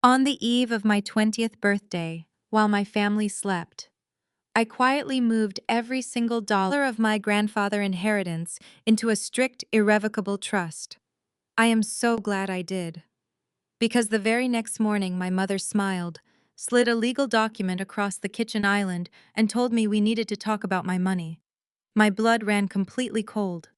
On the eve of my 20th birthday, while my family slept, I quietly moved every single dollar of my grandfather's inheritance into a strict, irrevocable trust. I am so glad I did. Because the very next morning my mother smiled, slid a legal document across the kitchen island, and told me we needed to talk about my money. My blood ran completely cold.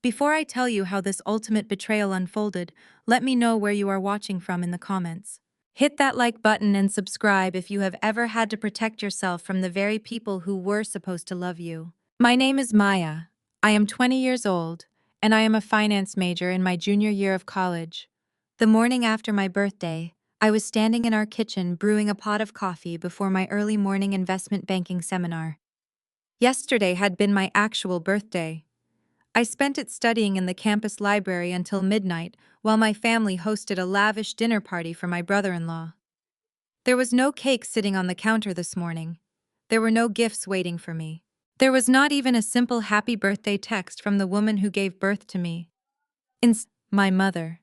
Before I tell you how this ultimate betrayal unfolded, let me know where you are watching from in the comments. Hit that like button and subscribe if you have ever had to protect yourself from the very people who were supposed to love you. My name is Maya. I am 20 years old, and I am a finance major in my junior year of college. The morning after my birthday, I was standing in our kitchen brewing a pot of coffee before my early morning investment banking seminar. Yesterday had been my actual birthday. I spent it studying in the campus library until midnight while my family hosted a lavish dinner party for my brother-in-law. There was no cake sitting on the counter this morning. There were no gifts waiting for me. There was not even a simple happy birthday text from the woman who gave birth to me. My mother.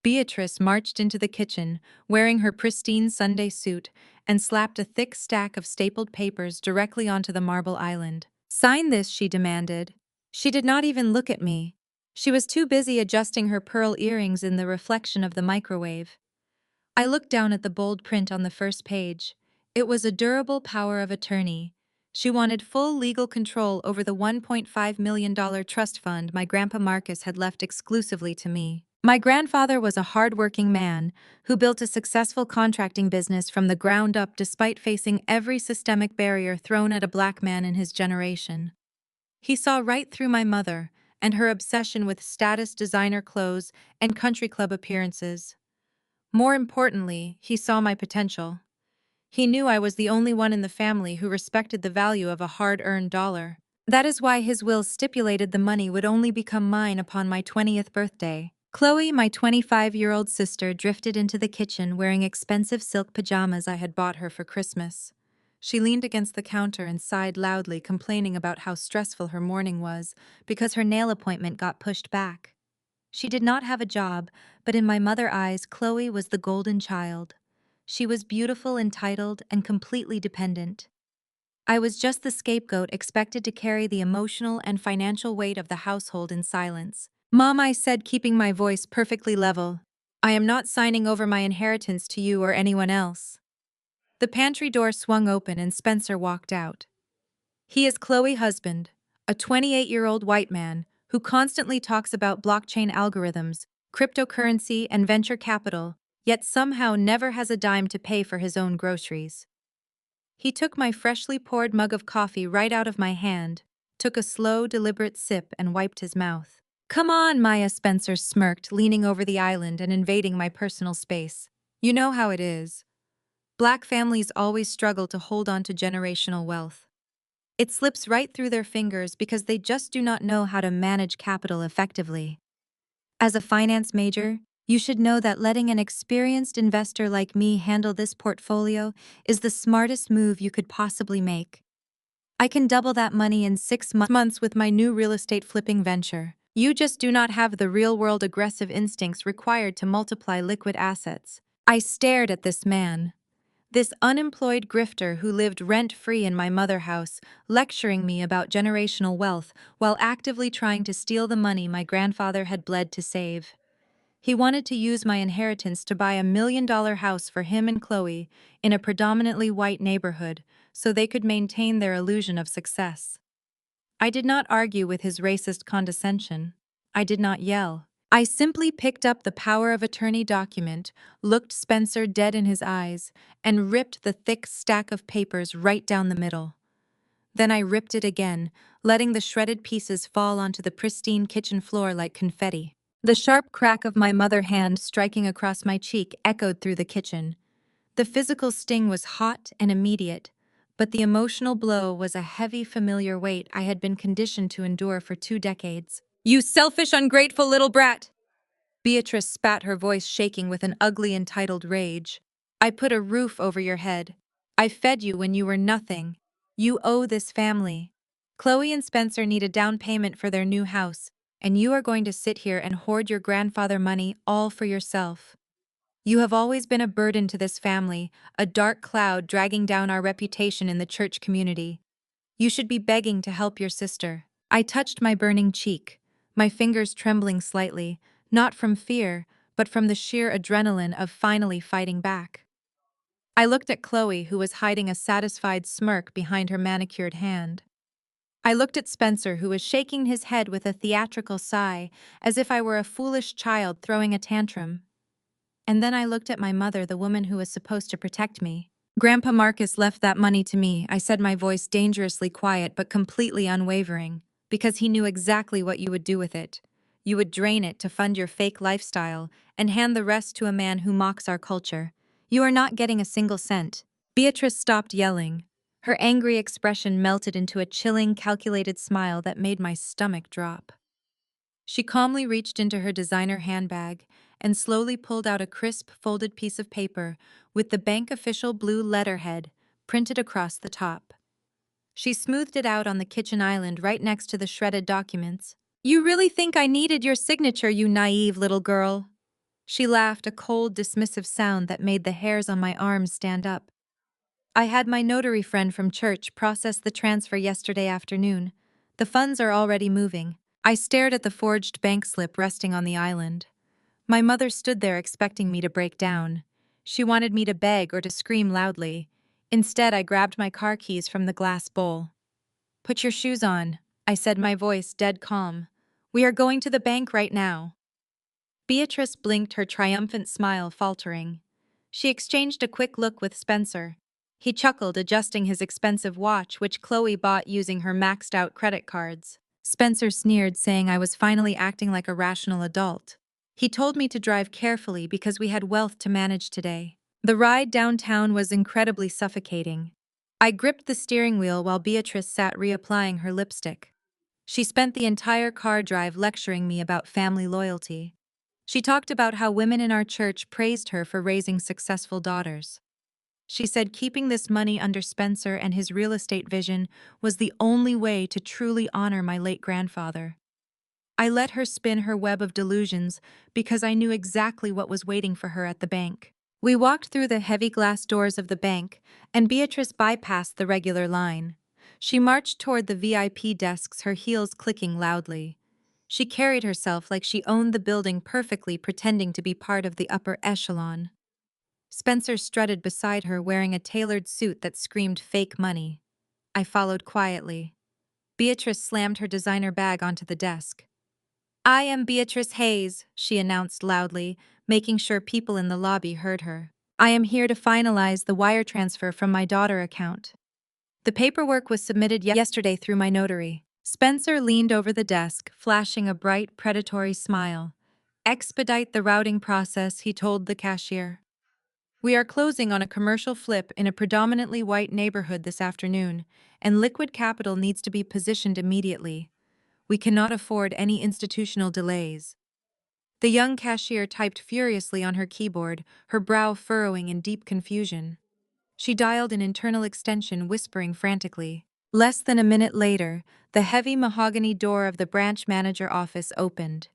Beatrice marched into the kitchen, wearing her pristine Sunday suit, and slapped a thick stack of stapled papers directly onto the marble island. "Sign this," she demanded. She did not even look at me. She was too busy adjusting her pearl earrings in the reflection of the microwave. I looked down at the bold print on the first page. It was a durable power of attorney. She wanted full legal control over the $1.5 million trust fund my grandpa Marcus had left exclusively to me. My grandfather was a hard-working man who built a successful contracting business from the ground up despite facing every systemic barrier thrown at a black man in his generation. He saw right through my mother and her obsession with status designer clothes and country club appearances. More importantly, he saw my potential. He knew I was the only one in the family who respected the value of a hard-earned dollar. That is why his will stipulated the money would only become mine upon my 20th birthday. Chloe, my 25-year-old sister, drifted into the kitchen wearing expensive silk pajamas I had bought her for Christmas. She leaned against the counter and sighed loudly, complaining about how stressful her morning was because her nail appointment got pushed back. She did not have a job, but in my mother's eyes, Chloe was the golden child. She was beautiful, entitled, and completely dependent. I was just the scapegoat expected to carry the emotional and financial weight of the household in silence. "Mom," I said, keeping my voice perfectly level, "I am not signing over my inheritance to you or anyone else." The pantry door swung open and Spencer walked out. He is Chloe's husband, a 28-year-old white man who constantly talks about blockchain algorithms, cryptocurrency, and venture capital, yet somehow never has a dime to pay for his own groceries. He took my freshly poured mug of coffee right out of my hand, took a slow, deliberate sip, and wiped his mouth. "Come on," Maya, Spencer smirked, leaning over the island and invading my personal space. "You know how it is. Black families always struggle to hold on to generational wealth. It slips right through their fingers because they just do not know how to manage capital effectively. As a finance major, you should know that letting an experienced investor like me handle this portfolio is the smartest move you could possibly make. I can double that money in 6 months with my new real estate flipping venture. You just do not have the real-world aggressive instincts required to multiply liquid assets." I stared at this man. This unemployed grifter who lived rent-free in my mother's house, lecturing me about generational wealth while actively trying to steal the money my grandfather had bled to save. He wanted to use my inheritance to buy $1 million house for him and Chloe in a predominantly white neighborhood so they could maintain their illusion of success. I did not argue with his racist condescension. I did not yell. I simply picked up the power of attorney document, looked Spencer dead in his eyes, and ripped the thick stack of papers right down the middle. Then I ripped it again, letting the shredded pieces fall onto the pristine kitchen floor like confetti. The sharp crack of my mother's hand striking across my cheek echoed through the kitchen. The physical sting was hot and immediate, but the emotional blow was a heavy, familiar weight I had been conditioned to endure for 2 decades. "You selfish, ungrateful little brat!" Beatrice spat, her voice shaking with an ugly, entitled rage. "I put a roof over your head. I fed you when you were nothing. You owe this family. Chloe and Spencer need a down payment for their new house, and you are going to sit here and hoard your grandfather money all for yourself." You have always been a burden to this family, a dark cloud dragging down our reputation in the church community. You should be begging to help your sister. I touched my burning cheek, my fingers trembling slightly, not from fear, but from the sheer adrenaline of finally fighting back. I looked at Chloe, who was hiding a satisfied smirk behind her manicured hand. I looked at Spencer, who was shaking his head with a theatrical sigh, as if I were a foolish child throwing a tantrum. And then I looked at my mother, the woman who was supposed to protect me. Grandpa Marcus left that money to me, I said, my voice dangerously quiet but completely unwavering, because he knew exactly what you would do with it. You would drain it to fund your fake lifestyle and hand the rest to a man who mocks our culture. You are not getting a single cent. Beatrice stopped yelling. Her angry expression melted into a chilling, calculated smile that made my stomach drop. She calmly reached into her designer handbag and slowly pulled out a crisp, folded piece of paper with the bank official blue letterhead printed across the top. She smoothed it out on the kitchen island right next to the shredded documents. "You really think I needed your signature, you naive little girl?" She laughed, a cold, dismissive sound that made the hairs on my arms stand up. "I had my notary friend from church process the transfer yesterday afternoon. The funds are already moving." I stared at the forged bank slip resting on the island. My mother stood there expecting me to break down. She wanted me to beg or to scream loudly. Instead, I grabbed my car keys from the glass bowl. "Put your shoes on," I said, my voice dead calm. "We are going to the bank right now." Beatrice blinked, her triumphant smile faltering. She exchanged a quick look with Spencer. He chuckled, adjusting his expensive watch, which Chloe bought using her maxed-out credit cards. Spencer sneered, saying I was finally acting like a rational adult. He told me to drive carefully because we had wealth to manage today. The ride downtown was incredibly suffocating. I gripped the steering wheel while Beatrice sat reapplying her lipstick. She spent the entire car drive lecturing me about family loyalty. She talked about how women in our church praised her for raising successful daughters. She said keeping this money under Spencer and his real estate vision was the only way to truly honor my late grandfather. I let her spin her web of delusions because I knew exactly what was waiting for her at the bank. We walked through the heavy glass doors of the bank, and Beatrice bypassed the regular line. She marched toward the VIP desks, her heels clicking loudly. She carried herself like she owned the building perfectly, pretending to be part of the upper echelon. Spencer strutted beside her, wearing a tailored suit that screamed fake money. I followed quietly. Beatrice slammed her designer bag onto the desk. "I am Beatrice Hayes," she announced loudly, making sure people in the lobby heard her. "I am here to finalize the wire transfer from my daughter account. The paperwork was submitted yesterday through my notary." Spencer leaned over the desk, flashing a bright, predatory smile. "Expedite the routing process," he told the cashier. "We are closing on a commercial flip in a predominantly white neighborhood this afternoon, and liquid capital needs to be positioned immediately. We cannot afford any institutional delays." The young cashier typed furiously on her keyboard, her brow furrowing in deep confusion. She dialed an internal extension, whispering frantically. Less than a minute later, the heavy mahogany door of the branch manager office opened.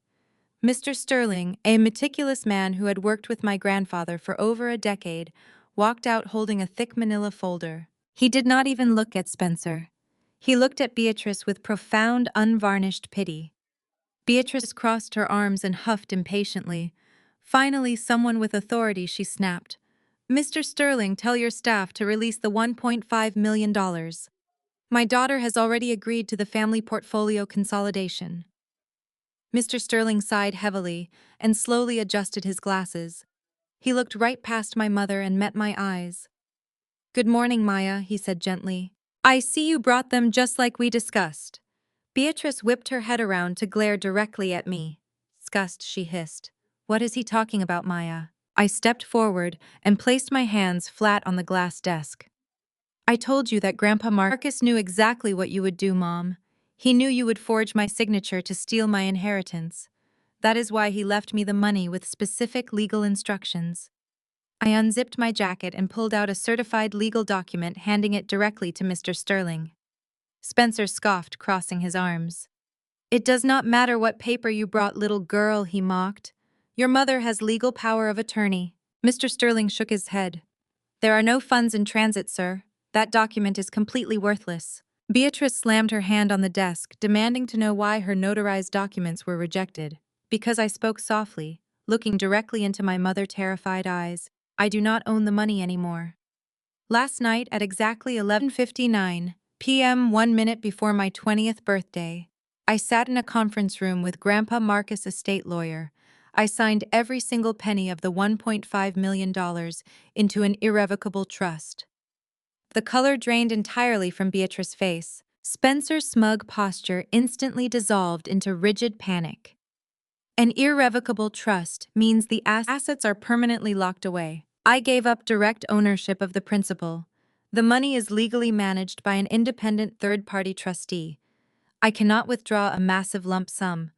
Mr. Sterling, a meticulous man who had worked with my grandfather for over a decade, walked out holding a thick manila folder. He did not even look at Spencer. He looked at Beatrice with profound, unvarnished pity. Beatrice crossed her arms and huffed impatiently. "Finally, someone with authority," she snapped. "Mr. Sterling, tell your staff to release the $1.5 million. My daughter has already agreed to the family portfolio consolidation." Mr. Sterling sighed heavily and slowly adjusted his glasses. He looked right past my mother and met my eyes. "Good morning, Maya," he said gently. "I see you brought them just like we discussed." Beatrice whipped her head around to glare directly at me. "Disgust," she hissed. "What is he talking about, Maya?" I stepped forward and placed my hands flat on the glass desk. "I told you that Grandpa Marcus knew exactly what you would do, Mom. He knew you would forge my signature to steal my inheritance. That is why he left me the money with specific legal instructions." I unzipped my jacket and pulled out a certified legal document, handing it directly to Mr. Sterling. Spencer scoffed, crossing his arms. "It does not matter what paper you brought, little girl," he mocked. "Your mother has legal power of attorney." Mr. Sterling shook his head. There are no funds in transit, sir. That document is completely worthless. Beatrice slammed her hand on the desk, demanding to know why her notarized documents were rejected. Because I spoke softly, looking directly into my mother's terrified eyes. I do not own the money anymore. Last night at exactly 11:59 p.m., 1 minute before my 20th birthday, I sat in a conference room with Grandpa Marcus, estate lawyer. I signed every single penny of the $1.5 million into an irrevocable trust. The color drained entirely from Beatrice's face. Spencer's smug posture instantly dissolved into rigid panic. An irrevocable trust means the assets are permanently locked away. I gave up direct ownership of the principal. The money is legally managed by an independent third-party trustee. I cannot withdraw a massive lump sum.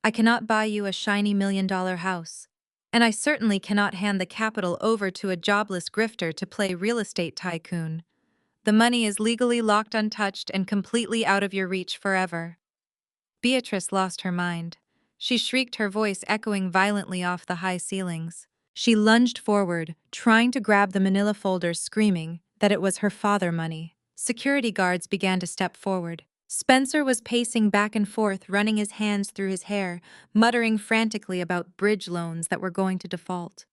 I cannot buy you a shiny $1 million house. And I certainly cannot hand the capital over to a jobless grifter to play real estate tycoon. The money is legally locked untouched and completely out of your reach forever. Beatrice lost her mind. She shrieked, her voice echoing violently off the high ceilings. She lunged forward, trying to grab the manila folder, screaming that it was her father money. Security guards began to step forward. Spencer was pacing back and forth, running his hands through his hair, muttering frantically about bridge loans that were going to default.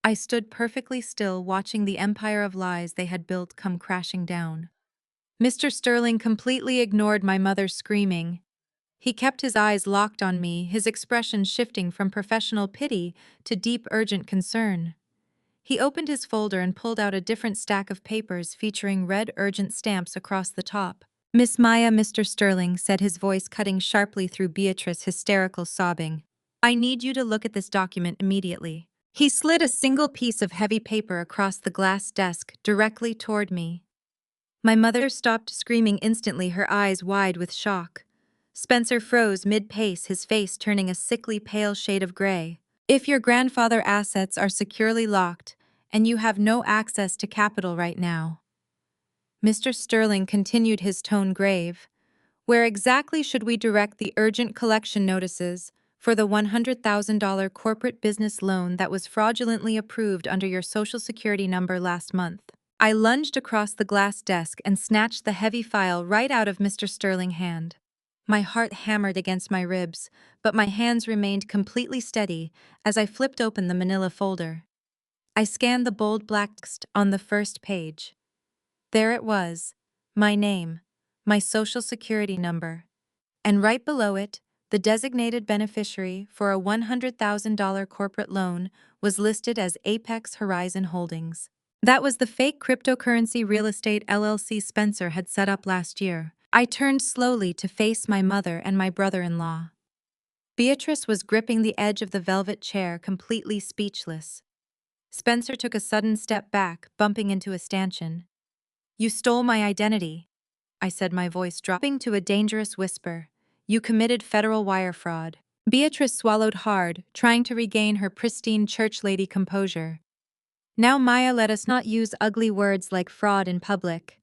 I stood perfectly still, watching the empire of lies they had built come crashing down. Mr. Sterling completely ignored my mother's screaming. He kept his eyes locked on me, his expression shifting from professional pity to deep, urgent concern. He opened his folder and pulled out a different stack of papers featuring red, urgent stamps across the top. Miss Maya, Mr. Sterling said, his voice cutting sharply through Beatrice's hysterical sobbing. I need you to look at this document immediately. He slid a single piece of heavy paper across the glass desk directly toward me. My mother stopped screaming instantly, her eyes wide with shock. Spencer froze mid-pace, his face turning a sickly pale shade of gray. If your grandfather's assets are securely locked, and you have no access to capital right now. Mr. Sterling continued, his tone grave. Where exactly should we direct the urgent collection notices for the $100,000 corporate business loan that was fraudulently approved under your Social Security number last month? I lunged across the glass desk and snatched the heavy file right out of Mr. Sterling's hand. My heart hammered against my ribs, but my hands remained completely steady as I flipped open the manila folder. I scanned the bold black text on the first page. There it was, my name, my Social Security number, and right below it, the designated beneficiary for a $100,000 corporate loan was listed as Apex Horizon Holdings. That was the fake cryptocurrency real estate LLC Spencer had set up last year. I turned slowly to face my mother and my brother-in-law. Beatrice was gripping the edge of the velvet chair, completely speechless. Spencer took a sudden step back, bumping into a stanchion. You stole my identity, I said, my voice dropping to a dangerous whisper. You committed federal wire fraud. Beatrice swallowed hard, trying to regain her pristine church lady composure. Now, Maya, let us not use ugly words like fraud in public.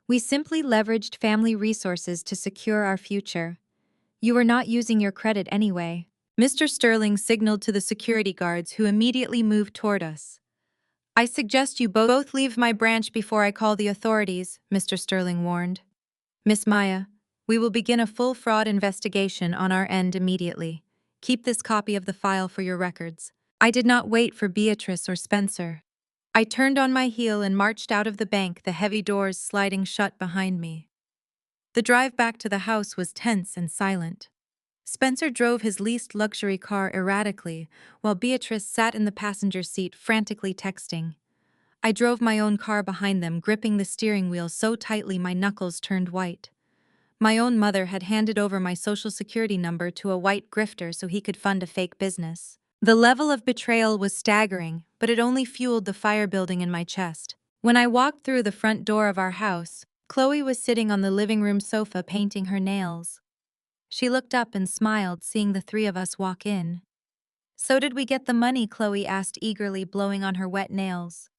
We simply leveraged family resources to secure our future. You were not using your credit anyway. Mr. Sterling signaled to the security guards, who immediately moved toward us. I suggest you both leave my branch before I call the authorities, Mr. Sterling warned. Miss Maya, we will begin a full fraud investigation on our end immediately. Keep this copy of the file for your records. I did not wait for Beatrice or Spencer. I turned on my heel and marched out of the bank, the heavy doors sliding shut behind me. The drive back to the house was tense and silent. Spencer drove his leased luxury car erratically, while Beatrice sat in the passenger seat frantically texting. I drove my own car behind them, gripping the steering wheel so tightly my knuckles turned white. My own mother had handed over my Social Security number to a white grifter so he could fund a fake business. The level of betrayal was staggering, but it only fueled the fire building in my chest. When I walked through the front door of our house, Chloe was sitting on the living room sofa painting her nails. She looked up and smiled, seeing the three of us walk in. So did we get the money? Chloe asked eagerly, blowing on her wet nails.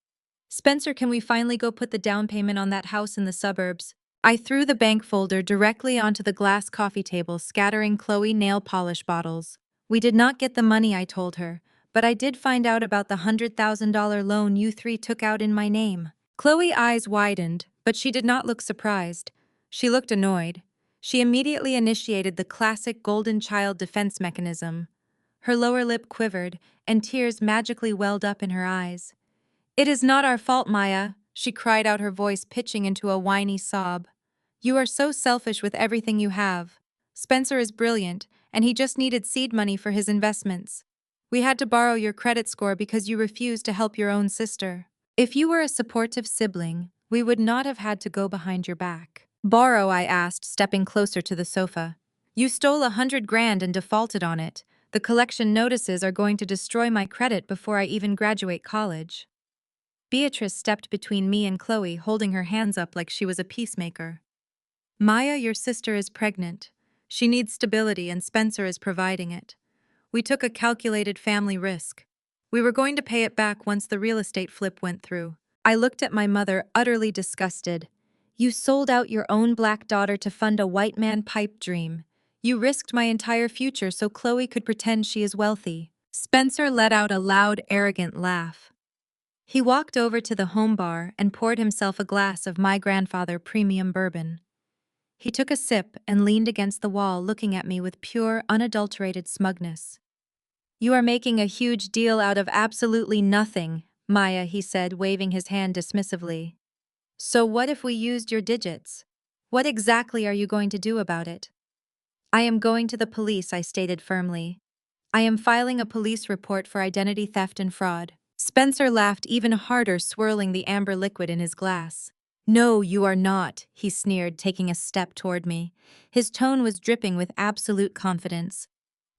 Spencer, can we finally go put the down payment on that house in the suburbs? I threw the bank folder directly onto the glass coffee table, scattering Chloe nail polish bottles. We did not get the money, I told her, but I did find out about the $100,000 loan you three took out in my name." Chloe's eyes widened, but she did not look surprised. She looked annoyed. She immediately initiated the classic golden child defense mechanism. Her lower lip quivered, and tears magically welled up in her eyes. "It is not our fault, Maya," she cried out, her voice pitching into a whiny sob. "You are so selfish with everything you have. Spencer is brilliant, and he just needed seed money for his investments. We had to borrow your credit score because you refused to help your own sister. If you were a supportive sibling, we would not have had to go behind your back." "Borrow?" I asked, stepping closer to the sofa. "You stole $100,000 and defaulted on it. The collection notices are going to destroy my credit before I even graduate college." Beatrice stepped between me and Chloe, holding her hands up like she was a peacemaker. "Maya, your sister is pregnant. She needs stability, and Spencer is providing it. We took a calculated family risk. We were going to pay it back once the real estate flip went through." I looked at my mother, utterly disgusted. "You sold out your own black daughter to fund a white man pipe dream. You risked my entire future so Chloe could pretend she is wealthy." Spencer let out a loud, arrogant laugh. He walked over to the home bar and poured himself a glass of my grandfather premium bourbon. He took a sip and leaned against the wall, looking at me with pure, unadulterated smugness. "You are making a huge deal out of absolutely nothing, Maya," he said, waving his hand dismissively. "So what if we used your digits? What exactly are you going to do about it?" "I am going to the police," I stated firmly. "I am filing a police report for identity theft and fraud." Spencer laughed even harder, swirling the amber liquid in his glass. "No, you are not," he sneered, taking a step toward me. His tone was dripping with absolute confidence.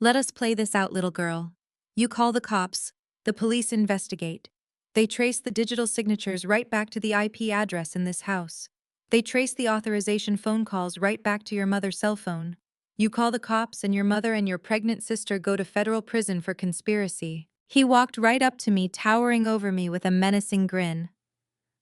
"Let us play this out, little girl. You call the cops, the police investigate. They trace the digital signatures right back to the IP address in this house. They trace the authorization phone calls right back to your mother's cell phone. You call the cops, and your mother and your pregnant sister go to federal prison for conspiracy." He walked right up to me, towering over me with a menacing grin.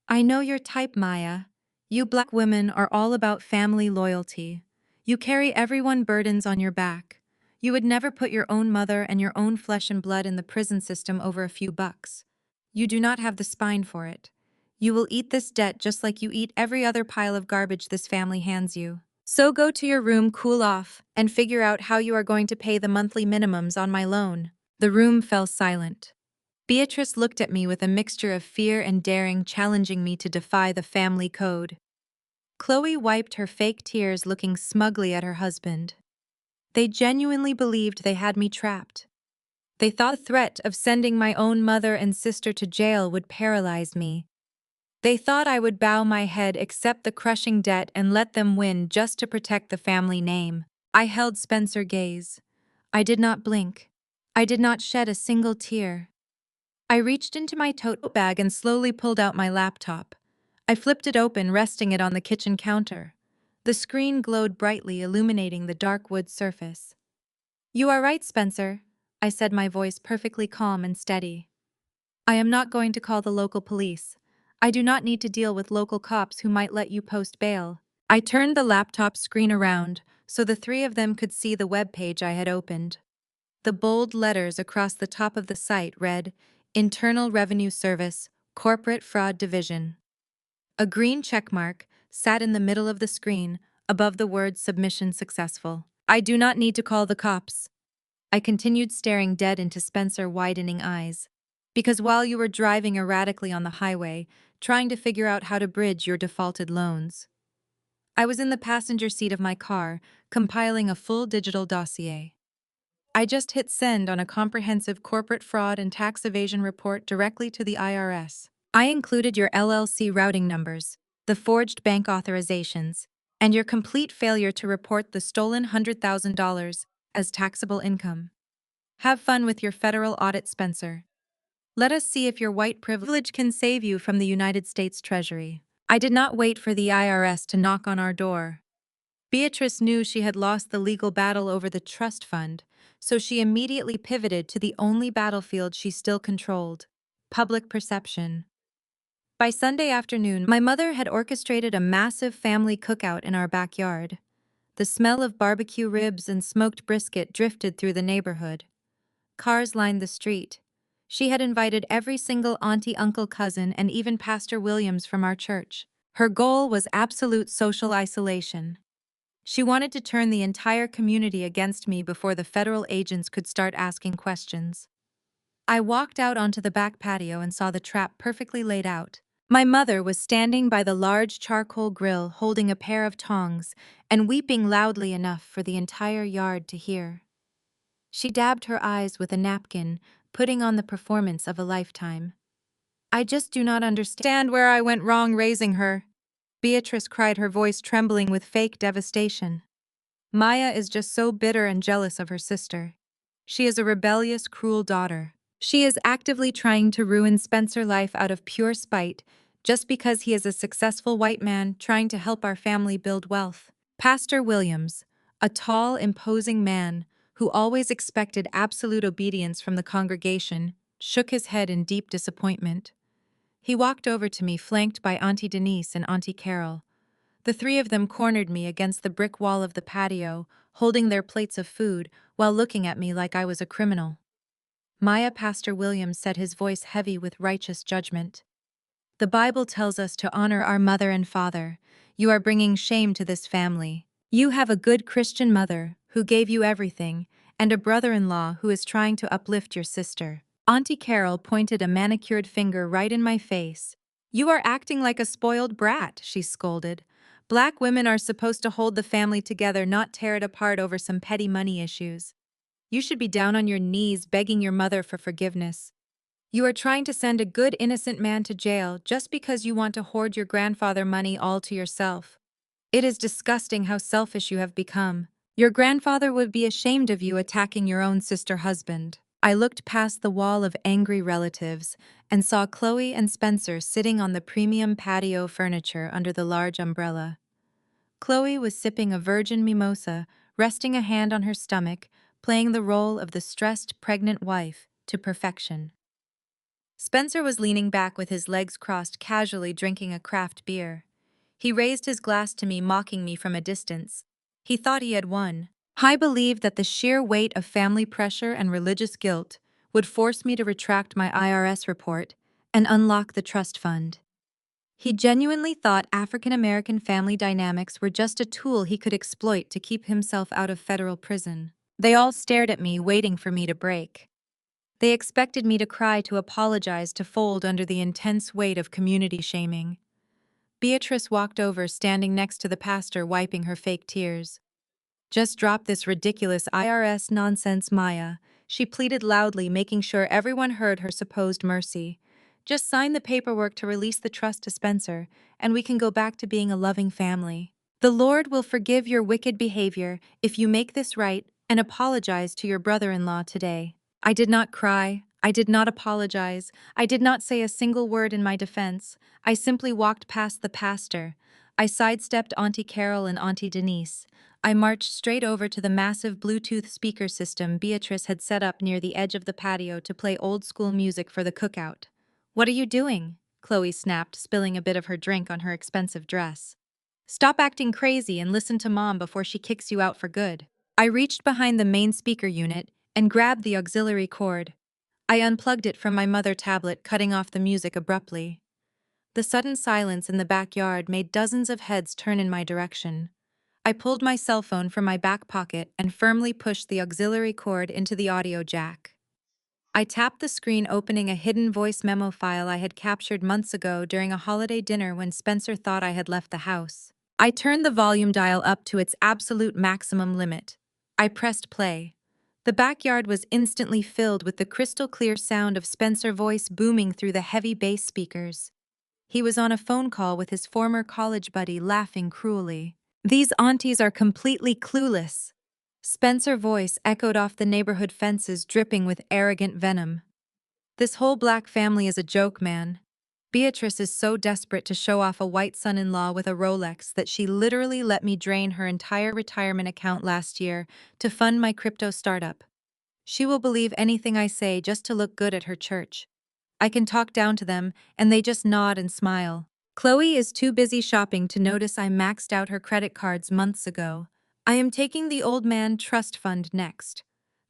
"I know your type, Maya. You black women are all about family loyalty. You carry everyone's burdens on your back. You would never put your own mother and your own flesh and blood in the prison system over a few bucks. You do not have the spine for it. You will eat this debt just like you eat every other pile of garbage this family hands you. So go to your room, cool off, and figure out how you are going to pay the monthly minimums on my loan." The room fell silent. Beatrice looked at me with a mixture of fear and daring, challenging me to defy the family code. Chloe wiped her fake tears, looking smugly at her husband. They genuinely believed they had me trapped. They thought the threat of sending my own mother and sister to jail would paralyze me. They thought I would bow my head, accept the crushing debt, and let them win just to protect the family name. I held Spencer's gaze. I did not blink. I did not shed a single tear. I reached into my tote bag and slowly pulled out my laptop. I flipped it open, resting it on the kitchen counter. The screen glowed brightly, illuminating the dark wood surface. "You are right, Spencer," I said, my voice perfectly calm and steady. "I am not going to call the local police. I do not need to deal with local cops who might let you post bail." I turned the laptop screen around so the three of them could see the web page I had opened. The bold letters across the top of the site read, "Internal Revenue Service, Corporate Fraud Division." A green checkmark sat in the middle of the screen, above the word "Submission Successful." "I do not need to call the cops." I continued, staring dead into Spencer's widening eyes. "Because while you were driving erratically on the highway, trying to figure out how to bridge your defaulted loans, I was in the passenger seat of my car, compiling a full digital dossier. I just hit send on a comprehensive corporate fraud and tax evasion report directly to the IRS. I included your LLC routing numbers, the forged bank authorizations, and your complete failure to report the stolen $100,000 as taxable income. Have fun with your federal audit, Spencer. Let us see if your white privilege can save you from the United States Treasury." I did not wait for the IRS to knock on our door. Beatrice knew she had lost the legal battle over the trust fund, so she immediately pivoted to the only battlefield she still controlled: public perception. By Sunday afternoon, my mother had orchestrated a massive family cookout in our backyard. The smell of barbecue ribs and smoked brisket drifted through the neighborhood. Cars lined the street. She had invited every single auntie, uncle, cousin, and even Pastor Williams from our church. Her goal was absolute social isolation. She wanted to turn the entire community against me before the federal agents could start asking questions. I walked out onto the back patio and saw the trap perfectly laid out. My mother was standing by the large charcoal grill holding a pair of tongs and weeping loudly enough for the entire yard to hear. She dabbed her eyes with a napkin, putting on the performance of a lifetime. I just do not understand where I went wrong raising her. Beatrice cried, her voice trembling with fake devastation. Maya is just so bitter and jealous of her sister. She is a rebellious, cruel daughter. She is actively trying to ruin Spencer's life out of pure spite, just because he is a successful white man trying to help our family build wealth. Pastor Williams, a tall, imposing man who always expected absolute obedience from the congregation, shook his head in deep disappointment. He walked over to me, flanked by Auntie Denise and Auntie Carol. The three of them cornered me against the brick wall of the patio, holding their plates of food while looking at me like I was a criminal. Maya, Pastor Williams said, his voice heavy with righteous judgment. The Bible tells us to honor our mother and father. You are bringing shame to this family. You have a good Christian mother who gave you everything, and a brother-in-law who is trying to uplift your sister. Auntie Carol pointed a manicured finger right in my face. You are acting like a spoiled brat, she scolded. Black women are supposed to hold the family together, not tear it apart over some petty money issues. You should be down on your knees begging your mother for forgiveness. You are trying to send a good innocent man to jail just because you want to hoard your grandfather money all to yourself. It is disgusting how selfish you have become. Your grandfather would be ashamed of you attacking your own sister husband. I looked past the wall of angry relatives and saw Chloe and Spencer sitting on the premium patio furniture under the large umbrella. Chloe was sipping a virgin mimosa, resting a hand on her stomach, playing the role of the stressed pregnant wife to perfection. Spencer was leaning back with his legs crossed, casually drinking a craft beer. He raised his glass to me, mocking me from a distance. He thought he had won. I believed that the sheer weight of family pressure and religious guilt would force me to retract my IRS report and unlock the trust fund. He genuinely thought African American family dynamics were just a tool he could exploit to keep himself out of federal prison. They all stared at me, waiting for me to break. They expected me to cry, to apologize, to fold under the intense weight of community shaming. Beatrice walked over, standing next to the pastor, wiping her fake tears. Just drop this ridiculous IRS nonsense, Maya, she pleaded loudly, making sure everyone heard her supposed mercy. Just sign the paperwork to release the trust to Spencer, and we can go back to being a loving family. The Lord will forgive your wicked behavior if you make this right and apologize to your brother-in-law today. I did not cry. I did not apologize. I did not say a single word in my defense. I simply walked past the pastor. I sidestepped Auntie Carol and Auntie Denise. I marched straight over to the massive Bluetooth speaker system Beatrice had set up near the edge of the patio to play old-school music for the cookout. What are you doing? Chloe snapped, spilling a bit of her drink on her expensive dress. Stop acting crazy and listen to Mom before she kicks you out for good. I reached behind the main speaker unit and grabbed the auxiliary cord. I unplugged it from my mother tablet, cutting off the music abruptly. The sudden silence in the backyard made dozens of heads turn in my direction. I pulled my cell phone from my back pocket and firmly pushed the auxiliary cord into the audio jack. I tapped the screen, opening a hidden voice memo file I had captured months ago during a holiday dinner when Spencer thought I had left the house. I turned the volume dial up to its absolute maximum limit. I pressed play. The backyard was instantly filled with the crystal-clear sound of Spencer's voice booming through the heavy bass speakers. He was on a phone call with his former college buddy, laughing cruelly. These aunties are completely clueless. Spencer's voice echoed off the neighborhood fences, dripping with arrogant venom. This whole black family is a joke, man. Beatrice is so desperate to show off a white son-in-law with a Rolex that she literally let me drain her entire retirement account last year to fund my crypto startup. She will believe anything I say just to look good at her church. I can talk down to them, and they just nod and smile. Chloe is too busy shopping to notice I maxed out her credit cards months ago. I am taking the old man trust fund next.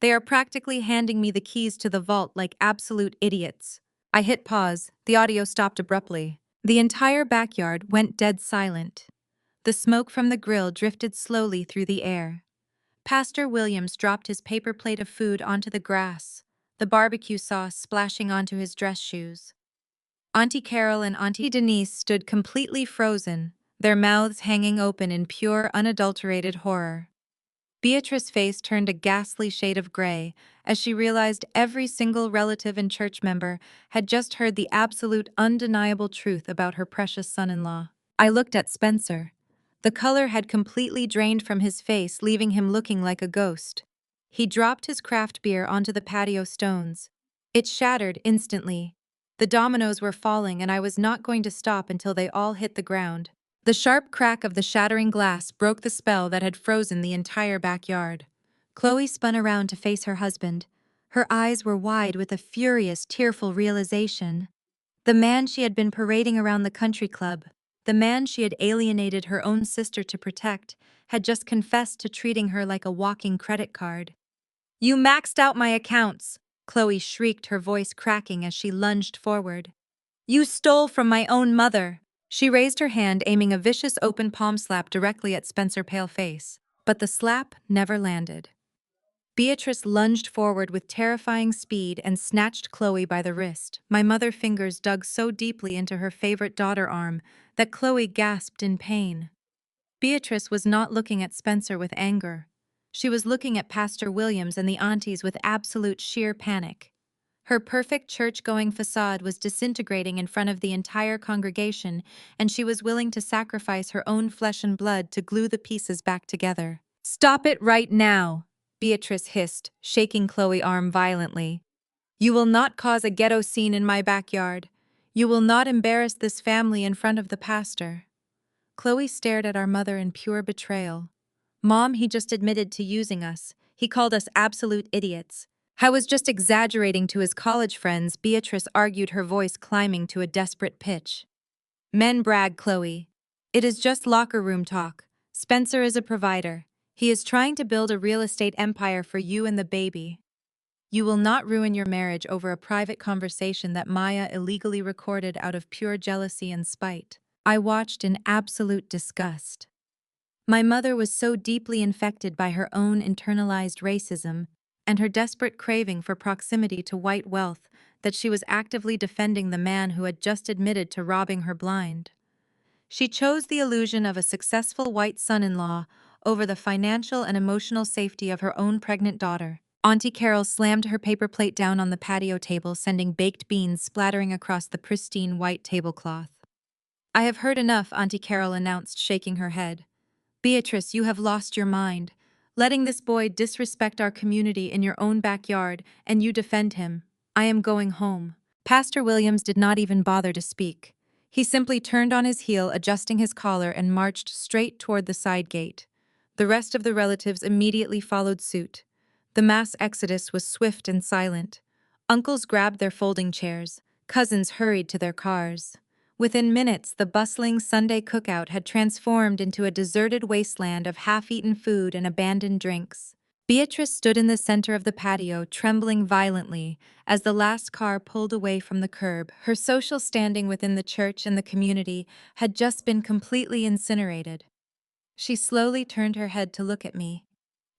They are practically handing me the keys to the vault like absolute idiots. I hit pause. The audio stopped abruptly. The entire backyard went dead silent. The smoke from the grill drifted slowly through the air. Pastor Williams dropped his paper plate of food onto the grass, the barbecue sauce splashing onto his dress shoes. Auntie Carol and Auntie Denise stood completely frozen, their mouths hanging open in pure, unadulterated horror. Beatrice's face turned a ghastly shade of gray as she realized every single relative and church member had just heard the absolute undeniable truth about her precious son-in-law. I looked at Spencer. The color had completely drained from his face, leaving him looking like a ghost. He dropped his craft beer onto the patio stones. It shattered instantly. The dominoes were falling, and I was not going to stop until they all hit the ground. The sharp crack of the shattering glass broke the spell that had frozen the entire backyard. Chloe spun around to face her husband. Her eyes were wide with a furious, tearful realization. The man she had been parading around the country club, the man she had alienated her own sister to protect, had just confessed to treating her like a walking credit card. "You maxed out my accounts," Chloe shrieked, her voice cracking as she lunged forward. "You stole from my own mother." She raised her hand, aiming a vicious open palm slap directly at Spencer's pale face. But the slap never landed. Beatrice lunged forward with terrifying speed and snatched Chloe by the wrist. My mother's fingers dug so deeply into her favorite daughter arm that Chloe gasped in pain. Beatrice was not looking at Spencer with anger. She was looking at Pastor Williams and the aunties with absolute sheer panic. Her perfect church-going facade was disintegrating in front of the entire congregation, and she was willing to sacrifice her own flesh and blood to glue the pieces back together. "Stop it right now," Beatrice hissed, shaking Chloe's arm violently. "You will not cause a ghetto scene in my backyard. You will not embarrass this family in front of the pastor." Chloe stared at our mother in pure betrayal. "Mom, he just admitted to using us. He called us absolute idiots." "I was just exaggerating to his college friends," Beatrice argued, her voice climbing to a desperate pitch. "Men brag, Chloe. It is just locker room talk. Spencer is a provider. He is trying to build a real estate empire for you and the baby. You will not ruin your marriage over a private conversation that Maya illegally recorded out of pure jealousy and spite." I watched in absolute disgust. My mother was so deeply infected by her own internalized racism and her desperate craving for proximity to white wealth that she was actively defending the man who had just admitted to robbing her blind. She chose the illusion of a successful white son-in-law over the financial and emotional safety of her own pregnant daughter. Auntie Carol slammed her paper plate down on the patio table, sending baked beans splattering across the pristine white tablecloth. "I have heard enough," Auntie Carol announced, shaking her head. "Beatrice, you have lost your mind. Letting this boy disrespect our community in your own backyard, and you defend him. I am going home." Pastor Williams did not even bother to speak. He simply turned on his heel, adjusting his collar, and marched straight toward the side gate. The rest of the relatives immediately followed suit. The mass exodus was swift and silent. Uncles grabbed their folding chairs. Cousins hurried to their cars. Within minutes, the bustling Sunday cookout had transformed into a deserted wasteland of half-eaten food and abandoned drinks. Beatrice stood in the center of the patio, trembling violently as the last car pulled away from the curb. Her social standing within the church and the community had just been completely incinerated. She slowly turned her head to look at me.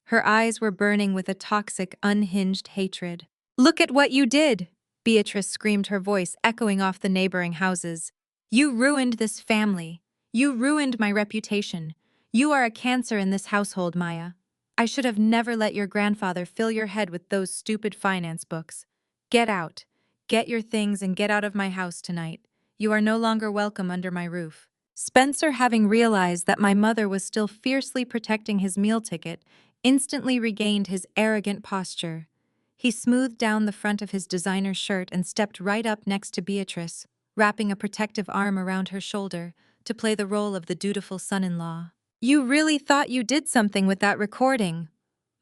Her eyes were burning with a toxic, unhinged hatred. "Look at what you did!" Beatrice screamed, her voice echoing off the neighboring houses. "You ruined this family. You ruined my reputation. You are a cancer in this household, Maya. I should have never let your grandfather fill your head with those stupid finance books. Get out. Get your things and get out of my house tonight. You are no longer welcome under my roof." Spencer, having realized that my mother was still fiercely protecting his meal ticket, instantly regained his arrogant posture. He smoothed down the front of his designer shirt and stepped right up next to Beatrice, wrapping a protective arm around her shoulder to play the role of the dutiful son-in-law. "You really thought you did something with that recording?"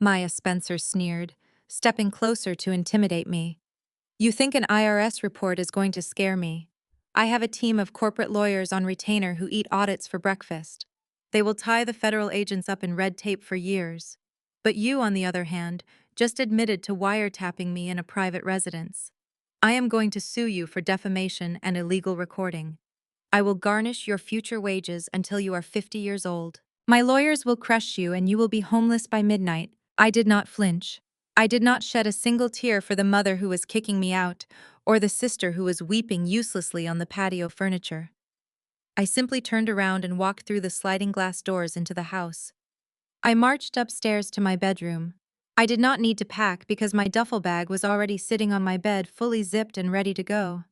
Maya Spencer sneered, stepping closer to intimidate me. "You think an IRS report is going to scare me? I have a team of corporate lawyers on retainer who eat audits for breakfast. They will tie the federal agents up in red tape for years. But you, on the other hand, just admitted to wiretapping me in a private residence. I am going to sue you for defamation and illegal recording. I will garnish your future wages until you are 50 years old. My lawyers will crush you and you will be homeless by midnight. I did not flinch. I did not shed a single tear for the mother who was kicking me out, or the sister who was weeping uselessly on the patio furniture. I simply turned around and walked through the sliding glass doors into the house. I marched upstairs to my bedroom. I did not need to pack because my duffel bag was already sitting on my bed fully zipped and ready to go.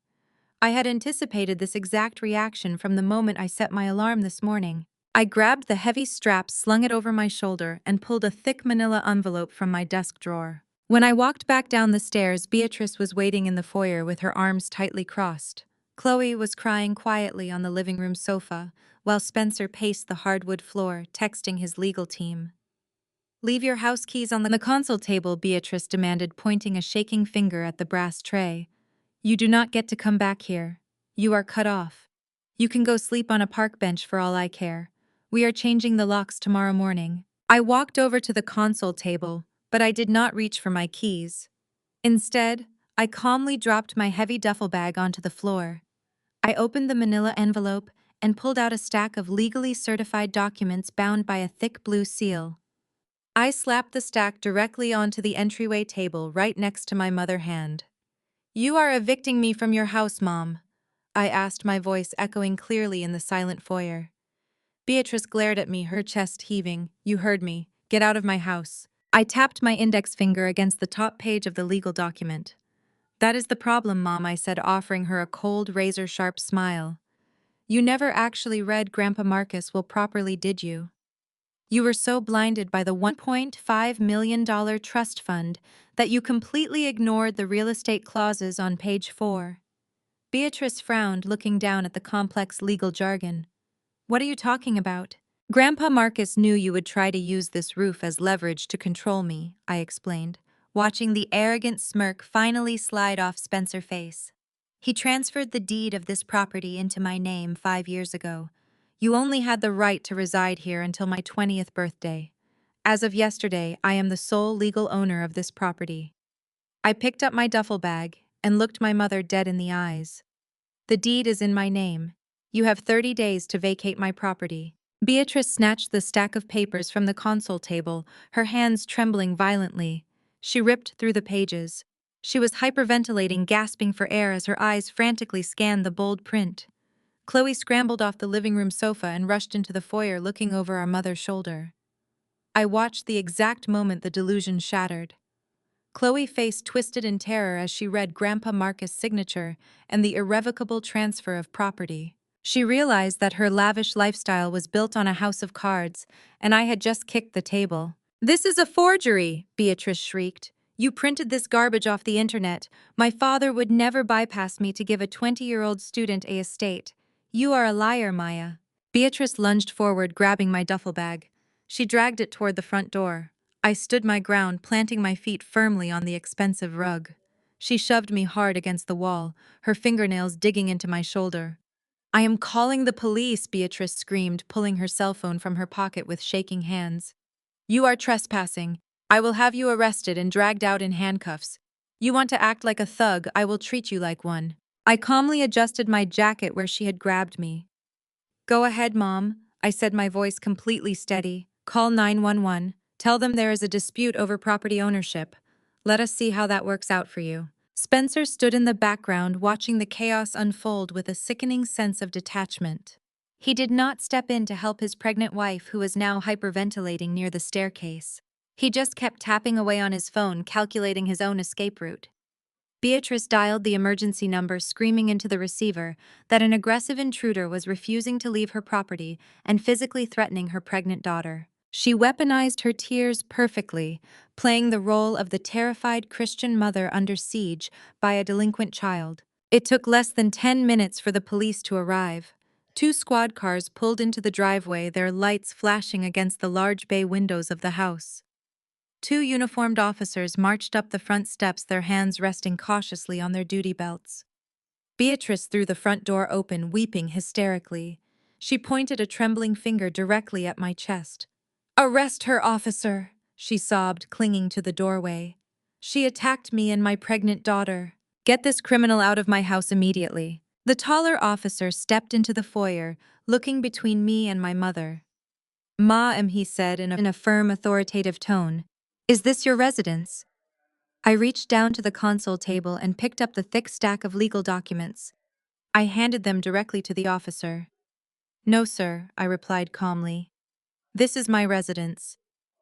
I had anticipated this exact reaction from the moment I set my alarm this morning. I grabbed the heavy strap, slung it over my shoulder, and pulled a thick manila envelope from my desk drawer. When I walked back down the stairs, Beatrice was waiting in the foyer with her arms tightly crossed. Chloe was crying quietly on the living room sofa, while Spencer paced the hardwood floor, texting his legal team. "Leave your house keys on the console table," Beatrice demanded, pointing a shaking finger at the brass tray. "You do not get to come back here. You are cut off. You can go sleep on a park bench for all I care. We are changing the locks tomorrow morning." I walked over to the console table, but I did not reach for my keys. Instead, I calmly dropped my heavy duffel bag onto the floor. I opened the manila envelope and pulled out a stack of legally certified documents bound by a thick blue seal. I slapped the stack directly onto the entryway table right next to my mother's hand. "You are evicting me from your house, Mom," I asked, my voice echoing clearly in the silent foyer. Beatrice glared at me, her chest heaving. "You heard me. Get out of my house." I tapped my index finger against the top page of the legal document. "That is the problem, Mom," I said, offering her a cold, razor-sharp smile. "You never actually read Grandpa Marcus' will properly, did you? You were so blinded by the $1.5 million trust fund that you completely ignored the real estate clauses on page 4. Beatrice frowned, looking down at the complex legal jargon. "What are you talking about?" "Grandpa Marcus knew you would try to use this roof as leverage to control me," I explained, watching the arrogant smirk finally slide off Spencer's face. "He transferred the deed of this property into my name 5 years ago. You only had the right to reside here until my 20th birthday. As of yesterday, I am the sole legal owner of this property." I picked up my duffel bag and looked my mother dead in the eyes. "The deed is in my name. You have 30 days to vacate my property." Beatrice snatched the stack of papers from the console table, her hands trembling violently. She ripped through the pages. She was hyperventilating, gasping for air as her eyes frantically scanned the bold print. Chloe scrambled off the living room sofa and rushed into the foyer, looking over our mother's shoulder. I watched the exact moment the delusion shattered. Chloe's face twisted in terror as she read Grandpa Marcus' signature and the irrevocable transfer of property. She realized that her lavish lifestyle was built on a house of cards, and I had just kicked the table. "This is a forgery!" Beatrice shrieked. "You printed this garbage off the internet. My father would never bypass me to give a 20-year-old student a estate. You are a liar, Maya." Beatrice lunged forward, grabbing my duffel bag. She dragged it toward the front door. I stood my ground, planting my feet firmly on the expensive rug. She shoved me hard against the wall, her fingernails digging into my shoulder. "I am calling the police," Beatrice screamed, pulling her cell phone from her pocket with shaking hands. "You are trespassing. I will have you arrested and dragged out in handcuffs. You want to act like a thug, I will treat you like one." I calmly adjusted my jacket where she had grabbed me. "Go ahead, Mom," I said, my voice completely steady. "Call 911. Tell them there is a dispute over property ownership. Let us see how that works out for you." Spencer stood in the background, watching the chaos unfold with a sickening sense of detachment. He did not step in to help his pregnant wife, who was now hyperventilating near the staircase. He just kept tapping away on his phone, calculating his own escape route. Beatrice dialed the emergency number, screaming into the receiver that an aggressive intruder was refusing to leave her property and physically threatening her pregnant daughter. She weaponized her tears perfectly, playing the role of the terrified Christian mother under siege by a delinquent child. It took less than 10 minutes for the police to arrive. 2 squad cars pulled into the driveway, their lights flashing against the large bay windows of the house. 2 uniformed officers marched up the front steps, their hands resting cautiously on their duty belts. Beatrice threw the front door open, weeping hysterically. She pointed a trembling finger directly at my chest. "Arrest her, officer," she sobbed, clinging to the doorway. She attacked me and my pregnant daughter. Get this criminal out of my house immediately. The taller officer stepped into the foyer, looking between me and my mother. Ma'am, he said in a firm, authoritative tone. Is this your residence? I reached down to the console table and picked up the thick stack of legal documents. I handed them directly to the officer. No, sir, I replied calmly. This is my residence.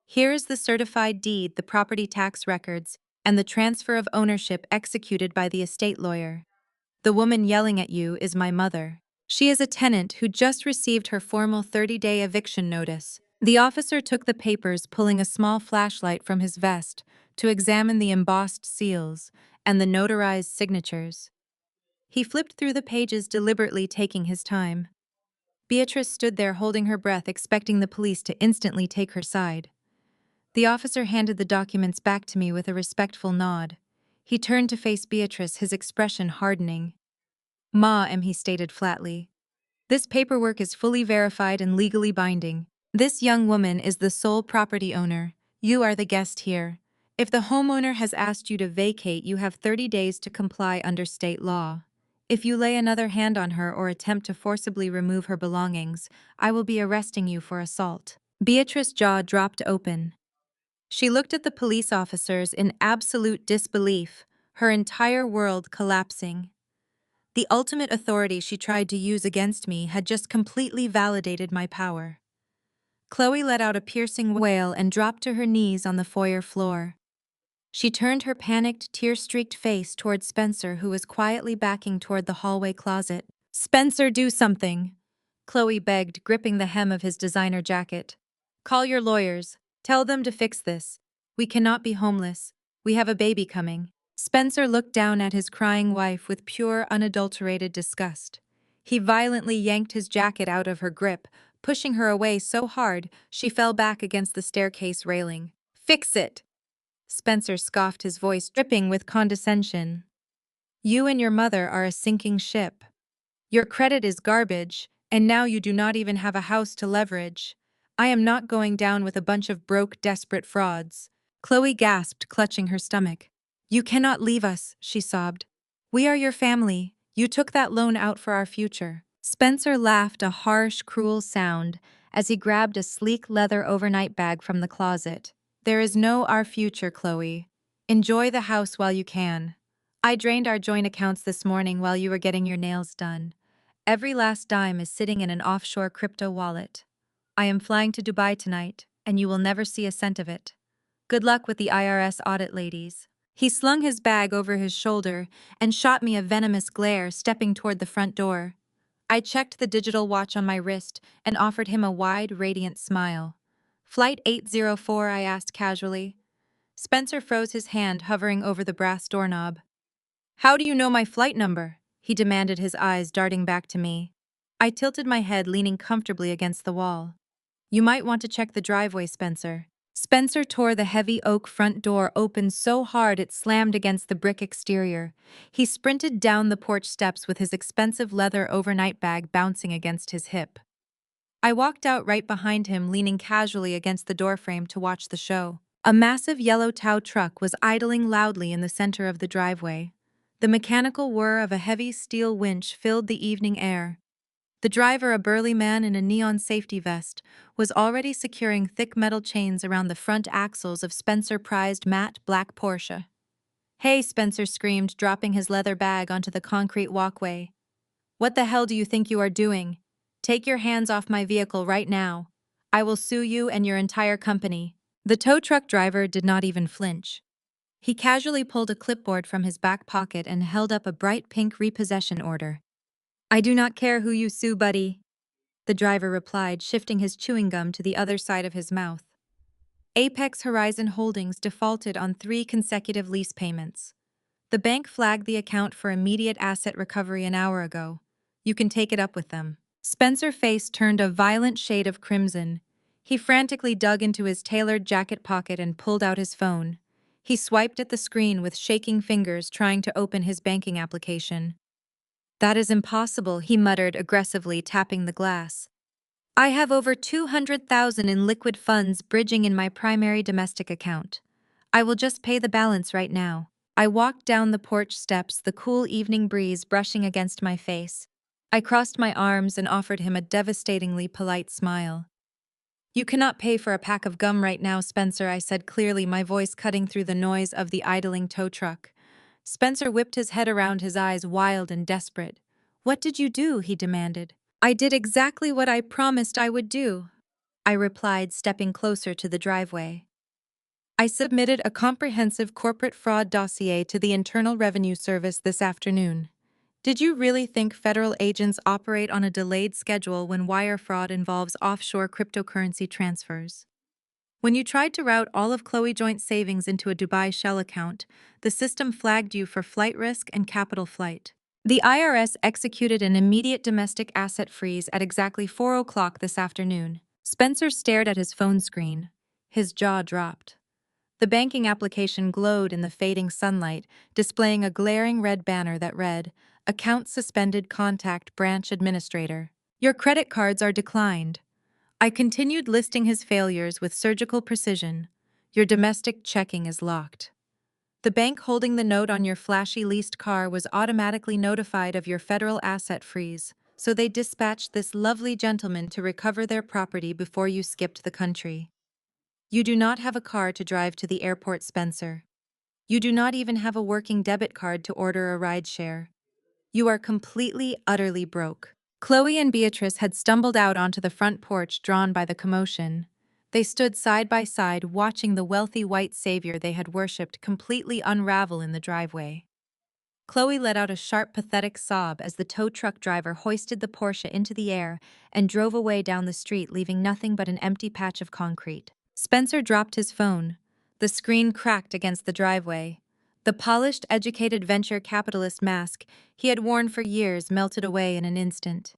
Here is the certified deed, the property tax records, and the transfer of ownership executed by the estate lawyer. The woman yelling at you is my mother. She is a tenant who just received her formal 30-day eviction notice. The officer took the papers, pulling a small flashlight from his vest to examine the embossed seals and the notarized signatures. He flipped through the pages, deliberately taking his time. Beatrice stood there holding her breath, expecting the police to instantly take her side. The officer handed the documents back to me with a respectful nod. He turned to face Beatrice, his expression hardening. Ma'am, he stated flatly. This paperwork is fully verified and legally binding. This young woman is the sole property owner. You are the guest here. If the homeowner has asked you to vacate, you have 30 days to comply under state law. If you lay another hand on her or attempt to forcibly remove her belongings, I will be arresting you for assault. Beatrice's jaw dropped open. She looked at the police officers in absolute disbelief, her entire world collapsing. The ultimate authority she tried to use against me had just completely validated my power. Chloe let out a piercing wail and dropped to her knees on the foyer floor. She turned her panicked, tear-streaked face toward Spencer, who was quietly backing toward the hallway closet. "Spencer, do something!" Chloe begged, gripping the hem of his designer jacket. "Call your lawyers. Tell them to fix this. We cannot be homeless. We have a baby coming." Spencer looked down at his crying wife with pure, unadulterated disgust. He violently yanked his jacket out of her grip, pushing her away so hard she fell back against the staircase railing. "Fix it!" Spencer scoffed, his voice dripping with condescension. "You and your mother are a sinking ship. Your credit is garbage, and now you do not even have a house to leverage. I am not going down with a bunch of broke, desperate frauds." Chloe gasped, clutching her stomach. "You cannot leave us," she sobbed. "We are your family. You took that loan out for our future." Spencer laughed, a harsh, cruel sound, as he grabbed a sleek leather overnight bag from the closet. "There is no our future, Chloe. Enjoy the house while you can. I drained our joint accounts this morning while you were getting your nails done. Every last dime is sitting in an offshore crypto wallet. I am flying to Dubai tonight, and you will never see a cent of it. Good luck with the IRS audit, ladies." He slung his bag over his shoulder and shot me a venomous glare, stepping toward the front door. I checked the digital watch on my wrist and offered him a wide, radiant smile. "Flight 804, I asked casually. Spencer froze, his hand hovering over the brass doorknob. "How do you know my flight number?" he demanded, his eyes darting back to me. I tilted my head, leaning comfortably against the wall. "You might want to check the driveway, Spencer." Spencer tore the heavy oak front door open so hard it slammed against the brick exterior. He sprinted down the porch steps with his expensive leather overnight bag bouncing against his hip. I walked out right behind him, leaning casually against the doorframe to watch the show. A massive yellow tow truck was idling loudly in the center of the driveway. The mechanical whir of a heavy steel winch filled the evening air. The driver, a burly man in a neon safety vest, was already securing thick metal chains around the front axles of Spencer's prized matte black Porsche. "Hey," Spencer screamed, dropping his leather bag onto the concrete walkway. "What the hell do you think you are doing? Take your hands off my vehicle right now. I will sue you and your entire company." The tow truck driver did not even flinch. He casually pulled a clipboard from his back pocket and held up a bright pink repossession order. "I do not care who you sue, buddy," the driver replied, shifting his chewing gum to the other side of his mouth. Apex Horizon Holdings defaulted on 3 consecutive lease payments. The bank flagged the account for immediate asset recovery an hour ago. You can take it up with them. Spencer's face turned a violent shade of crimson. He frantically dug into his tailored jacket pocket and pulled out his phone. He swiped at the screen with shaking fingers, trying to open his banking application. "That is impossible," he muttered, aggressively tapping the glass. "I have over 200,000 in liquid funds bridging in my primary domestic account. I will just pay the balance right now. I walked down the porch steps, the cool evening breeze brushing against my face. I crossed my arms and offered him a devastatingly polite smile. You cannot pay for a pack of gum right now, Spencer, I said clearly, my voice cutting through the noise of the idling tow truck. Spencer whipped his head around, his eyes wild and desperate. What did you do? He demanded. I did exactly what I promised I would do, I replied, stepping closer to the driveway. I submitted a comprehensive corporate fraud dossier to the Internal Revenue Service this afternoon. Did you really think federal agents operate on a delayed schedule when wire fraud involves offshore cryptocurrency transfers? When you tried to route all of Chloe Joint savings into a Dubai Shell account, the system flagged you for flight risk and capital flight. The IRS executed an immediate domestic asset freeze at exactly 4 o'clock this afternoon. Spencer stared at his phone screen. His jaw dropped. The banking application glowed in the fading sunlight, displaying a glaring red banner that read, "Account suspended, contact branch administrator. Your credit cards are declined." I continued listing his failures with surgical precision. Your domestic checking is locked. The bank holding the note on your flashy leased car was automatically notified of your federal asset freeze, so they dispatched this lovely gentleman to recover their property before you skipped the country. You do not have a car to drive to the airport, Spencer. You do not even have a working debit card to order a rideshare. You are completely, utterly broke. Chloe and Beatrice had stumbled out onto the front porch, drawn by the commotion. They stood side by side, watching the wealthy white savior they had worshipped completely unravel in the driveway. Chloe let out a sharp, pathetic sob as the tow truck driver hoisted the Porsche into the air and drove away down the street, leaving nothing but an empty patch of concrete. Spencer dropped his phone. The screen cracked against the driveway. The polished, educated venture capitalist mask he had worn for years melted away in an instant.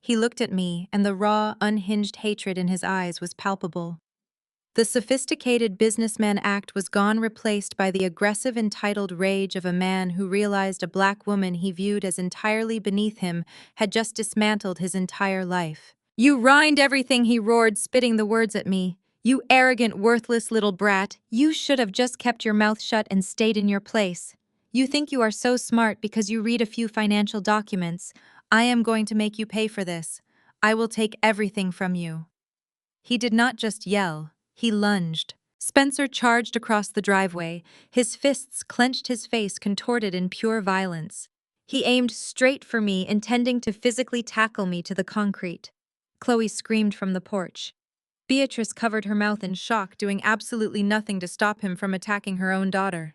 He looked at me, and the raw, unhinged hatred in his eyes was palpable. The sophisticated businessman act was gone, replaced by the aggressive, entitled rage of a man who realized a black woman he viewed as entirely beneath him had just dismantled his entire life. "You ruined everything," he roared, spitting the words at me. "You arrogant, worthless little brat. You should have just kept your mouth shut and stayed in your place. You think you are so smart because you read a few financial documents. I am going to make you pay for this. I will take everything from you." He did not just yell, he lunged. Spencer charged across the driveway, his fists clenched, his face contorted in pure violence. He aimed straight for me, intending to physically tackle me to the concrete. Chloe screamed from the porch. Beatrice covered her mouth in shock, doing absolutely nothing to stop him from attacking her own daughter.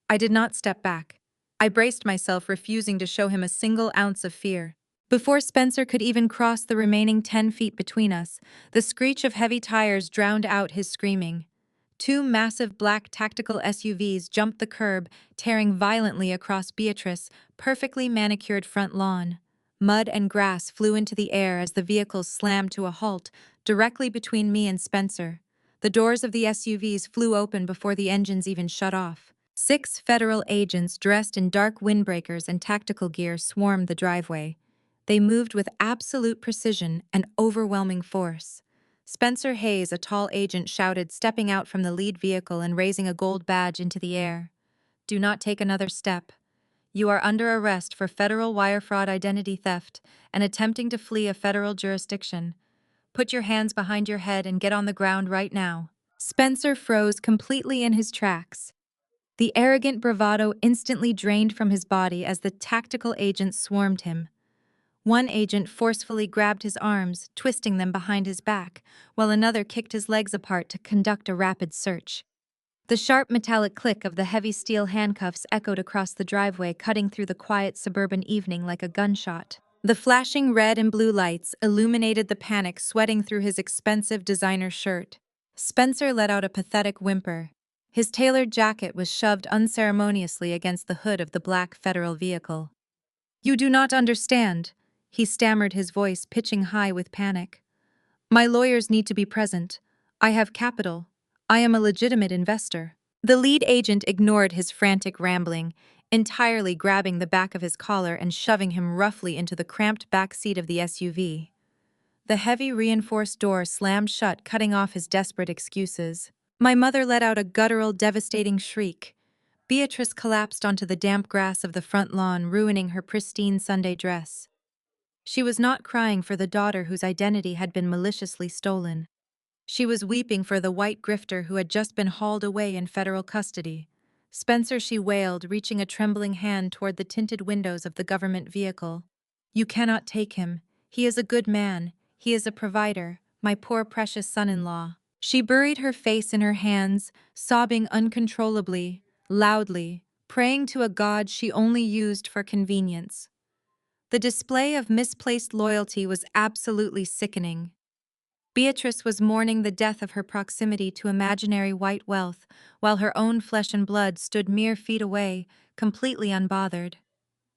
I did not step back. I braced myself, refusing to show him a single ounce of fear. Before Spencer could even cross the remaining 10 feet between us, the screech of heavy tires drowned out his screaming. Two massive black tactical SUVs jumped the curb, tearing violently across Beatrice's perfectly manicured front lawn. Mud and grass flew into the air as the vehicles slammed to a halt, directly between me and Spencer. The doors of the SUVs flew open before the engines even shut off. 6 federal agents dressed in dark windbreakers and tactical gear swarmed the driveway. They moved with absolute precision and overwhelming force. Spencer Hayes, a tall agent, shouted, stepping out from the lead vehicle and raising a gold badge into the air. "Do not take another step. You are under arrest for federal wire fraud, identity theft, and attempting to flee a federal jurisdiction. Put your hands behind your head and get on the ground right now." Spencer froze completely in his tracks. The arrogant bravado instantly drained from his body as the tactical agents swarmed him. One agent forcefully grabbed his arms, twisting them behind his back, while another kicked his legs apart to conduct a rapid search. The sharp metallic click of the heavy steel handcuffs echoed across the driveway, cutting through the quiet suburban evening like a gunshot. The flashing red and blue lights illuminated the panic sweating through his expensive designer shirt. Spencer let out a pathetic whimper. His tailored jacket was shoved unceremoniously against the hood of the black federal vehicle. "You do not understand," he stammered, his voice pitching high with panic. "My lawyers need to be present. I have capital. I am a legitimate investor." The lead agent ignored his frantic rambling, entirely grabbing the back of his collar and shoving him roughly into the cramped back seat of the SUV. The heavy reinforced door slammed shut, cutting off his desperate excuses. My mother let out a guttural, devastating shriek. Beatrice collapsed onto the damp grass of the front lawn, ruining her pristine Sunday dress. She was not crying for the daughter whose identity had been maliciously stolen. She was weeping for the white grifter who had just been hauled away in federal custody. Spencer, she wailed, reaching a trembling hand toward the tinted windows of the government vehicle. You cannot take him. He is a good man. He is a provider, my poor precious son-in-law. She buried her face in her hands, sobbing uncontrollably, loudly, praying to a God she only used for convenience. The display of misplaced loyalty was absolutely sickening. Beatrice was mourning the death of her proximity to imaginary white wealth, while her own flesh and blood stood mere feet away, completely unbothered.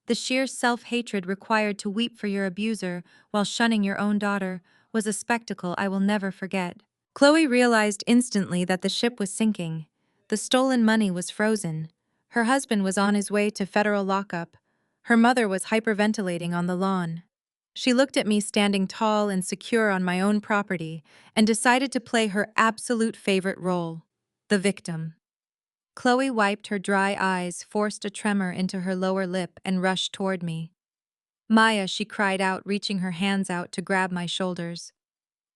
The sheer self-hatred required to weep for your abuser while shunning your own daughter was a spectacle I will never forget. Chloe realized instantly that the ship was sinking. The stolen money was frozen. Her husband was on his way to federal lockup. Her mother was hyperventilating on the lawn. She looked at me standing tall and secure on my own property and decided to play her absolute favorite role, the victim. Chloe wiped her dry eyes, forced a tremor into her lower lip, and rushed toward me. Maya, she cried out, reaching her hands out to grab my shoulders.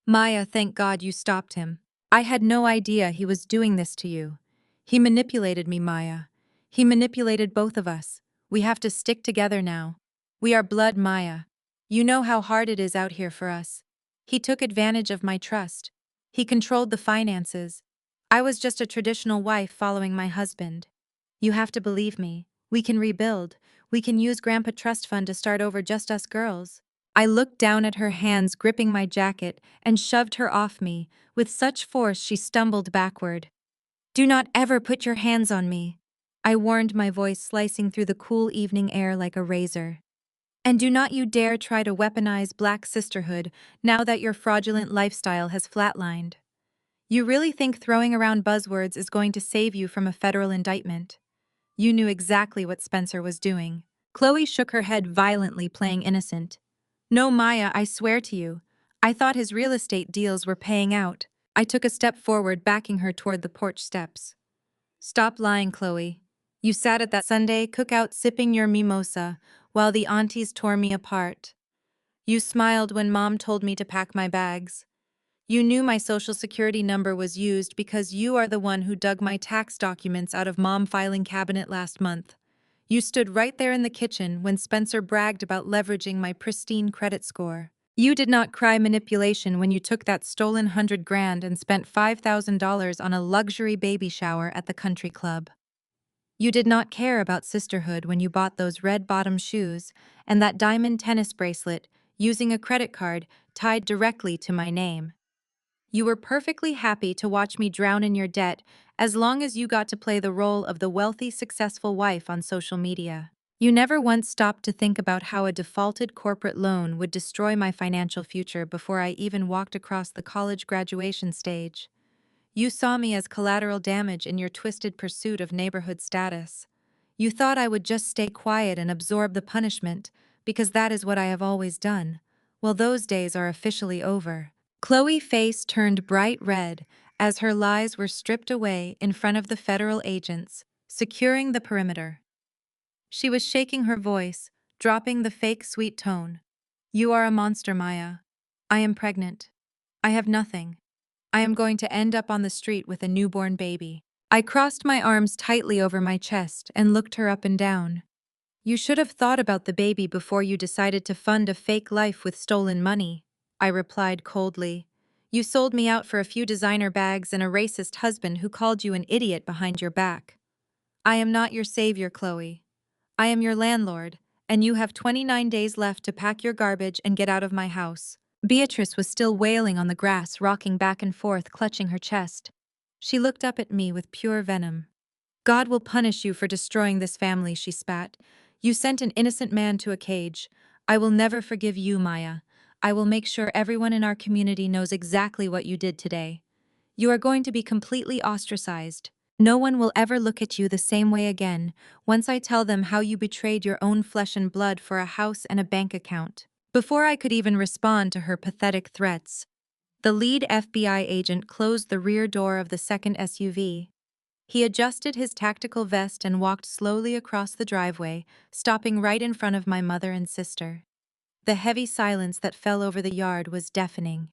Maya, thank God you stopped him. I had no idea he was doing this to you. He manipulated me, Maya. He manipulated both of us. We have to stick together now. We are blood, Maya. You know how hard it is out here for us. He took advantage of my trust. He controlled the finances. I was just a traditional wife following my husband. You have to believe me. We can rebuild. We can use Grandpa Trust Fund to start over, just us girls. I looked down at her hands gripping my jacket and shoved her off me, with such force she stumbled backward. Do not ever put your hands on me, I warned, my voice slicing through the cool evening air like a razor. And do not you dare try to weaponize Black sisterhood now that your fraudulent lifestyle has flatlined. You really think throwing around buzzwords is going to save you from a federal indictment? You knew exactly what Spencer was doing. Chloe shook her head violently, playing innocent. No, Maya, I swear to you. I thought his real estate deals were paying out. I took a step forward, backing her toward the porch steps. Stop lying, Chloe. You sat at that Sunday cookout sipping your mimosa while the aunties tore me apart. You smiled when Mom told me to pack my bags. You knew my social security number was used because you are the one who dug my tax documents out of Mom filing cabinet last month. You stood right there in the kitchen when Spencer bragged about leveraging my pristine credit score. You did not cry manipulation when you took that stolen $100,000 and spent $5,000 on a luxury baby shower at the country club. You did not care about sisterhood when you bought those red-bottom shoes and that diamond tennis bracelet using a credit card tied directly to my name. You were perfectly happy to watch me drown in your debt as long as you got to play the role of the wealthy, successful wife on social media. You never once stopped to think about how a defaulted corporate loan would destroy my financial future before I even walked across the college graduation stage. You saw me as collateral damage in your twisted pursuit of neighborhood status. You thought I would just stay quiet and absorb the punishment, because that is what I have always done. Well, those days are officially over. Chloe's face turned bright red as her lies were stripped away in front of the federal agents, securing the perimeter. She was shaking her voice, dropping the fake sweet tone. You are a monster, Maya. I am pregnant. I have nothing. I am going to end up on the street with a newborn baby. I crossed my arms tightly over my chest and looked her up and down. You should have thought about the baby before you decided to fund a fake life with stolen money, I replied coldly. You sold me out for a few designer bags and a racist husband who called you an idiot behind your back. I am not your savior, Chloe. I am your landlord, and you have 29 days left to pack your garbage and get out of my house. Beatrice was still wailing on the grass, rocking back and forth, clutching her chest. She looked up at me with pure venom. God will punish you for destroying this family, she spat. You sent an innocent man to a cage. I will never forgive you, Maya. I will make sure everyone in our community knows exactly what you did today. You are going to be completely ostracized. No one will ever look at you the same way again once I tell them how you betrayed your own flesh and blood for a house and a bank account. Before I could even respond to her pathetic threats, The lead FBI agent closed the rear door of the second SUV. He adjusted his tactical vest and walked slowly across the driveway, stopping right in front of my mother and sister. The heavy silence that fell over the yard was deafening.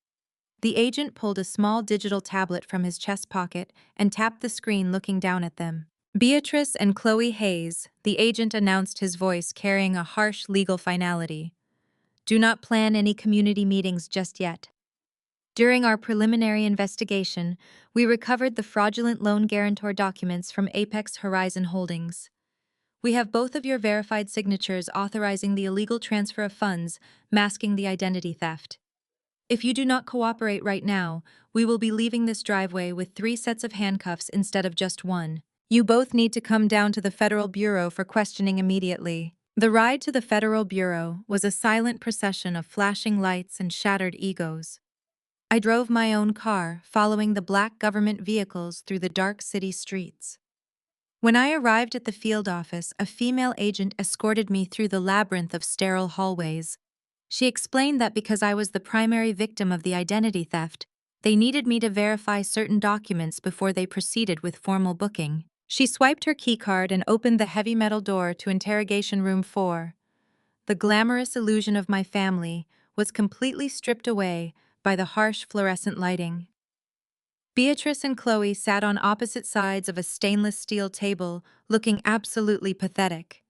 The agent pulled a small digital tablet from his chest pocket and tapped the screen, looking down at them. Beatrice and Chloe Hayes, the agent announced, his voice carrying a harsh legal finality. Do not plan any community meetings just yet. During our preliminary investigation, we recovered the fraudulent loan guarantor documents from Apex Horizon Holdings. We have both of your verified signatures authorizing the illegal transfer of funds, masking the identity theft. If you do not cooperate right now, we will be leaving this driveway with 3 sets of handcuffs instead of just 1. You both need to come down to the Federal Bureau for questioning immediately. The ride to the Federal Bureau was a silent procession of flashing lights and shattered egos. I drove my own car, following the black government vehicles through the dark city streets. When I arrived at the field office, a female agent escorted me through the labyrinth of sterile hallways. She explained that because I was the primary victim of the identity theft, they needed me to verify certain documents before they proceeded with formal booking. She swiped her keycard and opened the heavy metal door to Interrogation Room 4. The glamorous illusion of my family was completely stripped away by the harsh fluorescent lighting. Beatrice and Chloe sat on opposite sides of a stainless steel table, looking absolutely pathetic.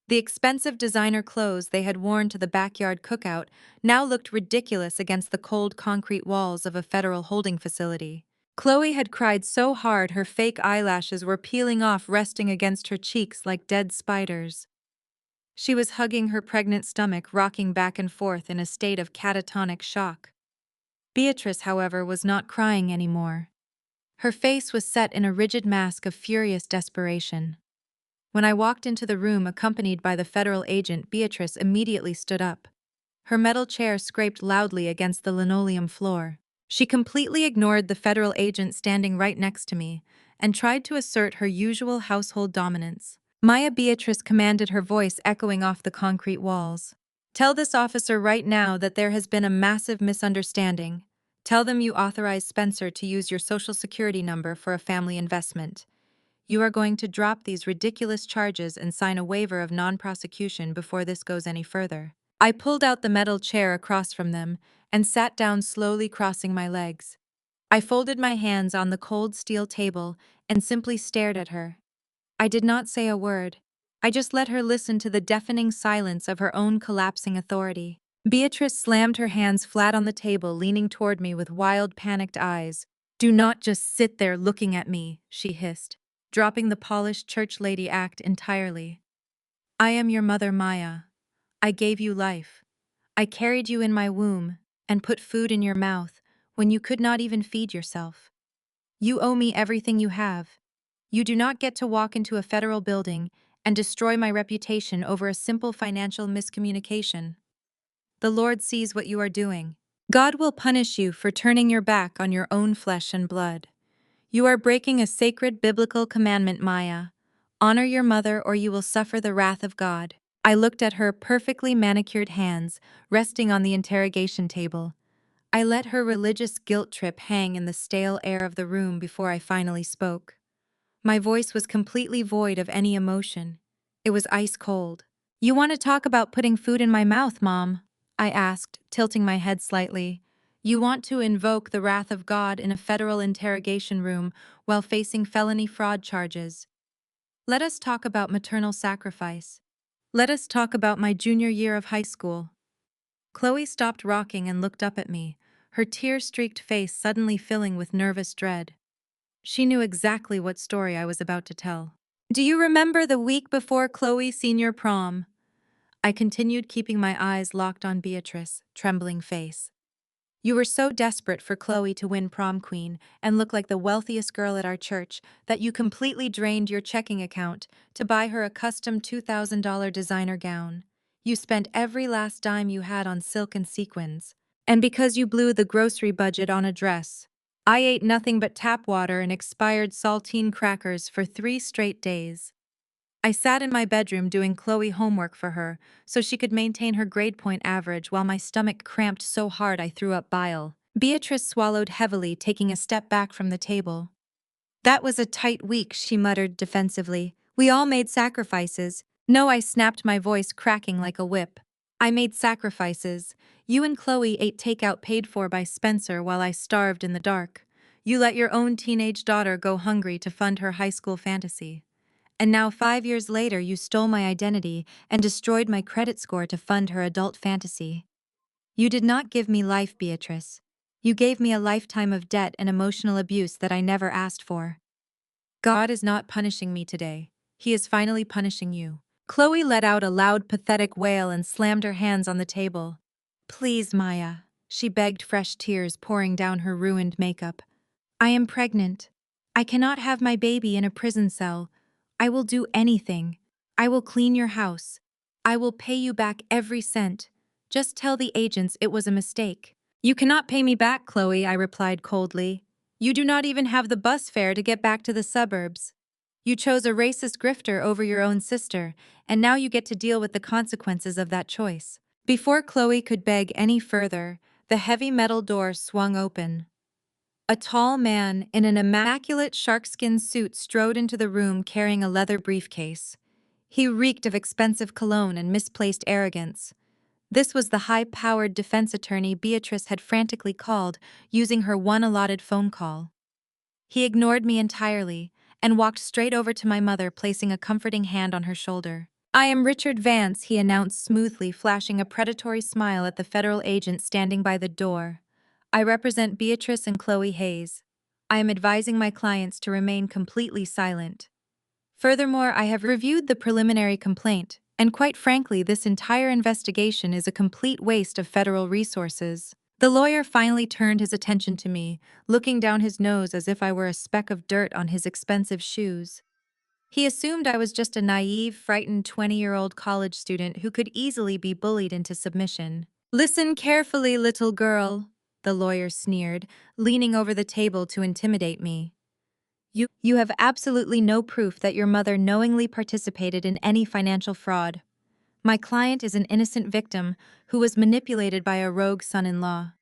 The expensive designer clothes they had worn to the backyard cookout now looked ridiculous against the cold concrete walls of a federal holding facility. Chloe had cried so hard her fake eyelashes were peeling off, resting against her cheeks like dead spiders. She was hugging her pregnant stomach, rocking back and forth in a state of catatonic shock. Beatrice, however, was not crying anymore. Her face was set in a rigid mask of furious desperation. When I walked into the room accompanied by the federal agent, Beatrice immediately stood up. Her metal chair scraped loudly against the linoleum floor. She completely ignored the federal agent standing right next to me and tried to assert her usual household dominance. Maya, Beatrice commanded, her voice echoing off the concrete walls. Tell this officer right now that there has been a massive misunderstanding. Tell them you authorized Spencer to use your social security number for a family investment. You are going to drop these ridiculous charges and sign a waiver of non-prosecution before this goes any further. I pulled out the metal chair across from them and sat down, slowly crossing my legs. I folded my hands on the cold steel table and simply stared at her. I did not say a word. I just let her listen to the deafening silence of her own collapsing authority. Beatrice slammed her hands flat on the table, leaning toward me with wild, panicked eyes. Do not just sit there looking at me, she hissed, dropping the polished church lady act entirely. I am your mother, Maya. I gave you life. I carried you in my womb and put food in your mouth when you could not even feed yourself. You owe me everything you have. You do not get to walk into a federal building and destroy my reputation over a simple financial miscommunication. The Lord sees what you are doing. God will punish you for turning your back on your own flesh and blood. You are breaking a sacred biblical commandment, Maya. Honor your mother or you will suffer the wrath of God. I looked at her perfectly manicured hands resting on the interrogation table. I let her religious guilt trip hang in the stale air of the room before I finally spoke. My voice was completely void of any emotion. It was ice cold. You want to talk about putting food in my mouth, Mom? I asked, tilting my head slightly. You want to invoke the wrath of God in a federal interrogation room while facing felony fraud charges. Let us talk about maternal sacrifice. Let us talk about my junior year of high school. Chloe stopped rocking and looked up at me, her tear-streaked face suddenly filling with nervous dread. She knew exactly what story I was about to tell. Do you remember the week before Chloe's senior prom? I continued, keeping my eyes locked on Beatrice, trembling face. You were so desperate for Chloe to win prom queen and look like the wealthiest girl at our church that you completely drained your checking account to buy her a custom $2,000 designer gown. You spent every last dime you had on silk and sequins. And because you blew the grocery budget on a dress, I ate nothing but tap water and expired saltine crackers for 3 straight days. I sat in my bedroom doing Chloe homework for her so she could maintain her grade point average while my stomach cramped so hard I threw up bile. Beatrice swallowed heavily, taking a step back from the table. That was a tight week, she muttered defensively. We all made sacrifices. No, I snapped, my voice cracking like a whip. I made sacrifices. You and Chloe ate takeout paid for by Spencer while I starved in the dark. You let your own teenage daughter go hungry to fund her high school fantasy. And now 5 years later you stole my identity and destroyed my credit score to fund her adult fantasy. You did not give me life, Beatrice. You gave me a lifetime of debt and emotional abuse that I never asked for. God is not punishing me today. He is finally punishing you. Chloe let out a loud, pathetic wail and slammed her hands on the table. Please, Maya, she begged, fresh tears pouring down her ruined makeup. I am pregnant. I cannot have my baby in a prison cell. I will do anything. I will clean your house. I will pay you back every cent. Just tell the agents it was a mistake. You cannot pay me back, Chloe, I replied coldly. You do not even have the bus fare to get back to the suburbs. You chose a racist grifter over your own sister, and now you get to deal with the consequences of that choice. Before Chloe could beg any further, the heavy metal door swung open. A tall man in an immaculate sharkskin suit strode into the room carrying a leather briefcase. He reeked of expensive cologne and misplaced arrogance. This was the high-powered defense attorney Beatrice had frantically called, using her one allotted phone call. He ignored me entirely and walked straight over to my mother, placing a comforting hand on her shoulder. I am Richard Vance, he announced smoothly, flashing a predatory smile at the federal agent standing by the door. I represent Beatrice and Chloe Hayes. I am advising my clients to remain completely silent. Furthermore, I have reviewed the preliminary complaint, and quite frankly, this entire investigation is a complete waste of federal resources. The lawyer finally turned his attention to me, looking down his nose as if I were a speck of dirt on his expensive shoes. He assumed I was just a naive, frightened 20-year-old college student who could easily be bullied into submission. Listen carefully, little girl, the lawyer sneered, leaning over the table to intimidate me. You have absolutely no proof that your mother knowingly participated in any financial fraud. My client is an innocent victim who was manipulated by a rogue son-in-law.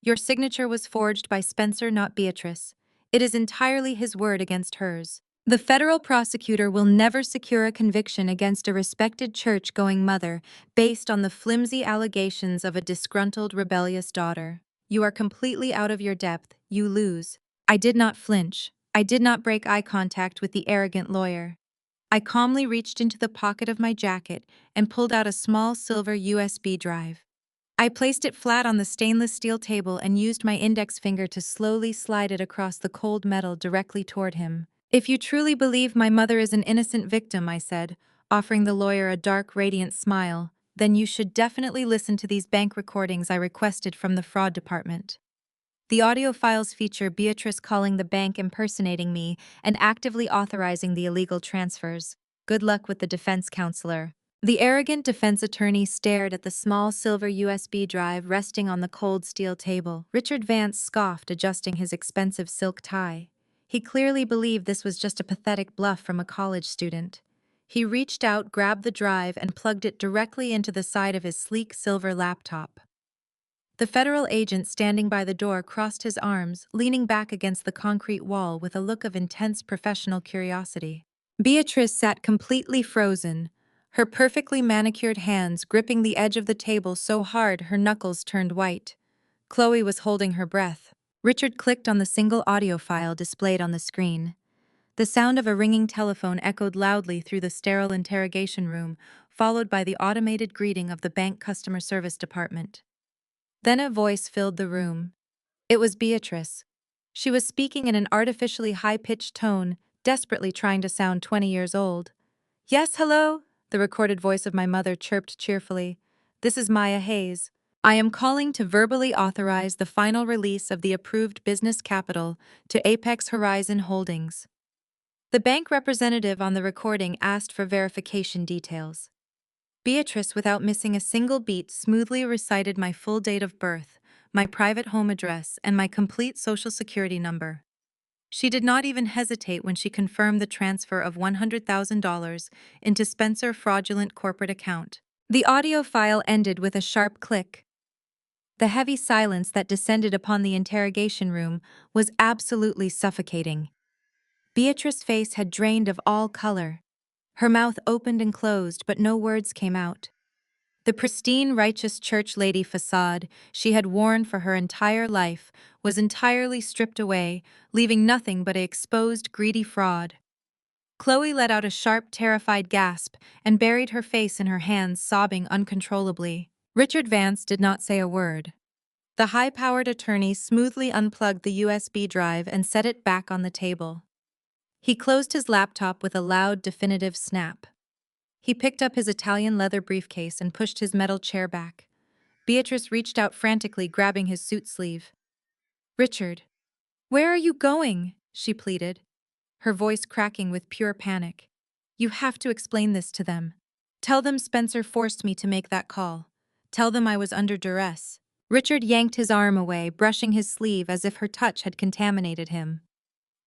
Your signature was forged by Spencer, not Beatrice. It is entirely his word against hers. The federal prosecutor will never secure a conviction against a respected church-going mother based on the flimsy allegations of a disgruntled, rebellious daughter. You are completely out of your depth. You lose. I did not flinch. I did not break eye contact with the arrogant lawyer. I calmly reached into the pocket of my jacket and pulled out a small silver USB drive. I placed it flat on the stainless steel table and used my index finger to slowly slide it across the cold metal directly toward him. If you truly believe my mother is an innocent victim, I said, offering the lawyer a dark, radiant smile, then you should definitely listen to these bank recordings I requested from the fraud department. The audio files feature Beatrice calling the bank, impersonating me, and actively authorizing the illegal transfers. Good luck with the defense counselor. The arrogant defense attorney stared at the small silver USB drive resting on the cold steel table. Richard Vance scoffed, adjusting his expensive silk tie. He clearly believed this was just a pathetic bluff from a college student. He reached out, grabbed the drive, and plugged it directly into the side of his sleek silver laptop. The federal agent standing by the door crossed his arms, leaning back against the concrete wall with a look of intense professional curiosity. Beatrice sat completely frozen, her perfectly manicured hands gripping the edge of the table so hard her knuckles turned white. Chloe was holding her breath. Richard clicked on the single audio file displayed on the screen. The sound of a ringing telephone echoed loudly through the sterile interrogation room, followed by the automated greeting of the bank customer service department. Then a voice filled the room. It was Beatrice. She was speaking in an artificially high-pitched tone, desperately trying to sound 20 years old. Yes, hello? The recorded voice of my mother chirped cheerfully. This is Maya Hayes. I am calling to verbally authorize the final release of the approved business capital to Apex Horizon Holdings. The bank representative on the recording asked for verification details. Beatrice, without missing a single beat, smoothly recited my full date of birth, my private home address, and my complete social security number. She did not even hesitate when she confirmed the transfer of $100,000 into Spencer's fraudulent corporate account. The audio file ended with a sharp click. The heavy silence that descended upon the interrogation room was absolutely suffocating. Beatrice's face had drained of all color. Her mouth opened and closed, but no words came out. The pristine, righteous church lady facade she had worn for her entire life was entirely stripped away, leaving nothing but an exposed, greedy fraud. Chloe let out a sharp, terrified gasp and buried her face in her hands, sobbing uncontrollably. Richard Vance did not say a word. The high-powered attorney smoothly unplugged the USB drive and set it back on the table. He closed his laptop with a loud, definitive snap. He picked up his Italian leather briefcase and pushed his metal chair back. Beatrice reached out frantically, grabbing his suit sleeve. "Richard, where are you going?" she pleaded, her voice cracking with pure panic. "You have to explain this to them. Tell them Spencer forced me to make that call. Tell them I was under duress." Richard yanked his arm away, brushing his sleeve as if her touch had contaminated him.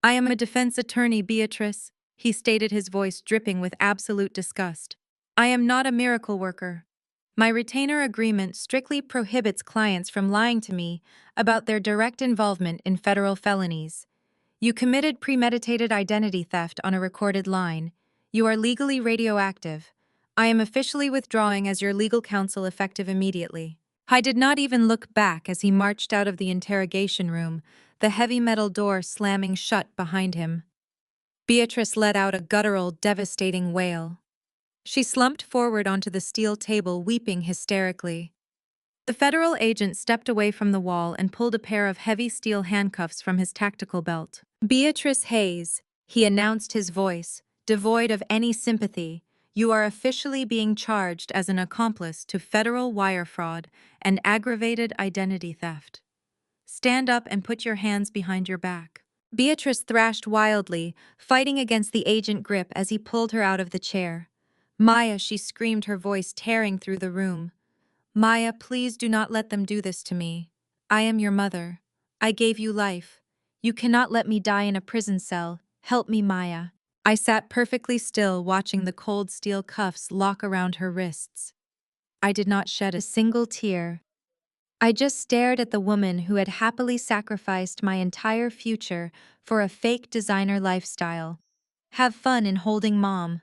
"I am a defense attorney, Beatrice," he stated, his voice dripping with absolute disgust. "I am not a miracle worker. My retainer agreement strictly prohibits clients from lying to me about their direct involvement in federal felonies. You committed premeditated identity theft on a recorded line. You are legally radioactive. I am officially withdrawing as your legal counsel effective immediately." I did not even look back as he marched out of the interrogation room, the heavy metal door slamming shut behind him. Beatrice let out a guttural, devastating wail. She slumped forward onto the steel table, weeping hysterically. The federal agent stepped away from the wall and pulled a pair of heavy steel handcuffs from his tactical belt. "Beatrice Hayes," he announced, his voice devoid of any sympathy, "you are officially being charged as an accomplice to federal wire fraud and aggravated identity theft. Stand up and put your hands behind your back." Beatrice thrashed wildly, fighting against the agent grip as he pulled her out of the chair. "Maya," she screamed, her voice tearing through the room. "Maya, please do not let them do this to me. I am your mother. I gave you life. You cannot let me die in a prison cell. Help me, Maya." I sat perfectly still, watching the cold steel cuffs lock around her wrists. I did not shed a single tear. I just stared at the woman who had happily sacrificed my entire future for a fake designer lifestyle. "Have fun in holding Mom,"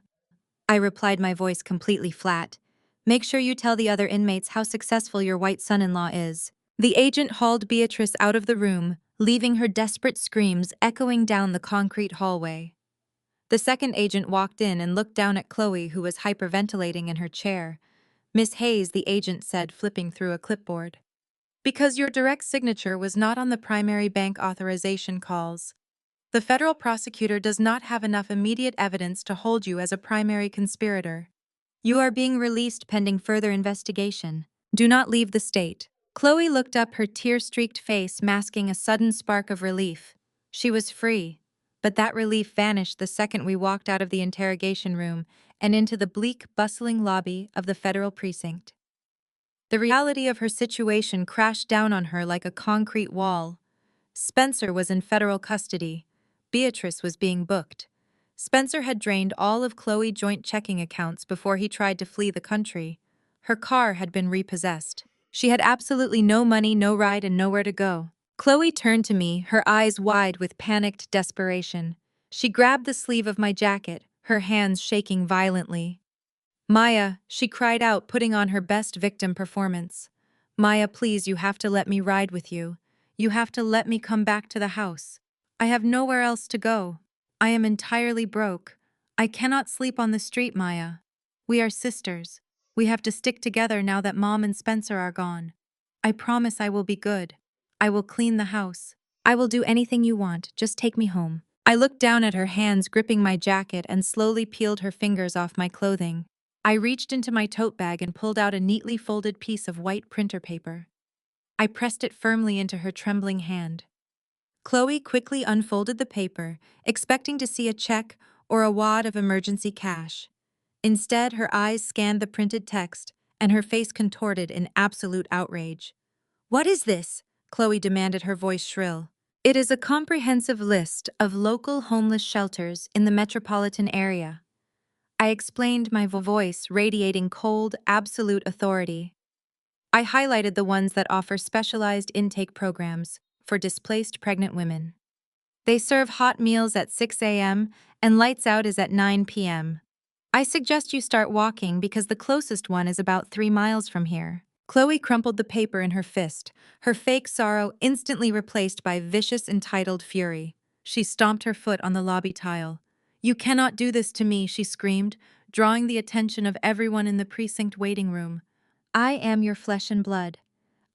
I replied, my voice completely flat. "Make sure you tell the other inmates how successful your white son-in-law is." The agent hauled Beatrice out of the room, leaving her desperate screams echoing down the concrete hallway. The second agent walked in and looked down at Chloe, who was hyperventilating in her chair. "Miss Hayes," the agent said, flipping through a clipboard. "Because your direct signature was not on the primary bank authorization calls, the federal prosecutor does not have enough immediate evidence to hold you as a primary conspirator. You are being released pending further investigation. Do not leave the state." Chloe looked up, her tear-streaked face masking a sudden spark of relief. She was free, but that relief vanished the second we walked out of the interrogation room and into the bleak, bustling lobby of the federal precinct. The reality of her situation crashed down on her like a concrete wall. Spencer was in federal custody. Beatrice was being booked. Spencer had drained all of Chloe's joint checking accounts before he tried to flee the country. Her car had been repossessed. She had absolutely no money, no ride, and nowhere to go. Chloe turned to me, her eyes wide with panicked desperation. She grabbed the sleeve of my jacket, her hands shaking violently. "Maya," she cried out, putting on her best victim performance. "Maya, please, you have to let me ride with you. You have to let me come back to the house. I have nowhere else to go. I am entirely broke. I cannot sleep on the street, Maya. We are sisters. We have to stick together now that Mom and Spencer are gone. I promise I will be good. I will clean the house. I will do anything you want, just take me home." I looked down at her hands gripping my jacket and slowly peeled her fingers off my clothing. I reached into my tote bag and pulled out a neatly folded piece of white printer paper. I pressed it firmly into her trembling hand. Chloe quickly unfolded the paper, expecting to see a check or a wad of emergency cash. Instead, her eyes scanned the printed text, and her face contorted in absolute outrage. "What is this?" Chloe demanded, her voice shrill. "It is a comprehensive list of local homeless shelters in the metropolitan area," I explained, my voice radiating cold, absolute authority. I highlighted the ones that offer specialized intake programs for displaced pregnant women. They serve hot meals at 6 a.m. and lights out is at 9 p.m. I suggest you start walking because the closest one is about 3 miles from here. Chloe crumpled the paper in her fist, her fake sorrow instantly replaced by vicious, entitled fury. She stomped her foot on the lobby tile. "You cannot do this to me," she screamed, drawing the attention of everyone in the precinct waiting room. "I am your flesh and blood.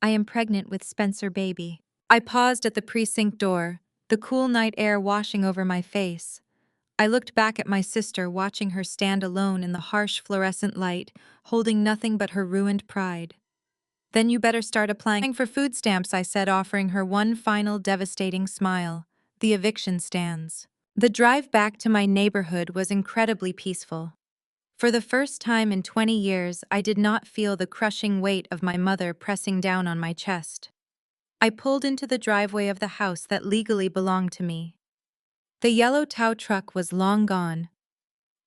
I am pregnant with Spencer baby." I paused at the precinct door, the cool night air washing over my face. I looked back at my sister, watching her stand alone in the harsh fluorescent light, holding nothing but her ruined pride. "Then you better start applying for food stamps," I said, offering her one final devastating smile. The eviction stands. The drive back to my neighborhood was incredibly peaceful. For the first time in 20 years, I did not feel the crushing weight of my mother pressing down on my chest. I pulled into the driveway of the house that legally belonged to me. The yellow tow truck was long gone.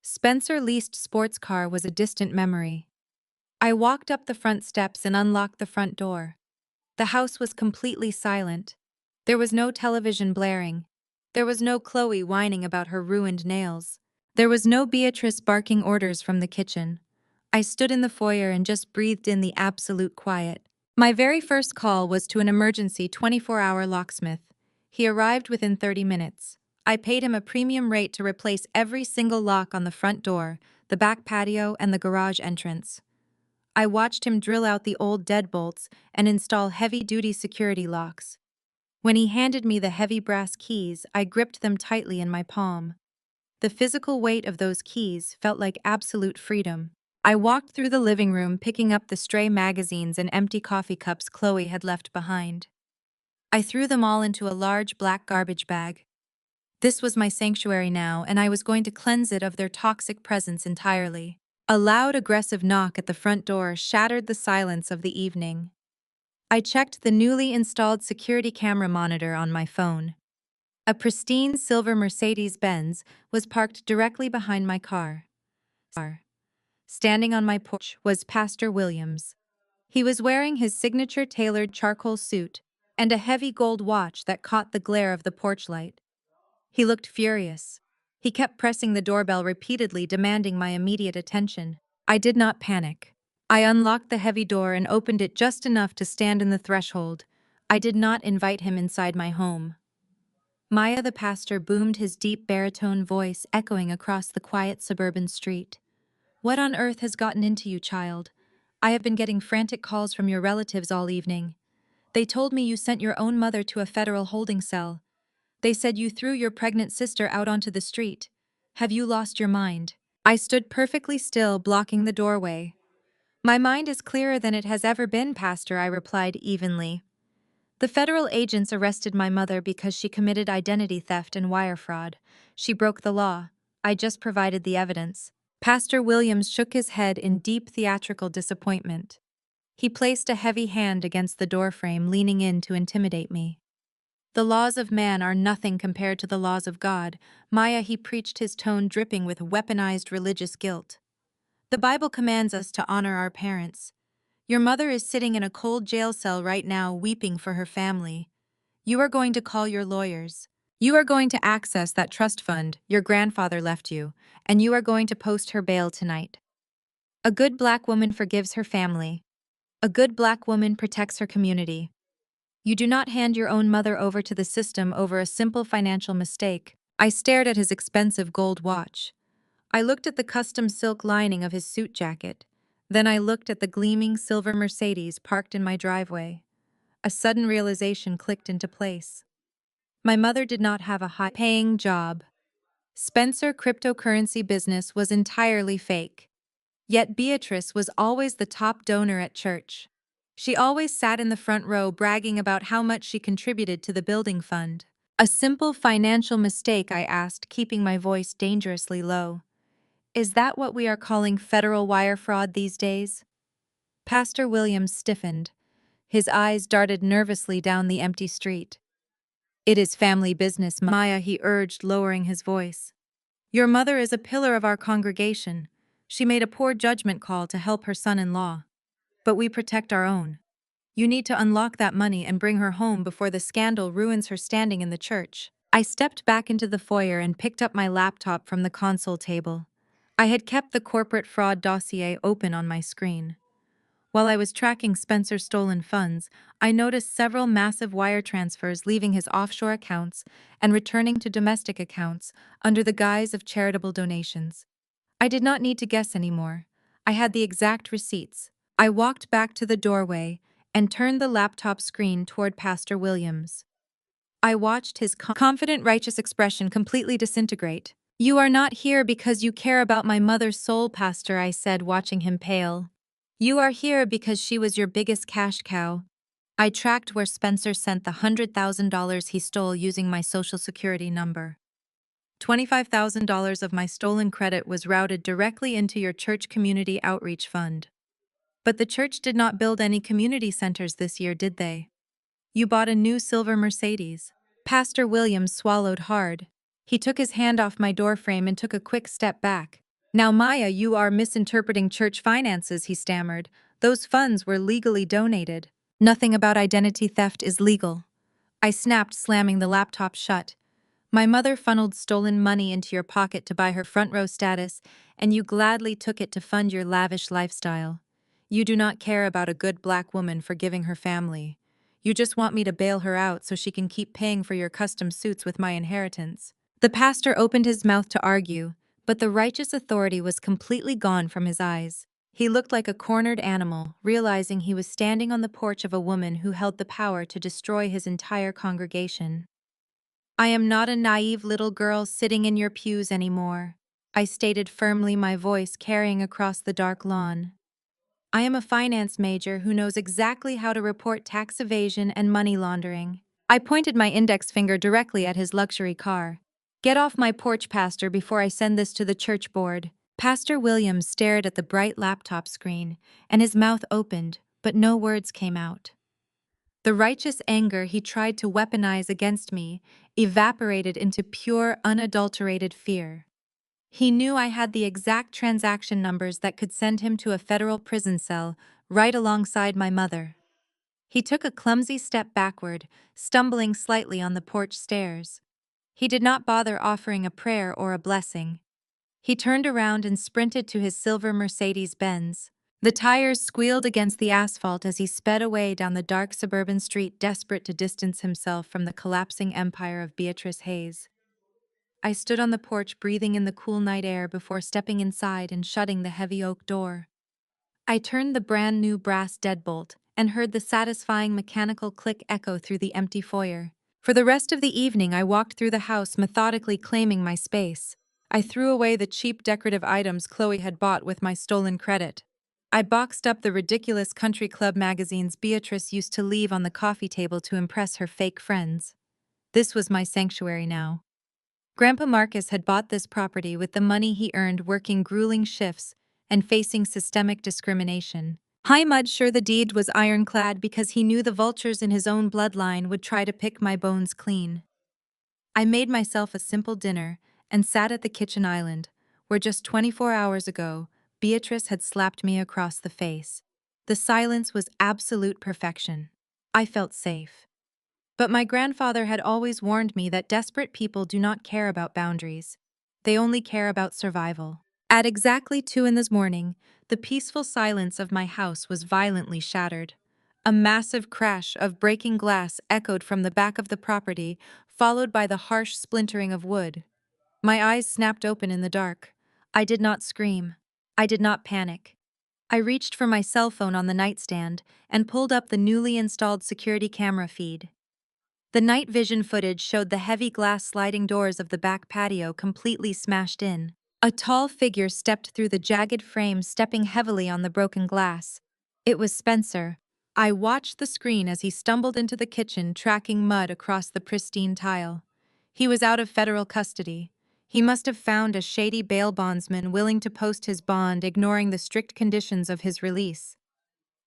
Spencer leased sports car was a distant memory. I walked up the front steps and unlocked the front door. The house was completely silent. There was no television blaring. There was no Chloe whining about her ruined nails. There was no Beatrice barking orders from the kitchen. I stood in the foyer and just breathed in the absolute quiet. My very first call was to an emergency 24-hour locksmith. He arrived within 30 minutes. I paid him a premium rate to replace every single lock on the front door, the back patio, and the garage entrance. I watched him drill out the old deadbolts and install heavy-duty security locks. When he handed me the heavy brass keys, I gripped them tightly in my palm. The physical weight of those keys felt like absolute freedom. I walked through the living room, picking up the stray magazines and empty coffee cups Chloe had left behind. I threw them all into a large black garbage bag. This was my sanctuary now, and I was going to cleanse it of their toxic presence entirely. A loud, aggressive knock at the front door shattered the silence of the evening. I checked the newly installed security camera monitor on my phone. A pristine silver Mercedes-Benz was parked directly behind my car. Standing on my porch was Pastor Williams. He was wearing his signature tailored charcoal suit and a heavy gold watch that caught the glare of the porch light. He looked furious. He kept pressing the doorbell repeatedly, demanding my immediate attention. I did not panic. I unlocked the heavy door and opened it just enough to stand in the threshold. I did not invite him inside my home. Maya, the pastor, boomed, his deep baritone voice echoing across the quiet suburban street. "What on earth has gotten into you, child? I have been getting frantic calls from your relatives all evening. They told me you sent your own mother to a federal holding cell. They said you threw your pregnant sister out onto the street. Have you lost your mind?" I stood perfectly still, blocking the doorway. "My mind is clearer than it has ever been, Pastor," I replied evenly. "The federal agents arrested my mother because she committed identity theft and wire fraud. She broke the law. I just provided the evidence." Pastor Williams shook his head in deep theatrical disappointment. He placed a heavy hand against the doorframe, leaning in to intimidate me. "The laws of man are nothing compared to the laws of God." Maya, he preached, his tone dripping with weaponized religious guilt. "The Bible commands us to honor our parents. Your mother is sitting in a cold jail cell right now, weeping for her family. You are going to call your lawyers. You are going to access that trust fund your grandfather left you, and you are going to post her bail tonight. A good black woman forgives her family. A good black woman protects her community. You do not hand your own mother over to the system over a simple financial mistake." I stared at his expensive gold watch. I looked at the custom silk lining of his suit jacket. Then I looked at the gleaming silver Mercedes parked in my driveway. A sudden realization clicked into place. My mother did not have a high-paying job. Spencer cryptocurrency business was entirely fake. Yet Beatrice was always the top donor at church. She always sat in the front row bragging about how much she contributed to the building fund. "A simple financial mistake?" I asked, keeping my voice dangerously low. "Is that what we are calling federal wire fraud these days?" Pastor Williams stiffened. His eyes darted nervously down the empty street. "It is family business, Maya," he urged, lowering his voice. "Your mother is a pillar of our congregation. She made a poor judgment call to help her son-in-law. but we protect our own. You need to unlock that money and bring her home before the scandal ruins her standing in the church. I stepped back into the foyer and picked up my laptop from the console table. I had kept the corporate fraud dossier open on my screen. While I was tracking Spencer's stolen funds, I noticed several massive wire transfers leaving his offshore accounts and returning to domestic accounts under the guise of charitable donations. I did not need to guess anymore. I had the exact receipts. I walked back to the doorway and turned the laptop screen toward Pastor Williams. I watched his confident, righteous expression completely disintegrate. "You are not here because you care about my mother's soul, Pastor," I said, watching him pale. "You are here because she was your biggest cash cow." I tracked where Spencer sent the $100,000 he stole using my social security number. $25,000 of my stolen credit was routed directly into your church community outreach fund. But the church did not build any community centers this year, did they? You bought a new silver Mercedes. Pastor Williams swallowed hard. He took his hand off my doorframe and took a quick step back. "Now, Maya, you are misinterpreting church finances," he stammered. "Those funds were legally donated. Nothing about identity theft is legal." I snapped, slamming the laptop shut. "My mother funneled stolen money into your pocket to buy her front row status, and you gladly took it to fund your lavish lifestyle. You do not care about a good black woman forgiving her family. You just want me to bail her out so she can keep paying for your custom suits with my inheritance." The pastor opened his mouth to argue, but the righteous authority was completely gone from his eyes. He looked like a cornered animal, realizing he was standing on the porch of a woman who held the power to destroy his entire congregation. "I am not a naive little girl sitting in your pews anymore," I stated firmly, my voice carrying across the dark lawn. "I am a finance major who knows exactly how to report tax evasion and money laundering." I pointed my index finger directly at his luxury car. "Get off my porch, Pastor, before I send this to the church board." Pastor Williams stared at the bright laptop screen, and his mouth opened, but no words came out. The righteous anger he tried to weaponize against me evaporated into pure, unadulterated fear. He knew I had the exact transaction numbers that could send him to a federal prison cell right alongside my mother. He took a clumsy step backward, stumbling slightly on the porch stairs. He did not bother offering a prayer or a blessing. He turned around and sprinted to his silver Mercedes-Benz. The tires squealed against the asphalt as he sped away down the dark suburban street, desperate to distance himself from the collapsing empire of Beatrice Hayes. I stood on the porch, breathing in the cool night air before stepping inside and shutting the heavy oak door. I turned the brand new brass deadbolt and heard the satisfying mechanical click echo through the empty foyer. For the rest of the evening, I walked through the house, methodically claiming my space. I threw away the cheap decorative items Chloe had bought with my stolen credit. I boxed up the ridiculous country club magazines Beatrice used to leave on the coffee table to impress her fake friends. This was my sanctuary now. Grandpa Marcus had bought this property with the money he earned working grueling shifts and facing systemic discrimination. Mud sure the deed was ironclad because he knew the vultures in his own bloodline would try to pick my bones clean. I made myself a simple dinner and sat at the kitchen island, where just 24 hours ago, Beatrice had slapped me across the face. The silence was absolute perfection. I felt safe. But my grandfather had always warned me that desperate people do not care about boundaries. They only care about survival. At exactly 2 in the morning, the peaceful silence of my house was violently shattered. A massive crash of breaking glass echoed from the back of the property, followed by the harsh splintering of wood. My eyes snapped open in the dark. I did not scream. I did not panic. I reached for my cell phone on the nightstand and pulled up the newly installed security camera feed. The night vision footage showed the heavy glass sliding doors of the back patio completely smashed in. A tall figure stepped through the jagged frame, stepping heavily on the broken glass. It was Spencer. I watched the screen as he stumbled into the kitchen, tracking mud across the pristine tile. He was out of federal custody. He must have found a shady bail bondsman willing to post his bond, ignoring the strict conditions of his release.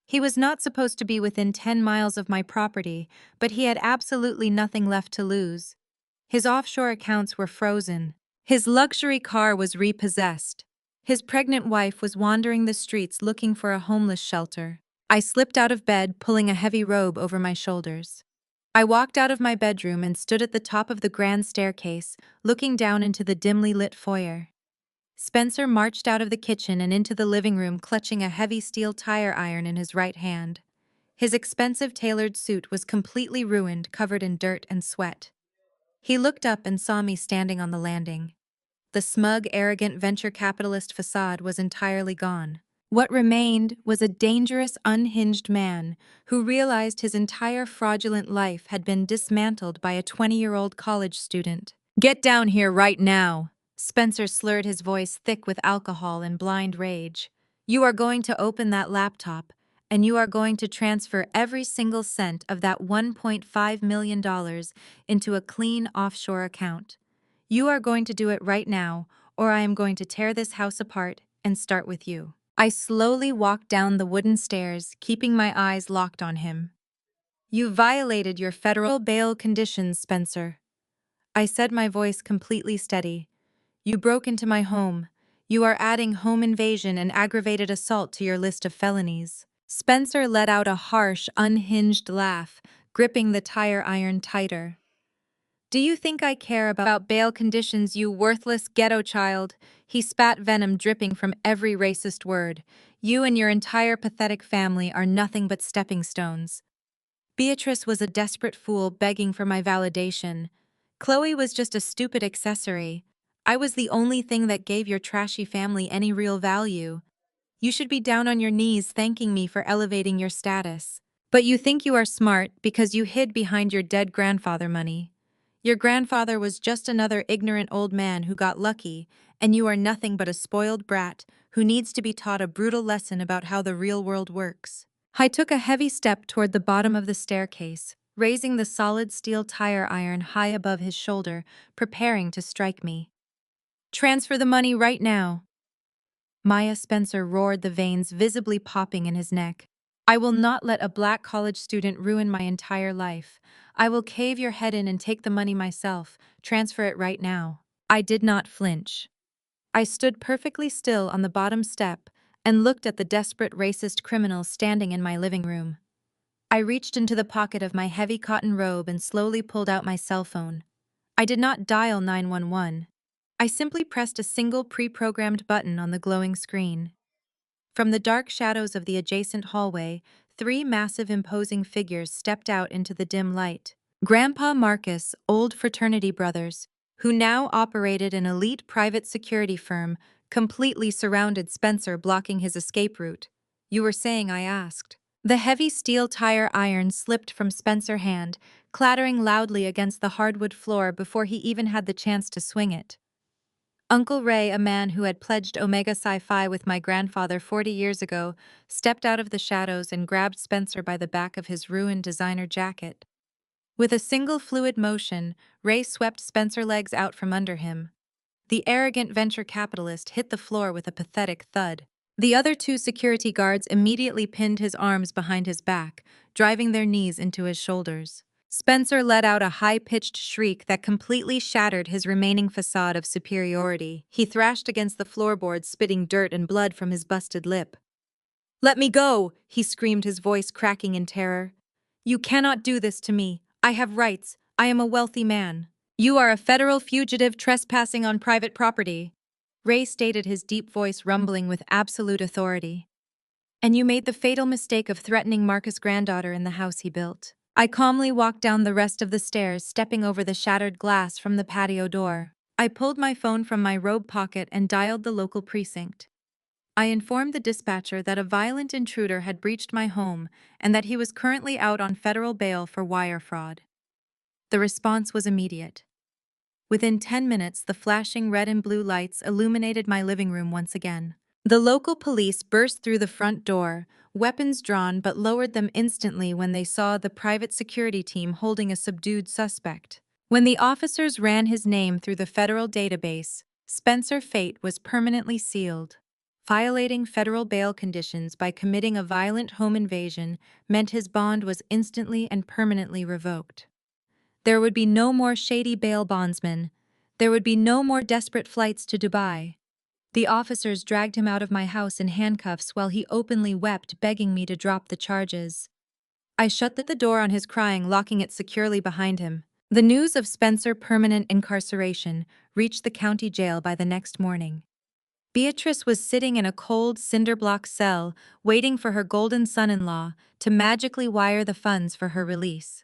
He was not supposed to be within 10 miles of my property, but he had absolutely nothing left to lose. His offshore accounts were frozen. His luxury car was repossessed. His pregnant wife was wandering the streets looking for a homeless shelter. I slipped out of bed, pulling a heavy robe over my shoulders. I walked out of my bedroom and stood at the top of the grand staircase, looking down into the dimly lit foyer. Spencer marched out of the kitchen and into the living room, clutching a heavy steel tire iron in his right hand. His expensive tailored suit was completely ruined, covered in dirt and sweat. He looked up and saw me standing on the landing. The smug, arrogant venture capitalist facade was entirely gone. What remained was a dangerous, unhinged man who realized his entire fraudulent life had been dismantled by a 20-year-old college student. "Get down here right now!" Spencer slurred, his voice thick with alcohol and blind rage. "You are going to open that laptop, and you are going to transfer every single cent of that $1.5 million into a clean offshore account. You are going to do it right now, or I am going to tear this house apart and start with you." I slowly walked down the wooden stairs, keeping my eyes locked on him. "You violated your federal bail conditions, Spencer," I said, my voice completely steady. "You broke into my home. You are adding home invasion and aggravated assault to your list of felonies." Spencer let out a harsh, unhinged laugh, gripping the tire iron tighter. "Do you think I care about bail conditions, you worthless ghetto child?" He spat, venom dripping from every racist word. "You and your entire pathetic family are nothing but stepping stones. Beatrice was a desperate fool begging for my validation. Chloe was just a stupid accessory. I was the only thing that gave your trashy family any real value. You should be down on your knees thanking me for elevating your status. But you think you are smart because you hid behind your dead grandfather money. Your grandfather was just another ignorant old man who got lucky, and you are nothing but a spoiled brat who needs to be taught a brutal lesson about how the real world works." I took a heavy step toward the bottom of the staircase, raising the solid steel tire iron high above his shoulder, preparing to strike me. "Transfer the money right now." Maya Spencer roared, the veins visibly popping in his neck. "I will not let a black college student ruin my entire life. I will cave your head in and take the money myself. Transfer it right now." I did not flinch. I stood perfectly still on the bottom step and looked at the desperate racist criminal standing in my living room. I reached into the pocket of my heavy cotton robe and slowly pulled out my cell phone. I did not dial 911. I simply pressed a single pre-programmed button on the glowing screen. From the dark shadows of the adjacent hallway, three massive, imposing figures stepped out into the dim light. Grandpa Marcus, old fraternity brothers, who now operated an elite private security firm, completely surrounded Spencer, blocking his escape route. "You were saying," I asked. The heavy steel tire iron slipped from Spencer's hand, clattering loudly against the hardwood floor before he even had the chance to swing it. Uncle Ray, a man who had pledged Omega Psi Phi with my grandfather 40 years ago, stepped out of the shadows and grabbed Spencer by the back of his ruined designer jacket. With a single fluid motion, Ray swept Spencer's legs out from under him. The arrogant venture capitalist hit the floor with a pathetic thud. The other two security guards immediately pinned his arms behind his back, driving their knees into his shoulders. Spencer let out a high-pitched shriek that completely shattered his remaining facade of superiority. He thrashed against the floorboards, spitting dirt and blood from his busted lip. "Let me go!" he screamed, his voice cracking in terror. "You cannot do this to me. I have rights. I am a wealthy man." "You are a federal fugitive trespassing on private property," Ray stated, his deep voice rumbling with absolute authority. "And you made the fatal mistake of threatening Marcus' granddaughter in the house he built." I calmly walked down the rest of the stairs, stepping over the shattered glass from the patio door. I pulled my phone from my robe pocket and dialed the local precinct. I informed the dispatcher that a violent intruder had breached my home and that he was currently out on federal bail for wire fraud. The response was immediate. Within 10 minutes, the flashing red and blue lights illuminated my living room once again. The local police burst through the front door, weapons drawn, but lowered them instantly when they saw the private security team holding a subdued suspect. When the officers ran his name through the federal database, Spencer's fate was permanently sealed. Violating federal bail conditions by committing a violent home invasion meant his bond was instantly and permanently revoked. There would be no more shady bail bondsmen. There would be no more desperate flights to Dubai. The officers dragged him out of my house in handcuffs while he openly wept, begging me to drop the charges. I shut the door on his crying, locking it securely behind him. The news of Spencer's permanent incarceration reached the county jail by the next morning. Beatrice was sitting in a cold cinder-block cell, waiting for her golden son-in-law to magically wire the funds for her release.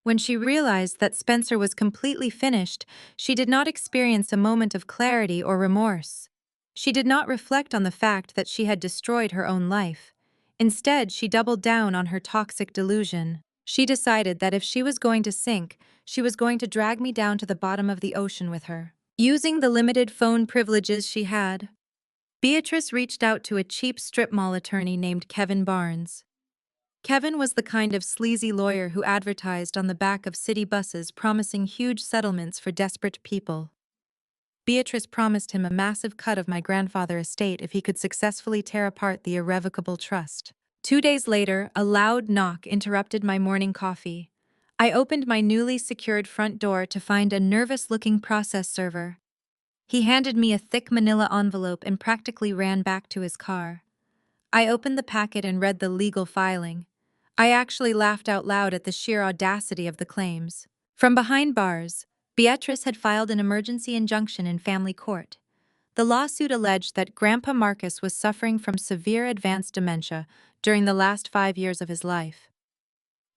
When she realized that Spencer was completely finished, she did not experience a moment of clarity or remorse. She did not reflect on the fact that she had destroyed her own life. Instead, she doubled down on her toxic delusion. She decided that if she was going to sink, she was going to drag me down to the bottom of the ocean with her. Using the limited phone privileges she had, Beatrice reached out to a cheap strip mall attorney named Kevin Barnes. Kevin was the kind of sleazy lawyer who advertised on the back of city buses promising huge settlements for desperate people. Beatrice promised him a massive cut of my grandfather's estate if he could successfully tear apart the irrevocable trust. 2 days later, a loud knock interrupted my morning coffee. I opened my newly secured front door to find a nervous-looking process server. He handed me a thick manila envelope and practically ran back to his car. I opened the packet and read the legal filing. I actually laughed out loud at the sheer audacity of the claims. From behind bars, Beatrice had filed an emergency injunction in family court. The lawsuit alleged that Grandpa Marcus was suffering from severe advanced dementia during the last 5 years of his life.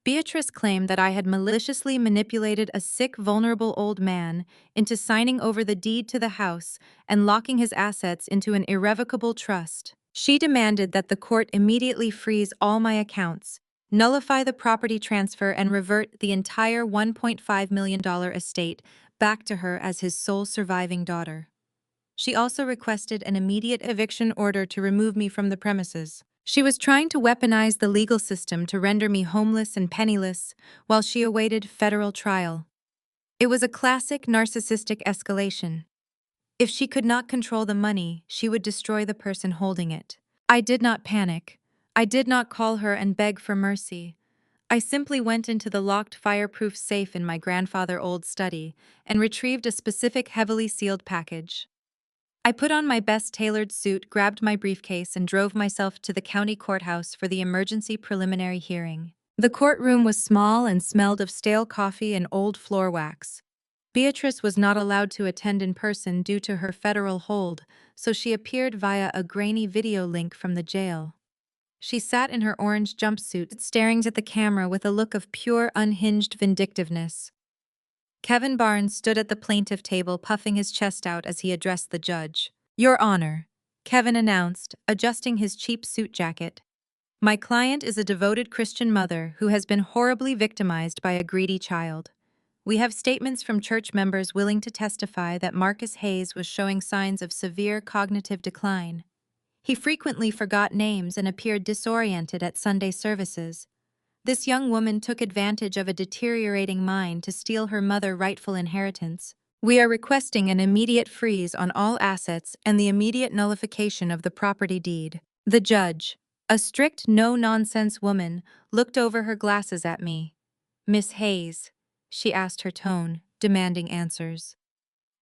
Beatrice claimed that I had maliciously manipulated a sick, vulnerable old man into signing over the deed to the house and locking his assets into an irrevocable trust. She demanded that the court immediately freeze all my accounts, nullify the property transfer, and revert the entire $1.5 million estate back to her as his sole surviving daughter. She also requested an immediate eviction order to remove me from the premises. She was trying to weaponize the legal system to render me homeless and penniless while she awaited federal trial. It was a classic narcissistic escalation. If she could not control the money, she would destroy the person holding it. I did not panic. I did not call her and beg for mercy. I simply went into the locked fireproof safe in my grandfather's old study and retrieved a specific heavily sealed package. I put on my best tailored suit, grabbed my briefcase, and drove myself to the county courthouse for the emergency preliminary hearing. The courtroom was small and smelled of stale coffee and old floor wax. Beatrice was not allowed to attend in person due to her federal hold, so she appeared via a grainy video link from the jail. She sat in her orange jumpsuit, staring at the camera with a look of pure, unhinged vindictiveness. Kevin Barnes stood at the plaintiff table, puffing his chest out as he addressed the judge. "Your Honor," Kevin announced, adjusting his cheap suit jacket. "My client is a devoted Christian mother who has been horribly victimized by a greedy child. We have statements from church members willing to testify that Marcus Hayes was showing signs of severe cognitive decline. He frequently forgot names and appeared disoriented at Sunday services. This young woman took advantage of a deteriorating mind to steal her mother's rightful inheritance. We are requesting an immediate freeze on all assets and the immediate nullification of the property deed." The judge, a strict, no-nonsense woman, looked over her glasses at me. "Miss Hayes," she asked, her tone demanding answers.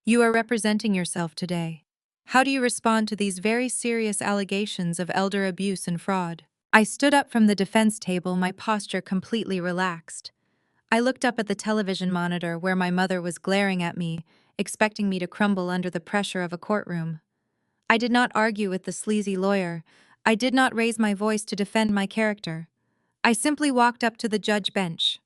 "You are representing yourself today. How do you respond to these very serious allegations of elder abuse and fraud?" I stood up from the defense table, my posture completely relaxed. I looked up at the television monitor where my mother was glaring at me, expecting me to crumble under the pressure of a courtroom. I did not argue with the sleazy lawyer. I did not raise my voice to defend my character. I simply walked up to the judge bench.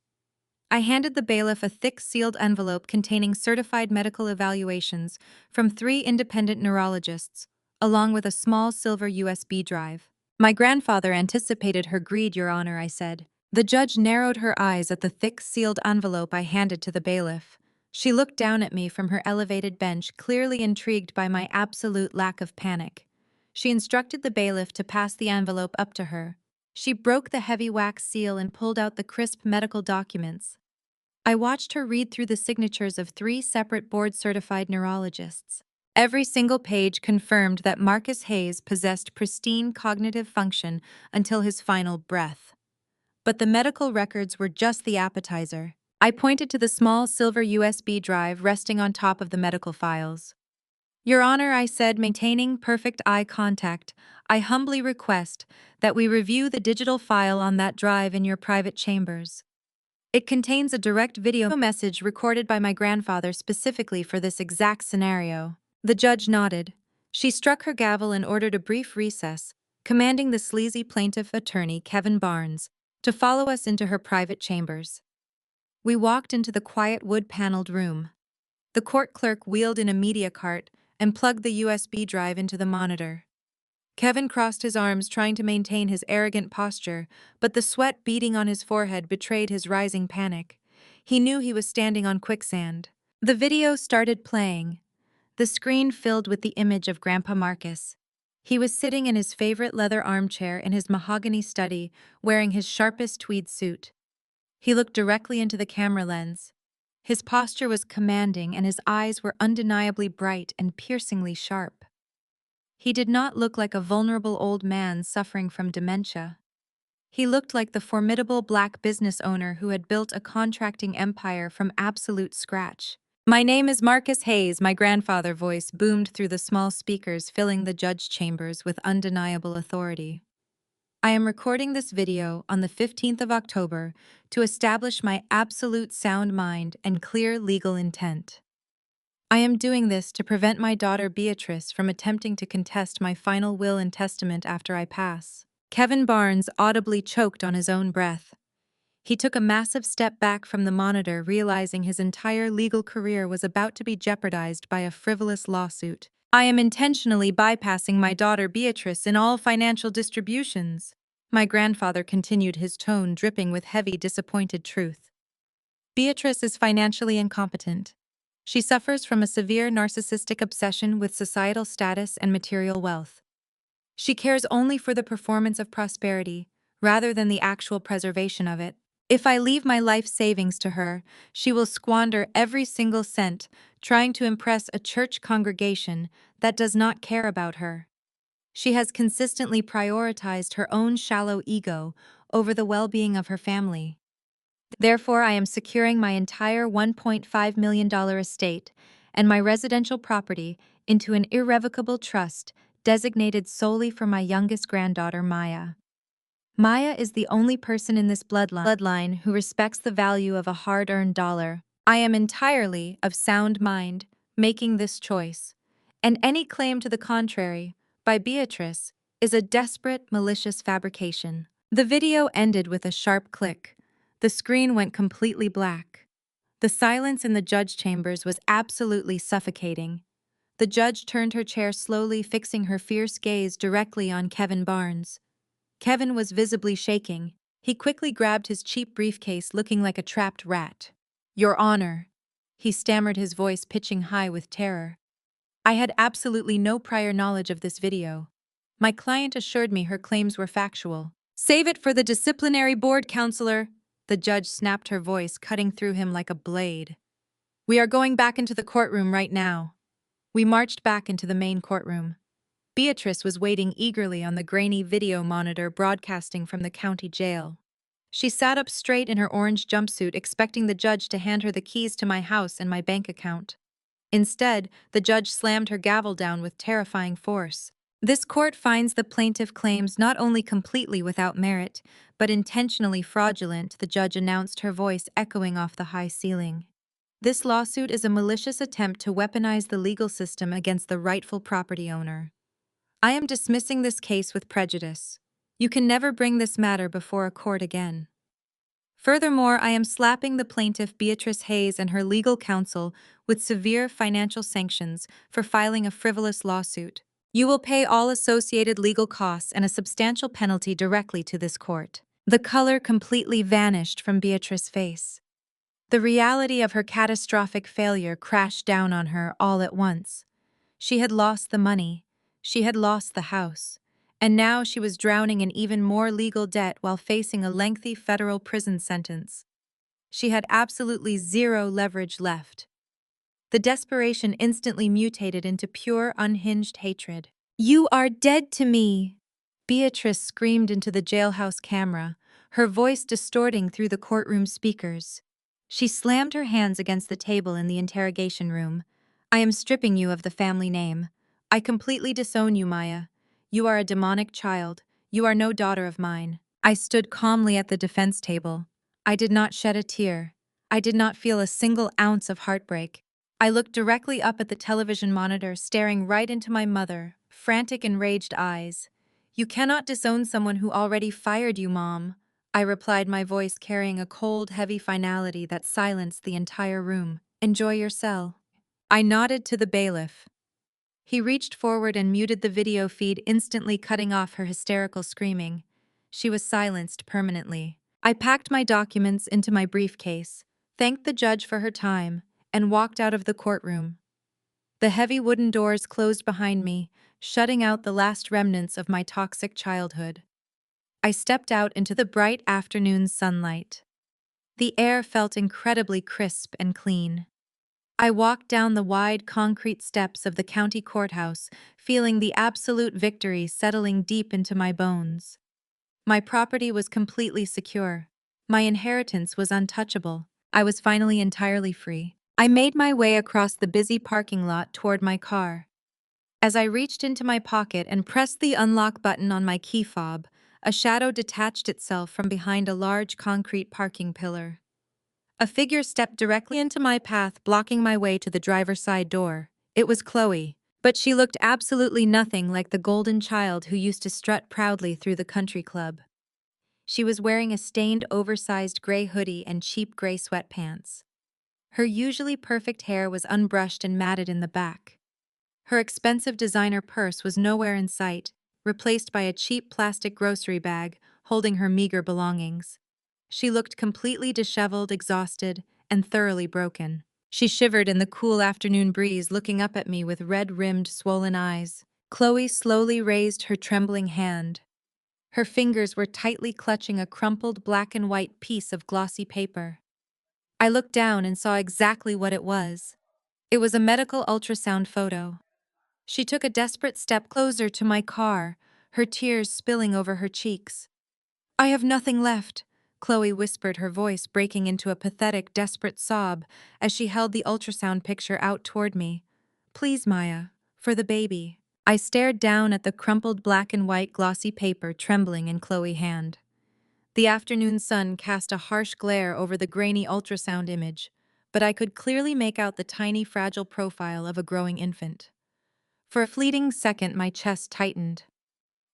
I handed the bailiff a thick sealed envelope containing certified medical evaluations from 3 independent neurologists, along with a small silver USB drive. "My grandfather anticipated her greed, Your Honor," I said. The judge narrowed her eyes at the thick sealed envelope I handed to the bailiff. She looked down at me from her elevated bench, clearly intrigued by my absolute lack of panic. She instructed the bailiff to pass the envelope up to her. She broke the heavy wax seal and pulled out the crisp medical documents. I watched her read through the signatures of 3 separate board-certified neurologists. Every single page confirmed that Marcus Hayes possessed pristine cognitive function until his final breath. But the medical records were just the appetizer. I pointed to the small silver USB drive resting on top of the medical files. Your Honor, I said, maintaining perfect eye contact, I humbly request that we review the digital file on that drive in your private chambers. It contains a direct video message recorded by my grandfather specifically for this exact scenario. The judge nodded. She struck her gavel and ordered a brief recess, commanding the sleazy plaintiff attorney, Kevin Barnes, to follow us into her private chambers. We walked into the quiet wood-paneled room. The court clerk wheeled in a media cart and plugged the USB drive into the monitor. Kevin crossed his arms, trying to maintain his arrogant posture, but the sweat beading on his forehead betrayed his rising panic. He knew he was standing on quicksand. The video started playing, the screen filled with the image of Grandpa Marcus. He was sitting in his favorite leather armchair in his mahogany study, wearing his sharpest tweed suit. He looked directly into the camera lens. His posture was commanding, and his eyes were undeniably bright and piercingly sharp. He did not look like a vulnerable old man suffering from dementia. He looked like the formidable black business owner who had built a contracting empire from absolute scratch. "My name is Marcus Hayes," my grandfather's voice boomed through the small speakers filling the judge chambers with undeniable authority. "I am recording this video on the 15th of October to establish my absolute sound mind and clear legal intent. I am doing this to prevent my daughter Beatrice from attempting to contest my final will and testament after I pass." Kevin Barnes audibly choked on his own breath. He took a massive step back from the monitor, realizing his entire legal career was about to be jeopardized by a frivolous lawsuit. "I am intentionally bypassing my daughter Beatrice in all financial distributions," my grandfather continued, his tone dripping with heavy, disappointed truth. "Beatrice is financially incompetent. She suffers from a severe narcissistic obsession with societal status and material wealth. She cares only for the performance of prosperity, rather than the actual preservation of it. If I leave my life savings to her, she will squander every single cent trying to impress a church congregation that does not care about her. She has consistently prioritized her own shallow ego over the well-being of her family. Therefore, I am securing my entire $1.5 million estate and my residential property into an irrevocable trust designated solely for my youngest granddaughter, Maya. Maya is the only person in this bloodline who respects the value of a hard-earned dollar. I am entirely of sound mind making this choice, and any claim to the contrary, by Beatrice, is a desperate, malicious fabrication." The video ended with a sharp click. The screen went completely black. The silence in the judge chambers was absolutely suffocating. The judge turned her chair slowly, fixing her fierce gaze directly on Kevin Barnes. Kevin was visibly shaking. He quickly grabbed his cheap briefcase, looking like a trapped rat. "Your Honor," he stammered, his voice pitching high with terror. "I had absolutely no prior knowledge of this video. My client assured me her claims were factual." "Save it for the disciplinary board, counselor," the judge snapped, her voice cutting through him like a blade. "We are going back into the courtroom right now." We marched back into the main courtroom. Beatrice was waiting eagerly on the grainy video monitor broadcasting from the county jail. She sat up straight in her orange jumpsuit, expecting the judge to hand her the keys to my house and my bank account. Instead, the judge slammed her gavel down with terrifying force. "This court finds the plaintiff claims not only completely without merit, but intentionally fraudulent," the judge announced, her voice echoing off the high ceiling. "This lawsuit is a malicious attempt to weaponize the legal system against the rightful property owner. I am dismissing this case with prejudice. You can never bring this matter before a court again. Furthermore, I am slapping the plaintiff Beatrice Hayes and her legal counsel with severe financial sanctions for filing a frivolous lawsuit. You will pay all associated legal costs and a substantial penalty directly to this court." The color completely vanished from Beatrice's face. The reality of her catastrophic failure crashed down on her all at once. She had lost the money. She had lost the house, and now she was drowning in even more legal debt while facing a lengthy federal prison sentence. She had absolutely zero leverage left. The desperation instantly mutated into pure, unhinged hatred. "You are dead to me!" Beatrice screamed into the jailhouse camera, her voice distorting through the courtroom speakers. She slammed her hands against the table in the interrogation room. I am stripping you of the family name. I completely disown you, Maya. You are a demonic child. You are no daughter of mine. I stood calmly at the defense table. I did not shed a tear. I did not feel a single ounce of heartbreak. I looked directly up at the television monitor, staring right into my mother, frantic, enraged eyes. You cannot disown someone who already fired you, Mom. I replied, my voice carrying a cold, heavy finality that silenced the entire room. Enjoy your cell. I nodded to the bailiff. He reached forward and muted the video feed, instantly cutting off her hysterical screaming. She was silenced permanently. I packed my documents into my briefcase, thanked the judge for her time, and walked out of the courtroom. The heavy wooden doors closed behind me, shutting out the last remnants of my toxic childhood. I stepped out into the bright afternoon sunlight. The air felt incredibly crisp and clean. I walked down the wide concrete steps of the county courthouse, feeling the absolute victory settling deep into my bones. My property was completely secure. My inheritance was untouchable. I was finally entirely free. I made my way across the busy parking lot toward my car. As I reached into my pocket and pressed the unlock button on my key fob, a shadow detached itself from behind a large concrete parking pillar. A figure stepped directly into my path, blocking my way to the driver's side door. It was Chloe, but she looked absolutely nothing like the golden child who used to strut proudly through the country club. She was wearing a stained, oversized gray hoodie and cheap gray sweatpants. Her usually perfect hair was unbrushed and matted in the back. Her expensive designer purse was nowhere in sight, replaced by a cheap plastic grocery bag holding her meager belongings. She looked completely disheveled, exhausted, and thoroughly broken. She shivered in the cool afternoon breeze, looking up at me with red-rimmed, swollen eyes. Chloe slowly raised her trembling hand. Her fingers were tightly clutching a crumpled black and white piece of glossy paper. I looked down and saw exactly what it was. It was a medical ultrasound photo. She took a desperate step closer to my car, her tears spilling over her cheeks. I have nothing left, Chloe whispered, her voice breaking into a pathetic, desperate sob as she held the ultrasound picture out toward me. Please, Maya, for the baby. I stared down at the crumpled black and white glossy paper trembling in Chloe's hand. The afternoon sun cast a harsh glare over the grainy ultrasound image, but I could clearly make out the tiny, fragile profile of a growing infant. For a fleeting second, my chest tightened.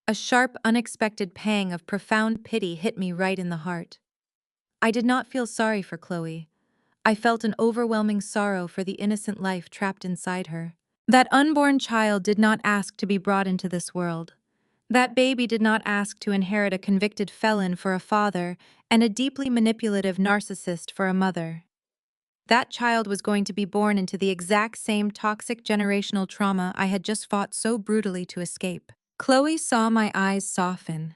A sharp, unexpected pang of profound pity hit me right in the heart. I did not feel sorry for Chloe. I felt an overwhelming sorrow for the innocent life trapped inside her. That unborn child did not ask to be brought into this world. That baby did not ask to inherit a convicted felon for a father and a deeply manipulative narcissist for a mother. That child was going to be born into the exact same toxic generational trauma I had just fought so brutally to escape. Chloe saw my eyes soften.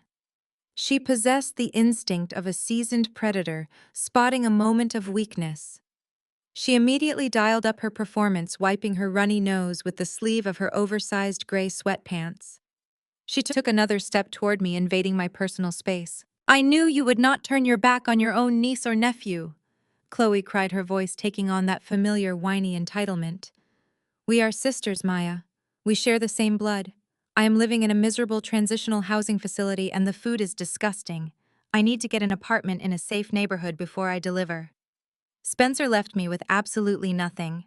She possessed the instinct of a seasoned predator, spotting a moment of weakness. She immediately dialed up her performance, wiping her runny nose with the sleeve of her oversized gray sweatpants. She took another step toward me, invading my personal space. I knew you would not turn your back on your own niece or nephew, Chloe cried, her voice taking on that familiar whiny entitlement. We are sisters, Maya. We share the same blood. I am living in a miserable transitional housing facility and the food is disgusting. I need to get an apartment in a safe neighborhood before I deliver. Spencer left me with absolutely nothing.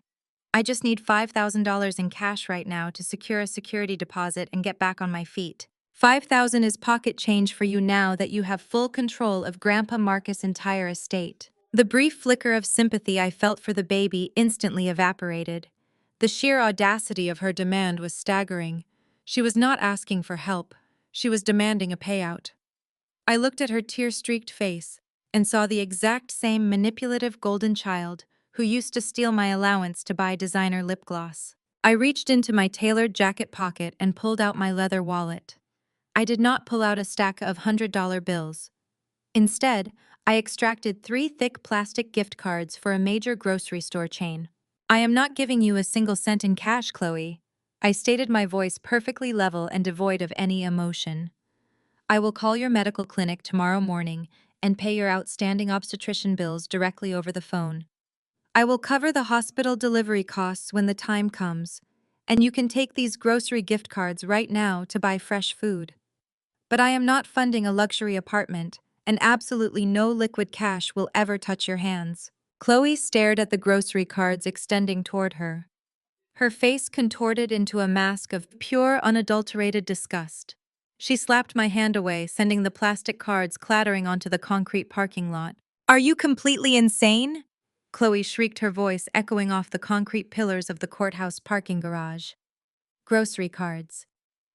I just need $5,000 in cash right now to secure a security deposit and get back on my feet. 5,000 is pocket change for you now that you have full control of Grandpa Marcus' entire estate. The brief flicker of sympathy I felt for the baby instantly evaporated. The sheer audacity of her demand was staggering. She was not asking for help. She was demanding a payout. I looked at her tear-streaked face and saw the exact same manipulative golden child who used to steal my allowance to buy designer lip gloss. I reached into my tailored jacket pocket and pulled out my leather wallet. I did not pull out a stack of $100 bills. Instead, I extracted 3 thick plastic gift cards for a major grocery store chain. I am not giving you a single cent in cash, Chloe. I stated, my voice perfectly level and devoid of any emotion. I will call your medical clinic tomorrow morning and pay your outstanding obstetrician bills directly over the phone. I will cover the hospital delivery costs when the time comes, and you can take these grocery gift cards right now to buy fresh food. But I am not funding a luxury apartment, and absolutely no liquid cash will ever touch your hands. Chloe stared at the grocery cards extending toward her. Her face contorted into a mask of pure, unadulterated disgust. She slapped my hand away, sending the plastic cards clattering onto the concrete parking lot. Are you completely insane? Chloe shrieked, her voice echoing off the concrete pillars of the courthouse parking garage. Grocery cards.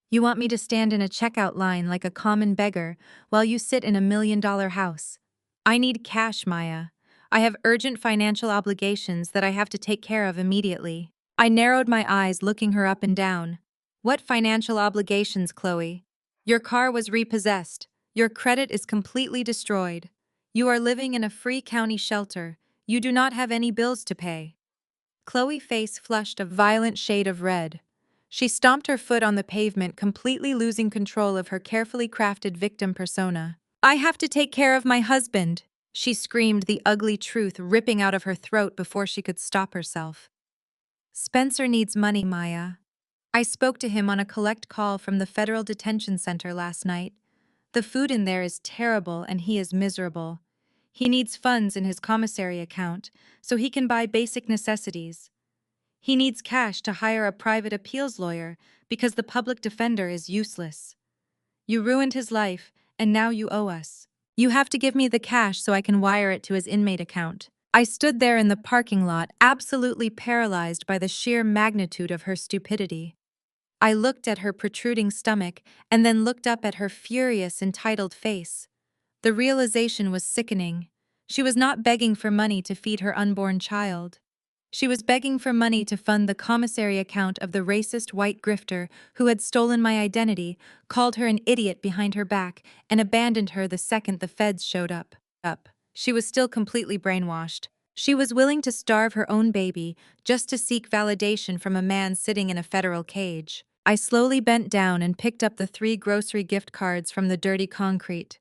You want me to stand in a checkout line like a common beggar while you sit in $1 million house? I need cash, Maya. I have urgent financial obligations that I have to take care of immediately. I narrowed my eyes, looking her up and down. What financial obligations, Chloe? Your car was repossessed. Your credit is completely destroyed. You are living in a free county shelter. You do not have any bills to pay. Chloe's face flushed a violent shade of red. She stomped her foot on the pavement, completely losing control of her carefully crafted victim persona. I have to take care of my husband, she screamed, the ugly truth ripping out of her throat before she could stop herself. Spencer needs money, Maya. I spoke to him on a collect call from the federal detention center last night. The food in there is terrible and he is miserable. He needs funds in his commissary account so he can buy basic necessities. He needs cash to hire a private appeals lawyer because the public defender is useless. You ruined his life, and now you owe us. You have to give me the cash so I can wire it to his inmate account. I stood there in the parking lot, absolutely paralyzed by the sheer magnitude of her stupidity. I looked at her protruding stomach and then looked up at her furious, entitled face. The realization was sickening. She was not begging for money to feed her unborn child. She was begging for money to fund the commissary account of the racist white grifter who had stolen my identity, called her an idiot behind her back, and abandoned her the second the feds showed up. She was still completely brainwashed. She was willing to starve her own baby just to seek validation from a man sitting in a federal cage. I slowly bent down and picked up the 3 grocery gift cards from the dirty concrete.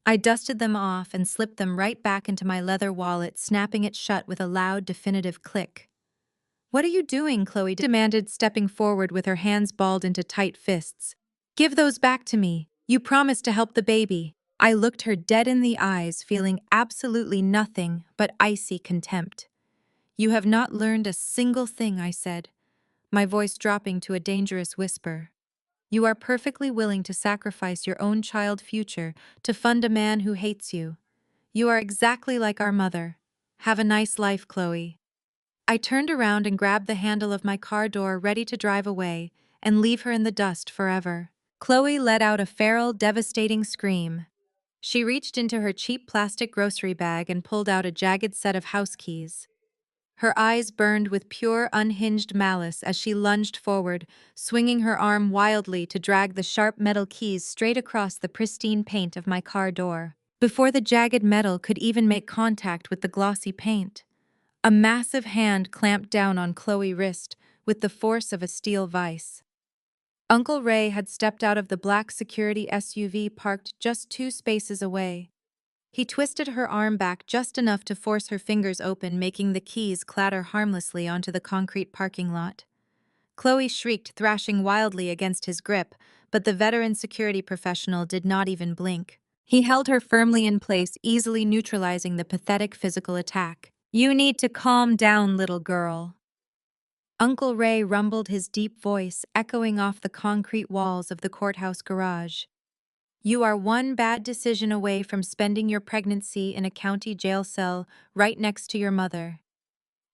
I dusted them off and slipped them right back into my leather wallet, snapping it shut with a loud, definitive click. What are you doing? Chloe demanded, stepping forward with her hands balled into tight fists. Give those back to me. You promised to help the baby. I looked her dead in the eyes, feeling absolutely nothing but icy contempt. You have not learned a single thing, I said, my voice dropping to a dangerous whisper. You are perfectly willing to sacrifice your own child's future to fund a man who hates you. You are exactly like our mother. Have a nice life, Chloe. I turned around and grabbed the handle of my car door, ready to drive away and leave her in the dust forever. Chloe let out a feral, devastating scream. She reached into her cheap plastic grocery bag and pulled out a jagged set of house keys. Her eyes burned with pure, unhinged malice as she lunged forward, swinging her arm wildly to drag the sharp metal keys straight across the pristine paint of my car door. Before the jagged metal could even make contact with the glossy paint, a massive hand clamped down on Chloe's wrist with the force of a steel vice. Uncle Ray had stepped out of the black security SUV parked just 2 spaces away. He twisted her arm back just enough to force her fingers open, making the keys clatter harmlessly onto the concrete parking lot. Chloe shrieked, thrashing wildly against his grip, but the veteran security professional did not even blink. He held her firmly in place, easily neutralizing the pathetic physical attack. You need to calm down, little girl. Uncle Ray rumbled, his deep voice echoing off the concrete walls of the courthouse garage. You are one bad decision away from spending your pregnancy in a county jail cell right next to your mother.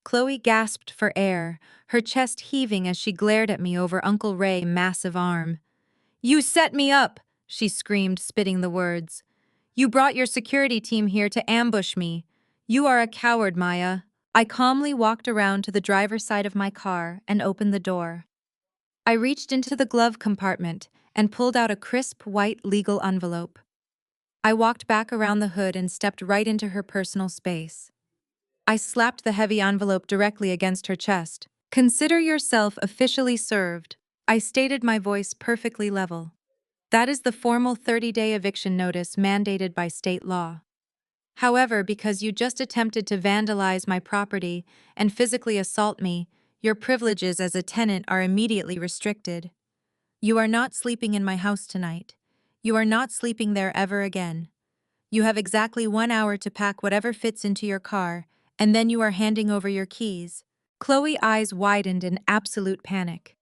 Chloe gasped for air, her chest heaving as she glared at me over Uncle Ray's massive arm. You set me up, she screamed, spitting the words. You brought your security team here to ambush me. You are a coward, Maya. I calmly walked around to the driver's side of my car and opened the door. I reached into the glove compartment and pulled out a crisp white legal envelope. I walked back around the hood and stepped right into her personal space. I slapped the heavy envelope directly against her chest. Consider yourself officially served. I stated, my voice perfectly level. That is the formal 30-day eviction notice mandated by state law. However, because you just attempted to vandalize my property and physically assault me, your privileges as a tenant are immediately restricted. You are not sleeping in my house tonight. You are not sleeping there ever again. You have exactly 1 hour to pack whatever fits into your car, and then you are handing over your keys. Chloe's eyes widened in absolute panic.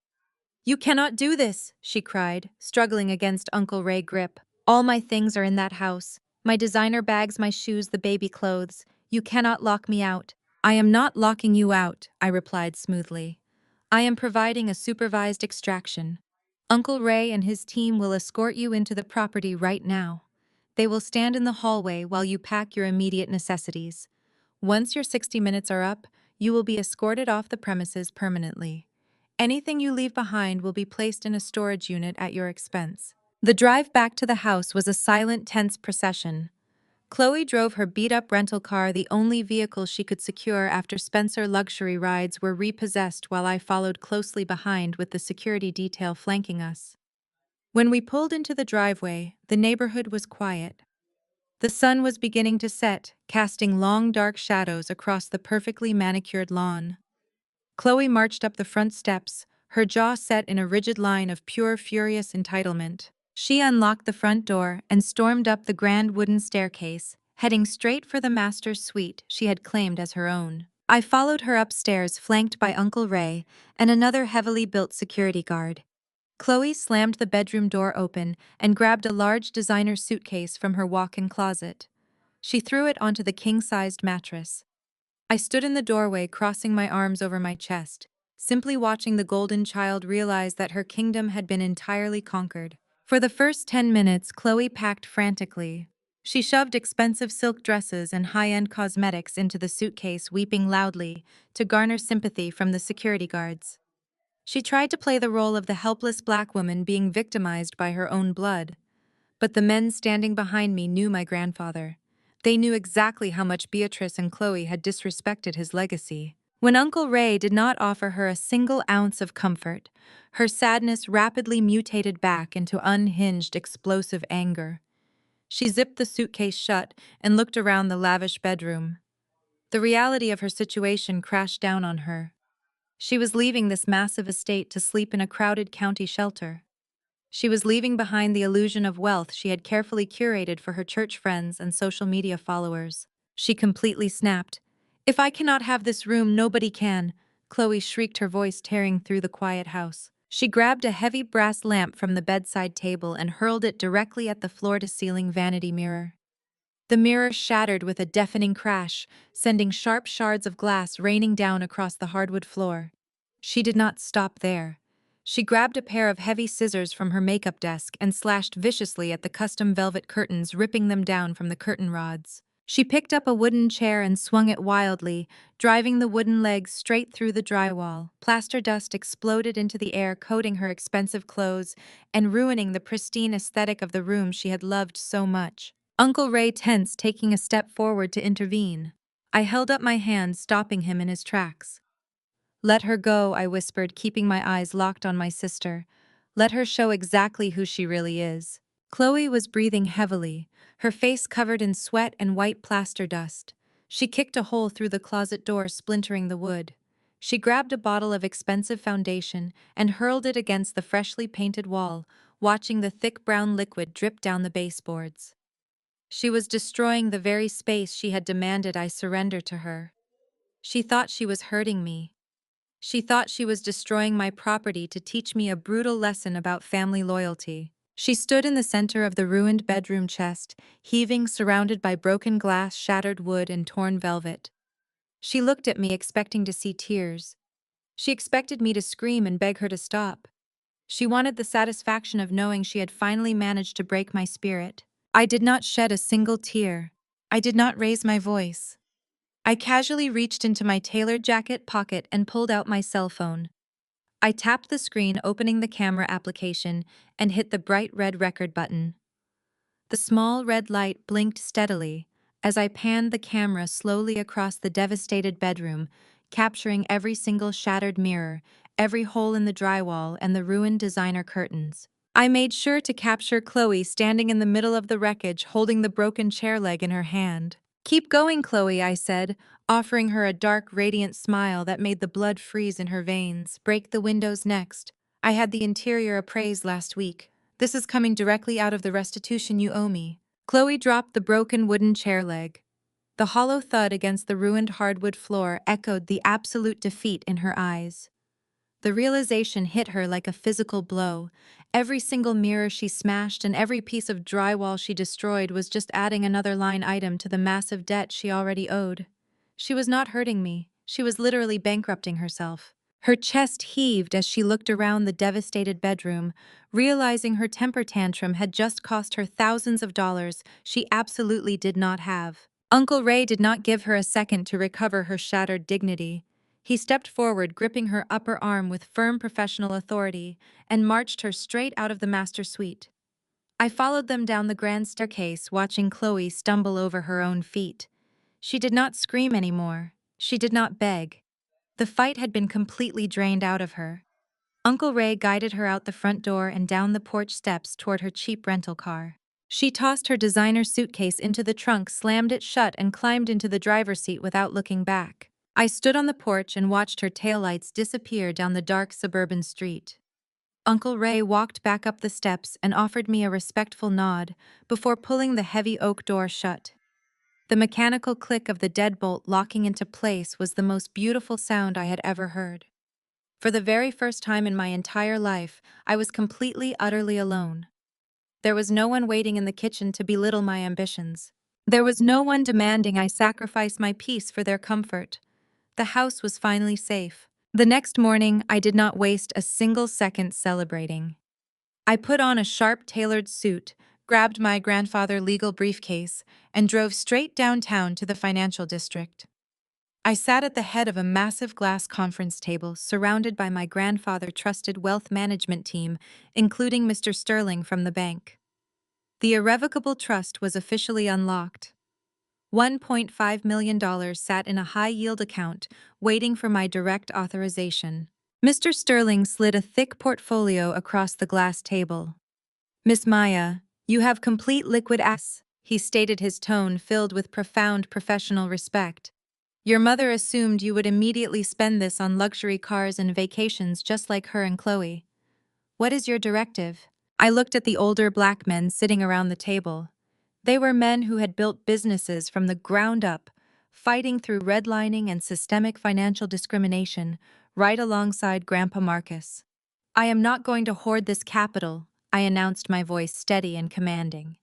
You cannot do this, she cried, struggling against Uncle Ray's grip. All my things are in that house. My designer bags, my shoes, the baby clothes. You cannot lock me out. I am not locking you out, I replied smoothly. I am providing a supervised extraction. Uncle Ray and his team will escort you into the property right now. They will stand in the hallway while you pack your immediate necessities. Once your 60 minutes are up, you will be escorted off the premises permanently. Anything you leave behind will be placed in a storage unit at your expense. The drive back to the house was a silent, tense procession. Chloe drove her beat-up rental car, the only vehicle she could secure after Spencer luxury rides were repossessed, while I followed closely behind with the security detail flanking us. When we pulled into the driveway, the neighborhood was quiet. The sun was beginning to set, casting long, dark shadows across the perfectly manicured lawn. Chloe marched up the front steps, her jaw set in a rigid line of pure, furious entitlement. She unlocked the front door and stormed up the grand wooden staircase, heading straight for the master's suite she had claimed as her own. I followed her upstairs, flanked by Uncle Ray and another heavily built security guard. Chloe slammed the bedroom door open and grabbed a large designer suitcase from her walk-in closet. She threw it onto the king-sized mattress. I stood in the doorway, crossing my arms over my chest, simply watching the golden child realize that her kingdom had been entirely conquered. For the first 10 minutes, Chloe packed frantically. She shoved expensive silk dresses and high-end cosmetics into the suitcase, weeping loudly to garner sympathy from the security guards. She tried to play the role of the helpless black woman being victimized by her own blood. But the men standing behind me knew my grandfather. They knew exactly how much Beatrice and Chloe had disrespected his legacy. When Uncle Ray did not offer her a single ounce of comfort, her sadness rapidly mutated back into unhinged, explosive anger. She zipped the suitcase shut and looked around the lavish bedroom. The reality of her situation crashed down on her. She was leaving this massive estate to sleep in a crowded county shelter. She was leaving behind the illusion of wealth she had carefully curated for her church friends and social media followers. She completely snapped. If I cannot have this room, nobody can, Chloe shrieked, her voice tearing through the quiet house. She grabbed a heavy brass lamp from the bedside table and hurled it directly at the floor-to-ceiling vanity mirror. The mirror shattered with a deafening crash, sending sharp shards of glass raining down across the hardwood floor. She did not stop there. She grabbed a pair of heavy scissors from her makeup desk and slashed viciously at the custom velvet curtains, ripping them down from the curtain rods. She picked up a wooden chair and swung it wildly, driving the wooden legs straight through the drywall. Plaster dust exploded into the air, coating her expensive clothes and ruining the pristine aesthetic of the room she had loved so much. Uncle Ray tensed, taking a step forward to intervene. I held up my hand, stopping him in his tracks. Let her go, I whispered, keeping my eyes locked on my sister. Let her show exactly who she really is. Chloe was breathing heavily, her face covered in sweat and white plaster dust. She kicked a hole through the closet door, splintering the wood. She grabbed a bottle of expensive foundation and hurled it against the freshly painted wall, watching the thick brown liquid drip down the baseboards. She was destroying the very space she had demanded I surrender to her. She thought she was hurting me. She thought she was destroying my property to teach me a brutal lesson about family loyalty. She stood in the center of the ruined bedroom chest, heaving, surrounded by broken glass, shattered wood, and torn velvet. She looked at me, expecting to see tears. She expected me to scream and beg her to stop. She wanted the satisfaction of knowing she had finally managed to break my spirit. I did not shed a single tear. I did not raise my voice. I casually reached into my tailored jacket pocket and pulled out my cell phone. I tapped the screen, opening the camera application, and hit the bright red record button. The small red light blinked steadily as I panned the camera slowly across the devastated bedroom, capturing every single shattered mirror, every hole in the drywall, and the ruined designer curtains. I made sure to capture Chloe standing in the middle of the wreckage, holding the broken chair leg in her hand. Keep going, Chloe, I said, offering her a dark, radiant smile that made the blood freeze in her veins. Break the windows next. I had the interior appraised last week. This is coming directly out of the restitution you owe me. Chloe dropped the broken wooden chair leg. The hollow thud against the ruined hardwood floor echoed the absolute defeat in her eyes. The realization hit her like a physical blow. Every single mirror she smashed and every piece of drywall she destroyed was just adding another line item to the massive debt she already owed. She was not hurting me. She was literally bankrupting herself. Her chest heaved as she looked around the devastated bedroom, realizing her temper tantrum had just cost her thousands of dollars she absolutely did not have. Uncle Ray did not give her a second to recover her shattered dignity. He stepped forward, gripping her upper arm with firm professional authority, and marched her straight out of the master suite. I followed them down the grand staircase, watching Chloe stumble over her own feet. She did not scream anymore. She did not beg. The fight had been completely drained out of her. Uncle Ray guided her out the front door and down the porch steps toward her cheap rental car. She tossed her designer suitcase into the trunk, slammed it shut, and climbed into the driver's seat without looking back. I stood on the porch and watched her taillights disappear down the dark suburban street. Uncle Ray walked back up the steps and offered me a respectful nod before pulling the heavy oak door shut. The mechanical click of the deadbolt locking into place was the most beautiful sound I had ever heard. For the very first time in my entire life, I was completely, utterly alone. There was no one waiting in the kitchen to belittle my ambitions. There was no one demanding I sacrifice my peace for their comfort. The house was finally safe. The next morning, I did not waste a single second celebrating. I put on a sharp, tailored suit, grabbed my grandfather's legal briefcase, and drove straight downtown to the financial district. I sat at the head of a massive glass conference table surrounded by my grandfather's trusted wealth management team, including Mr. Sterling from the bank. The irrevocable trust was officially unlocked. $1.5 million sat in a high-yield account, waiting for my direct authorization. Mr. Sterling slid a thick portfolio across the glass table. "Miss Maya, you have complete liquid assets," he stated, his tone filled with profound professional respect. "Your mother assumed you would immediately spend this on luxury cars and vacations just like her and Chloe. What is your directive?" I looked at the older black men sitting around the table. They were men who had built businesses from the ground up, fighting through redlining and systemic financial discrimination, right alongside Grandpa Marcus. "I am not going to hoard this capital," I announced, my voice steady and commanding.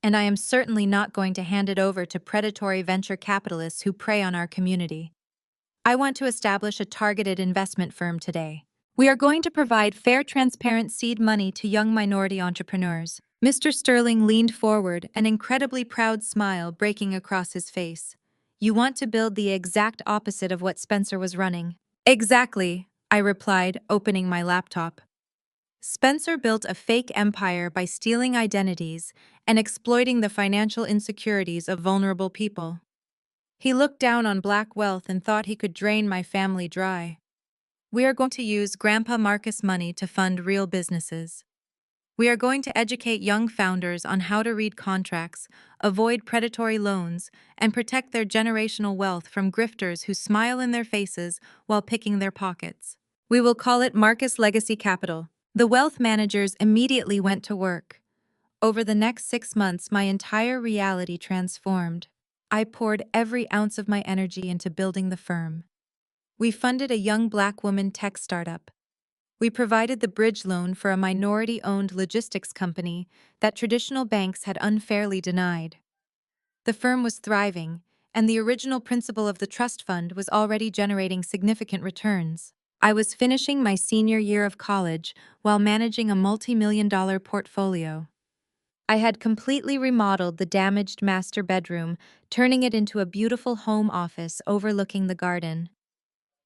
"And I am certainly not going to hand it over to predatory venture capitalists who prey on our community. I want to establish a targeted investment firm today. We are going to provide fair, transparent seed money to young minority entrepreneurs." Mr. Sterling leaned forward, an incredibly proud smile breaking across his face. "You want to build the exact opposite of what Spencer was running." "Exactly," I replied, opening my laptop. Spencer built a fake empire by stealing identities and exploiting the financial insecurities of vulnerable people. He looked down on black wealth and thought he could drain my family dry. We are going to use Grandpa Marcus money to fund real businesses. We are going to educate young founders on how to read contracts, avoid predatory loans, and protect their generational wealth from grifters who smile in their faces while picking their pockets. We will call it Marcus Legacy Capital. The wealth managers immediately went to work. Over the next 6 months, my entire reality transformed. I poured every ounce of my energy into building the firm. We funded a young black woman tech startup. We provided the bridge loan for a minority-owned logistics company that traditional banks had unfairly denied. The firm was thriving, and the original principal of the trust fund was already generating significant returns. I was finishing my senior year of college while managing a multi-million-dollar portfolio. I had completely remodeled the damaged master bedroom, turning it into a beautiful home office overlooking the garden.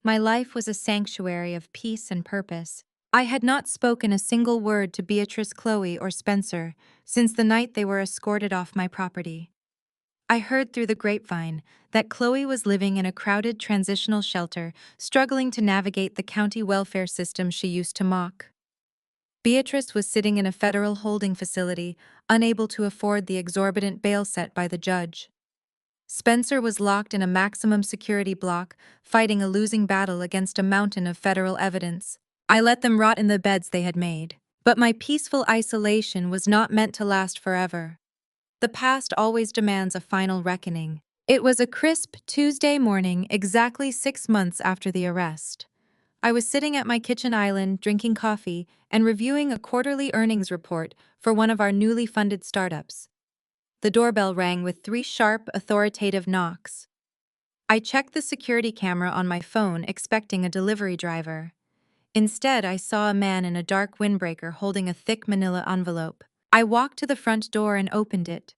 My life was a sanctuary of peace and purpose. I had not spoken a single word to Beatrice, Chloe, or Spencer since the night they were escorted off my property. I heard through the grapevine that Chloe was living in a crowded transitional shelter, struggling to navigate the county welfare system she used to mock. Beatrice was sitting in a federal holding facility, unable to afford the exorbitant bail set by the judge. Spencer was locked in a maximum security block, fighting a losing battle against a mountain of federal evidence. I let them rot in the beds they had made. But my peaceful isolation was not meant to last forever. The past always demands a final reckoning. It was a crisp Tuesday morning, exactly 6 months after the arrest. I was sitting at my kitchen island, drinking coffee, and reviewing a quarterly earnings report for one of our newly funded startups. The doorbell rang with 3 sharp, authoritative knocks. I checked the security camera on my phone, expecting a delivery driver. Instead, I saw a man in a dark windbreaker holding a thick manila envelope. I walked to the front door and opened it.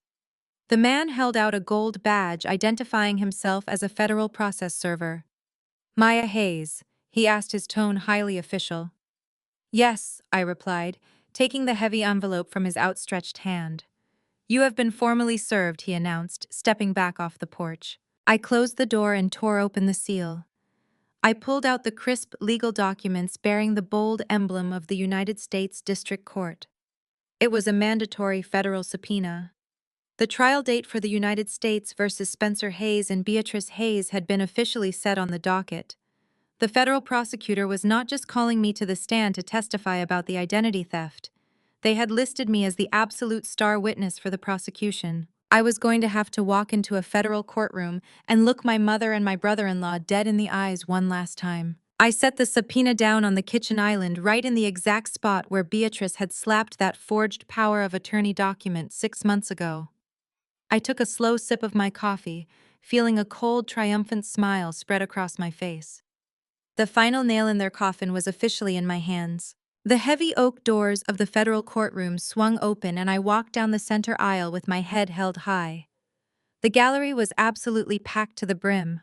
The man held out a gold badge identifying himself as a federal process server. Maya Hayes, he asked, his tone highly official. Yes, I replied, taking the heavy envelope from his outstretched hand. You have been formally served, he announced, stepping back off the porch. I closed the door and tore open the seal. I pulled out the crisp legal documents bearing the bold emblem of the United States District Court. It was a mandatory federal subpoena. The trial date for the United States versus Spencer Hayes and Beatrice Hayes had been officially set on the docket. The federal prosecutor was not just calling me to the stand to testify about the identity theft. They had listed me as the absolute star witness for the prosecution. I was going to have to walk into a federal courtroom and look my mother and my brother-in-law dead in the eyes one last time. I set the subpoena down on the kitchen island, right in the exact spot where Beatrice had slapped that forged power of attorney document 6 months ago. I took a slow sip of my coffee, feeling a cold, triumphant smile spread across my face. The final nail in their coffin was officially in my hands. The heavy oak doors of the federal courtroom swung open and I walked down the center aisle with my head held high. The gallery was absolutely packed to the brim.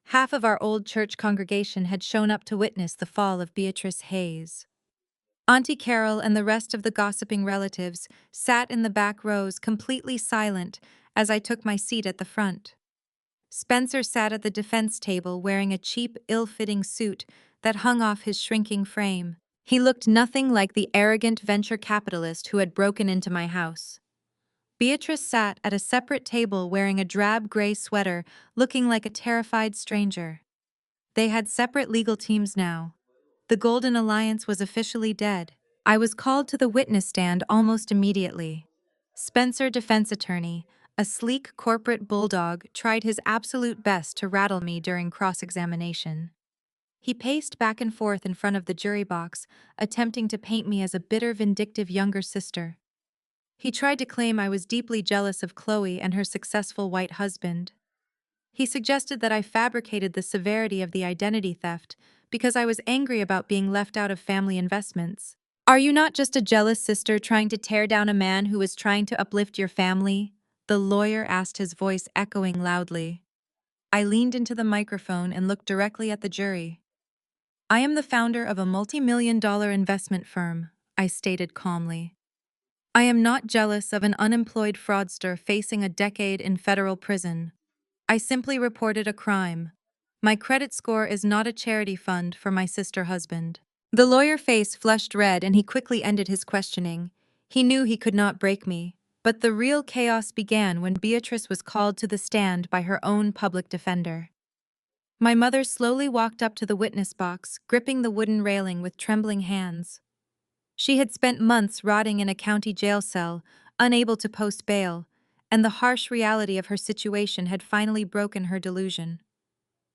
Half of our old church congregation had shown up to witness the fall of Beatrice Hayes. Auntie Carol and the rest of the gossiping relatives sat in the back rows completely silent as I took my seat at the front. Spencer sat at the defense table wearing a cheap, ill-fitting suit that hung off his shrinking frame. He looked nothing like the arrogant venture capitalist who had broken into my house. Beatrice sat at a separate table wearing a drab gray sweater, looking like a terrified stranger. They had separate legal teams now. The Golden Alliance was officially dead. I was called to the witness stand almost immediately. Spencer, defense attorney, a sleek corporate bulldog, tried his absolute best to rattle me during cross-examination. He paced back and forth in front of the jury box, attempting to paint me as a bitter, vindictive younger sister. He tried to claim I was deeply jealous of Chloe and her successful white husband. He suggested that I fabricated the severity of the identity theft because I was angry about being left out of family investments. Are you not just a jealous sister trying to tear down a man who was trying to uplift your family? The lawyer asked, his voice echoing loudly. I leaned into the microphone and looked directly at the jury. I am the founder of a multi-million-dollar investment firm, I stated calmly. I am not jealous of an unemployed fraudster facing a decade in federal prison. I simply reported a crime. My credit score is not a charity fund for my sister husband. The lawyer's face flushed red and he quickly ended his questioning. He knew he could not break me. But the real chaos began when Beatrice was called to the stand by her own public defender. My mother slowly walked up to the witness box, gripping the wooden railing with trembling hands. She had spent months rotting in a county jail cell, unable to post bail, and the harsh reality of her situation had finally broken her delusion.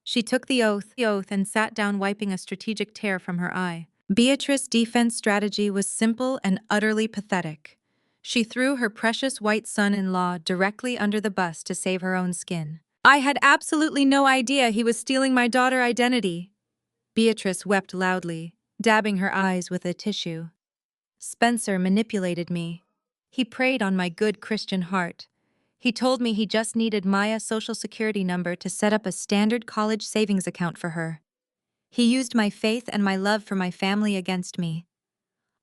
She took the oath and sat down, wiping a strategic tear from her eye. Beatrice's defense strategy was simple and utterly pathetic. She threw her precious white son-in-law directly under the bus to save her own skin. I had absolutely no idea he was stealing my daughter's identity. Beatrice wept loudly, dabbing her eyes with a tissue. Spencer manipulated me. He preyed on my good Christian heart. He told me he just needed Maya's social security number to set up a standard college savings account for her. He used my faith and my love for my family against me.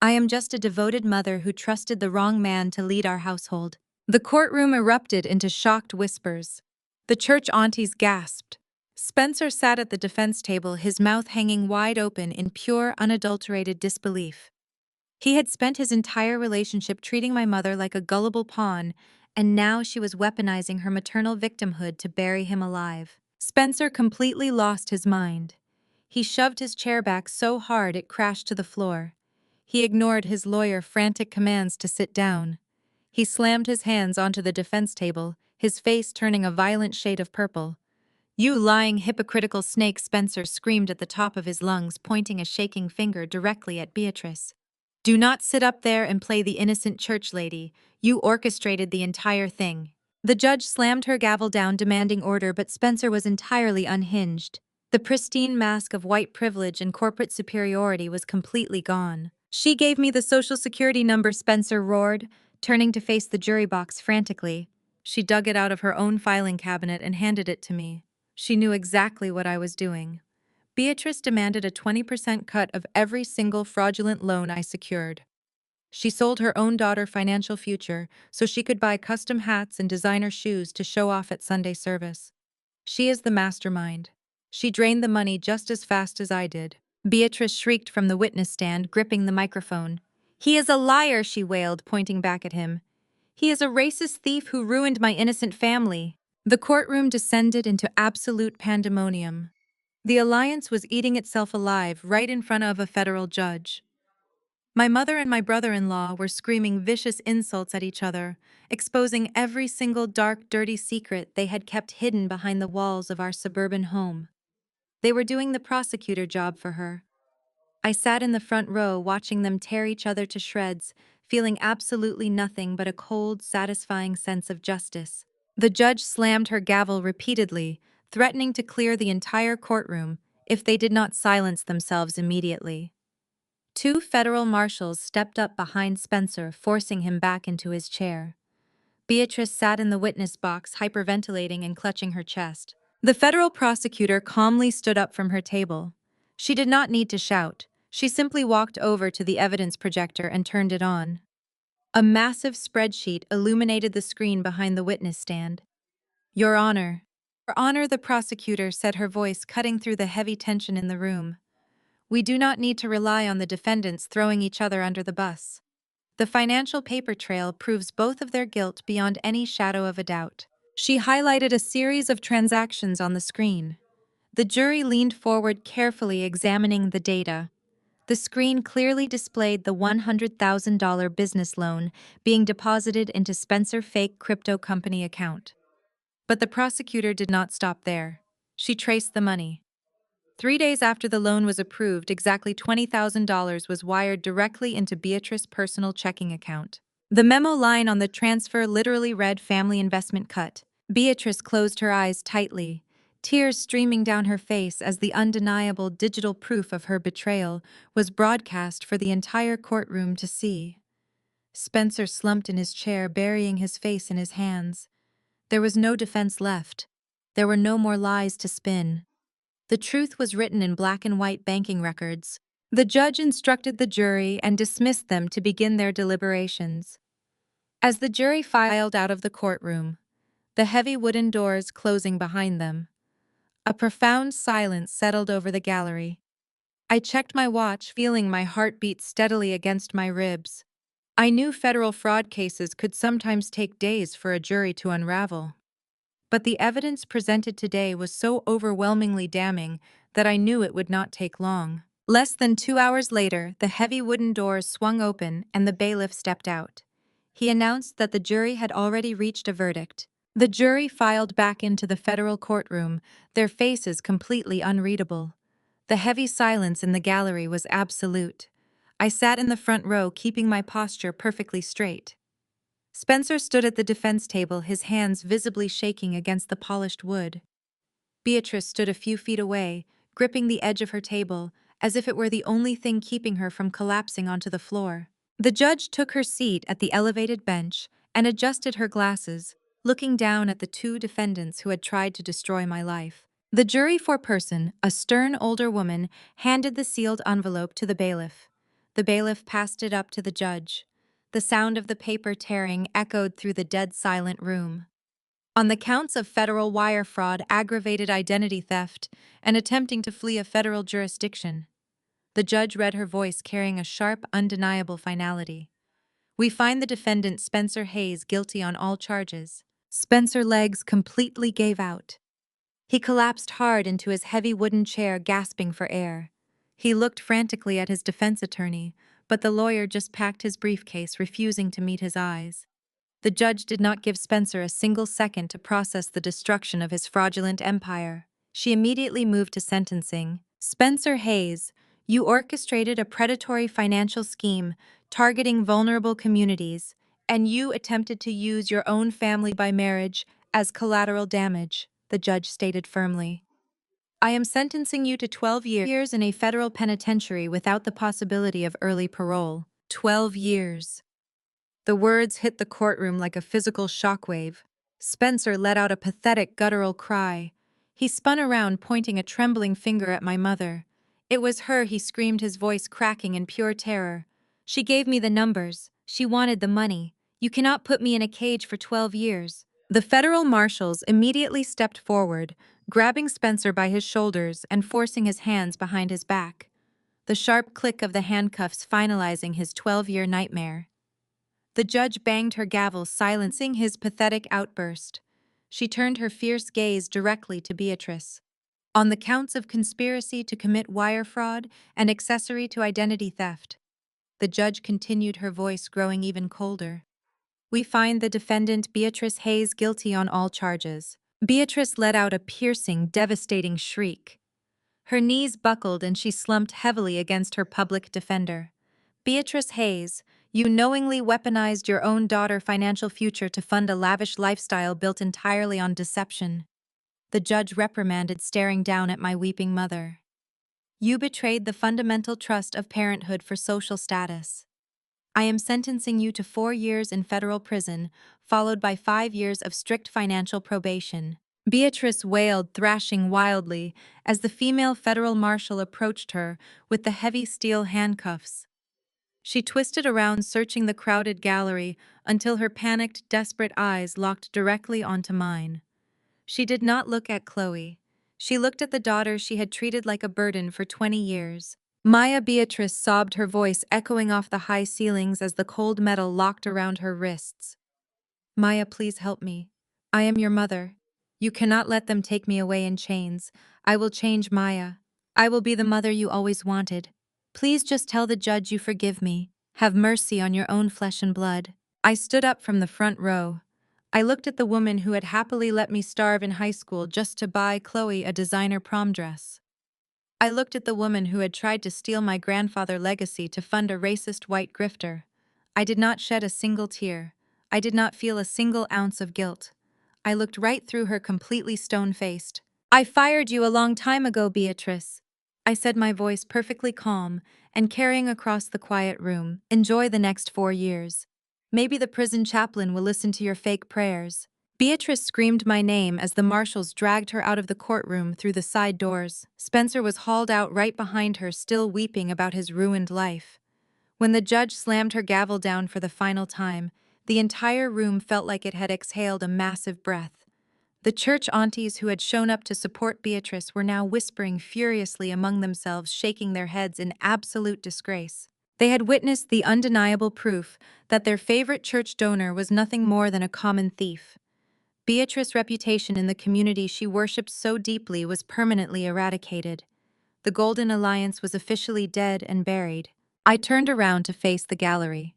I am just a devoted mother who trusted the wrong man to lead our household. The courtroom erupted into shocked whispers. The church aunties gasped. Spencer sat at the defense table, his mouth hanging wide open in pure, unadulterated disbelief. He had spent his entire relationship treating my mother like a gullible pawn, and now she was weaponizing her maternal victimhood to bury him alive. Spencer completely lost his mind. He shoved his chair back so hard it crashed to the floor. He ignored his lawyer's frantic commands to sit down. He slammed his hands onto the defense table, his face turning a violent shade of purple. "You lying, hypocritical snake," Spencer screamed at the top of his lungs, pointing a shaking finger directly at Beatrice. "Do not sit up there and play the innocent church lady. You orchestrated the entire thing." The judge slammed her gavel down, demanding order, but Spencer was entirely unhinged. The pristine mask of white privilege and corporate superiority was completely gone. "She gave me the social security number," Spencer roared, turning to face the jury box frantically. "She dug it out of her own filing cabinet and handed it to me. She knew exactly what I was doing." Beatrice demanded a 20% cut of every single fraudulent loan I secured. She sold her own daughter's financial future so she could buy custom hats and designer shoes to show off at Sunday service. She is the mastermind. She drained the money just as fast as I did. Beatrice shrieked from the witness stand, gripping the microphone. "He is a liar," she wailed, pointing back at him. "He is a racist thief who ruined my innocent family." The courtroom descended into absolute pandemonium. The alliance was eating itself alive right in front of a federal judge. My mother and my brother-in-law were screaming vicious insults at each other, exposing every single dark, dirty secret they had kept hidden behind the walls of our suburban home. They were doing the prosecutor job for her. I sat in the front row watching them tear each other to shreds, feeling absolutely nothing but a cold, satisfying sense of justice. The judge slammed her gavel repeatedly, threatening to clear the entire courtroom if they did not silence themselves immediately. Two federal marshals stepped up behind Spencer, forcing him back into his chair. Beatrice sat in the witness box, hyperventilating and clutching her chest. The federal prosecutor calmly stood up from her table. She did not need to shout. She simply walked over to the evidence projector and turned it on. A massive spreadsheet illuminated the screen behind the witness stand. "Your Honor." "Your Honor," the prosecutor said, her voice cutting through the heavy tension in the room. "We do not need to rely on the defendants throwing each other under the bus. The financial paper trail proves both of their guilt beyond any shadow of a doubt." She highlighted a series of transactions on the screen. The jury leaned forward, carefully examining the data. The screen clearly displayed the $100,000 business loan being deposited into Spencer's fake crypto company account. But the prosecutor did not stop there. She traced the money. 3 days after the loan was approved, exactly $20,000 was wired directly into Beatrice's personal checking account. The memo line on the transfer literally read "Family Investment Cut." Beatrice closed her eyes tightly, tears streaming down her face as the undeniable digital proof of her betrayal was broadcast for the entire courtroom to see. Spencer slumped in his chair, burying his face in his hands. There was no defense left. There were no more lies to spin. The truth was written in black and white banking records. The judge instructed the jury and dismissed them to begin their deliberations. As the jury filed out of the courtroom, the heavy wooden doors closing behind them, a profound silence settled over the gallery. I checked my watch, feeling my heart beat steadily against my ribs. I knew federal fraud cases could sometimes take days for a jury to unravel. But the evidence presented today was so overwhelmingly damning that I knew it would not take long. Less than 2 hours later, the heavy wooden doors swung open and the bailiff stepped out. He announced that the jury had already reached a verdict. The jury filed back into the federal courtroom, their faces completely unreadable. The heavy silence in the gallery was absolute. I sat in the front row, keeping my posture perfectly straight. Spencer stood at the defense table, his hands visibly shaking against the polished wood. Beatrice stood a few feet away, gripping the edge of her table, as if it were the only thing keeping her from collapsing onto the floor. The judge took her seat at the elevated bench and adjusted her glasses, looking down at the two defendants who had tried to destroy my life. The jury foreperson, a stern older woman, handed the sealed envelope to the bailiff. The bailiff passed it up to the judge. The sound of the paper tearing echoed through the dead silent room. On the counts of federal wire fraud, aggravated identity theft, and attempting to flee a federal jurisdiction. The judge read, her voice carrying a sharp, undeniable finality. We find the defendant Spencer Hayes guilty on all charges. Spencer's legs completely gave out. He collapsed hard into his heavy wooden chair, gasping for air. He looked frantically at his defense attorney, but the lawyer just packed his briefcase, refusing to meet his eyes. The judge did not give Spencer a single second to process the destruction of his fraudulent empire. She immediately moved to sentencing. Spencer Hayes, you orchestrated a predatory financial scheme targeting vulnerable communities, and you attempted to use your own family by marriage as collateral damage, the judge stated firmly. I am sentencing you to 12 years in a federal penitentiary without the possibility of early parole. 12 years. The words hit the courtroom like a physical shockwave. Spencer let out a pathetic guttural cry. He spun around, pointing a trembling finger at my mother. It was her, he screamed, his voice cracking in pure terror. She gave me the numbers. She wanted the money. You cannot put me in a cage for 12 years. The federal marshals immediately stepped forward, grabbing Spencer by his shoulders and forcing his hands behind his back. The sharp click of the handcuffs finalizing his 12-year nightmare. The judge banged her gavel, silencing his pathetic outburst. She turned her fierce gaze directly to Beatrice. On the counts of conspiracy to commit wire fraud and accessory to identity theft, the judge continued, her voice growing even colder. We find the defendant Beatrice Hayes guilty on all charges. Beatrice let out a piercing, devastating shriek. Her knees buckled and she slumped heavily against her public defender. Beatrice Hayes, you knowingly weaponized your own daughter's financial future to fund a lavish lifestyle built entirely on deception. The judge reprimanded, staring down at my weeping mother. You betrayed the fundamental trust of parenthood for social status. I am sentencing you to 4 years in federal prison, followed by 5 years of strict financial probation. Beatrice wailed, thrashing wildly, as the female federal marshal approached her with the heavy steel handcuffs. She twisted around, searching the crowded gallery until her panicked, desperate eyes locked directly onto mine. She did not look at Chloe. She looked at the daughter she had treated like a burden for 20 years. Maya. Beatrice sobbed, her voice echoing off the high ceilings as the cold metal locked around her wrists. Maya, please help me. I am your mother. You cannot let them take me away in chains. I will change, Maya. I will be the mother you always wanted. Please just tell the judge you forgive me. Have mercy on your own flesh and blood. I stood up from the front row. I looked at the woman who had happily let me starve in high school just to buy Chloe a designer prom dress. I looked at the woman who had tried to steal my grandfather's legacy to fund a racist white grifter. I did not shed a single tear. I did not feel a single ounce of guilt. I looked right through her, completely stone-faced. I fired you a long time ago, Beatrice. I said, my voice perfectly calm and carrying across the quiet room. Enjoy the next 4 years. Maybe the prison chaplain will listen to your fake prayers. Beatrice screamed my name as the marshals dragged her out of the courtroom through the side doors. Spencer was hauled out right behind her, still weeping about his ruined life. When the judge slammed her gavel down for the final time, the entire room felt like it had exhaled a massive breath. The church aunties who had shown up to support Beatrice were now whispering furiously among themselves, shaking their heads in absolute disgrace. They had witnessed the undeniable proof that their favorite church donor was nothing more than a common thief. Beatrice's reputation in the community she worshipped so deeply was permanently eradicated. The Golden Alliance was officially dead and buried. I turned around to face the gallery.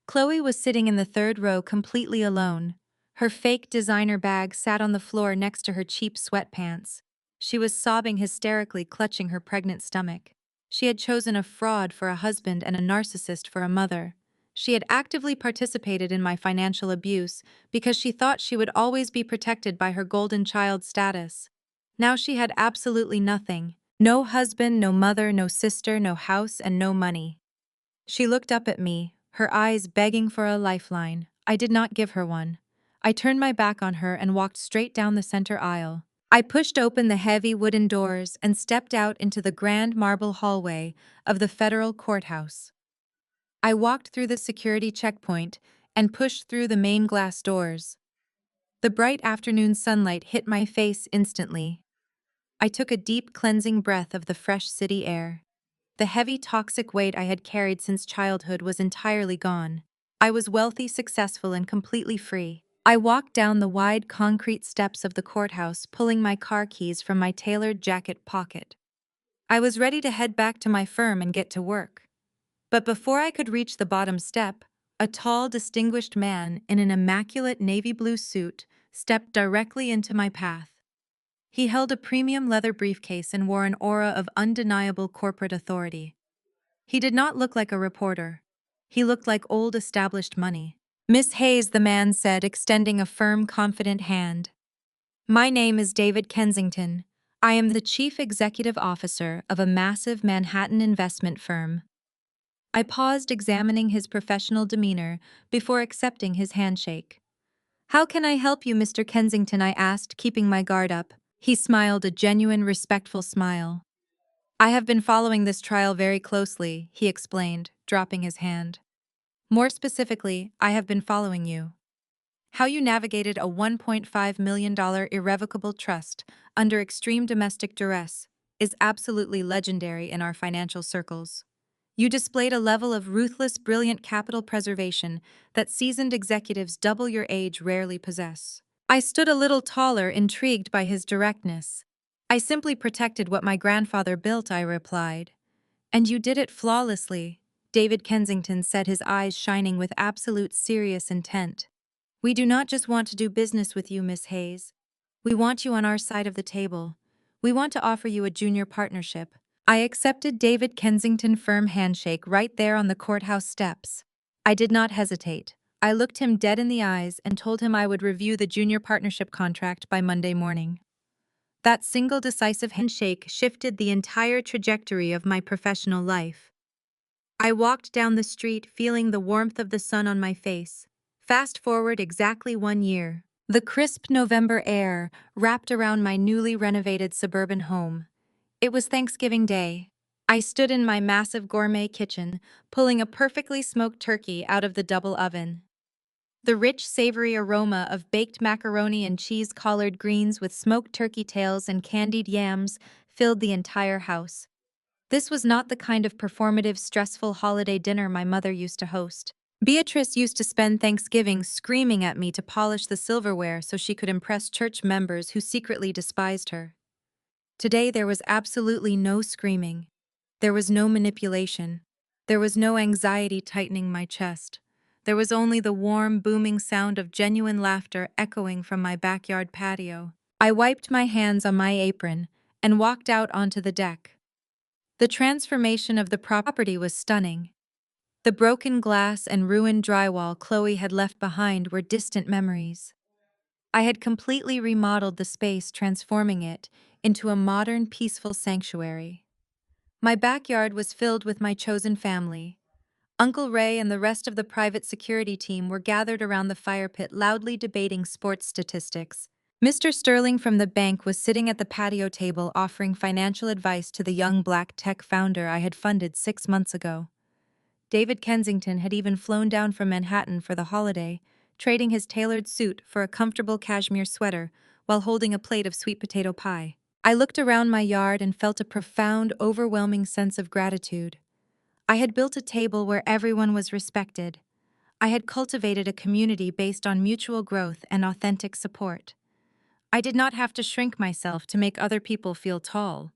Chloe was sitting in the third row, completely alone. Her fake designer bag sat on the floor next to her cheap sweatpants. She was sobbing hysterically, clutching her pregnant stomach. She had chosen a fraud for a husband and a narcissist for a mother. She had actively participated in my financial abuse because she thought she would always be protected by her golden child status. Now she had absolutely nothing. No husband, no mother, no sister, no house, and no money. She looked up at me, her eyes begging for a lifeline. I did not give her one. I turned my back on her and walked straight down the center aisle. I pushed open the heavy wooden doors and stepped out into the grand marble hallway of the federal courthouse. I walked through the security checkpoint and pushed through the main glass doors. The bright afternoon sunlight hit my face instantly. I took a deep, cleansing breath of the fresh city air. The heavy, toxic weight I had carried since childhood was entirely gone. I was wealthy, successful, and completely free. I walked down the wide concrete steps of the courthouse, pulling my car keys from my tailored jacket pocket. I was ready to head back to my firm and get to work. But before I could reach the bottom step, a tall, distinguished man in an immaculate navy blue suit stepped directly into my path. He held a premium leather briefcase and wore an aura of undeniable corporate authority. He did not look like a reporter. He looked like old established money. "Miss Hayes," the man said, extending a firm, confident hand. "My name is David Kensington. I am the chief executive officer of a massive Manhattan investment firm." I paused, examining his professional demeanor before accepting his handshake. "How can I help you, Mr. Kensington?" I asked, keeping my guard up. He smiled, a genuine, respectful smile. "I have been following this trial very closely," he explained, dropping his hand. "More specifically, I have been following you. How you navigated a $1.5 million irrevocable trust under extreme domestic duress is absolutely legendary in our financial circles. You displayed a level of ruthless, brilliant capital preservation that seasoned executives double your age rarely possess." I stood a little taller, intrigued by his directness. "I simply protected what my grandfather built," I replied. "And you did it flawlessly," David Kensington said, his eyes shining with absolute serious intent. "We do not just want to do business with you, Miss Hayes. We want you on our side of the table. We want to offer you a junior partnership." I accepted David Kensington's firm handshake right there on the courthouse steps. I did not hesitate. I looked him dead in the eyes and told him I would review the junior partnership contract by Monday morning. That single decisive handshake shifted the entire trajectory of my professional life. I walked down the street feeling the warmth of the sun on my face. Fast forward exactly 1 year. The crisp November air wrapped around my newly renovated suburban home. It was Thanksgiving Day. I stood in my massive gourmet kitchen, pulling a perfectly smoked turkey out of the double oven. The rich, savory aroma of baked macaroni and cheese, collard greens with smoked turkey tails, and candied yams filled the entire house. This was not the kind of performative, stressful holiday dinner my mother used to host. Beatrice used to spend Thanksgiving screaming at me to polish the silverware so she could impress church members who secretly despised her. Today there was absolutely no screaming. There was no manipulation. There was no anxiety tightening my chest. There was only the warm, booming sound of genuine laughter echoing from my backyard patio. I wiped my hands on my apron and walked out onto the deck. The transformation of the property was stunning. The broken glass and ruined drywall Chloe had left behind were distant memories. I had completely remodeled the space, transforming it into a modern, peaceful sanctuary. My backyard was filled with my chosen family. Uncle Ray and the rest of the private security team were gathered around the fire pit, loudly debating sports statistics. Mr. Sterling from the bank was sitting at the patio table offering financial advice to the young black tech founder I had funded 6 months ago. David Kensington had even flown down from Manhattan for the holiday, trading his tailored suit for a comfortable cashmere sweater while holding a plate of sweet potato pie. I looked around my yard and felt a profound, overwhelming sense of gratitude. I had built a table where everyone was respected. I had cultivated a community based on mutual growth and authentic support. I did not have to shrink myself to make other people feel tall.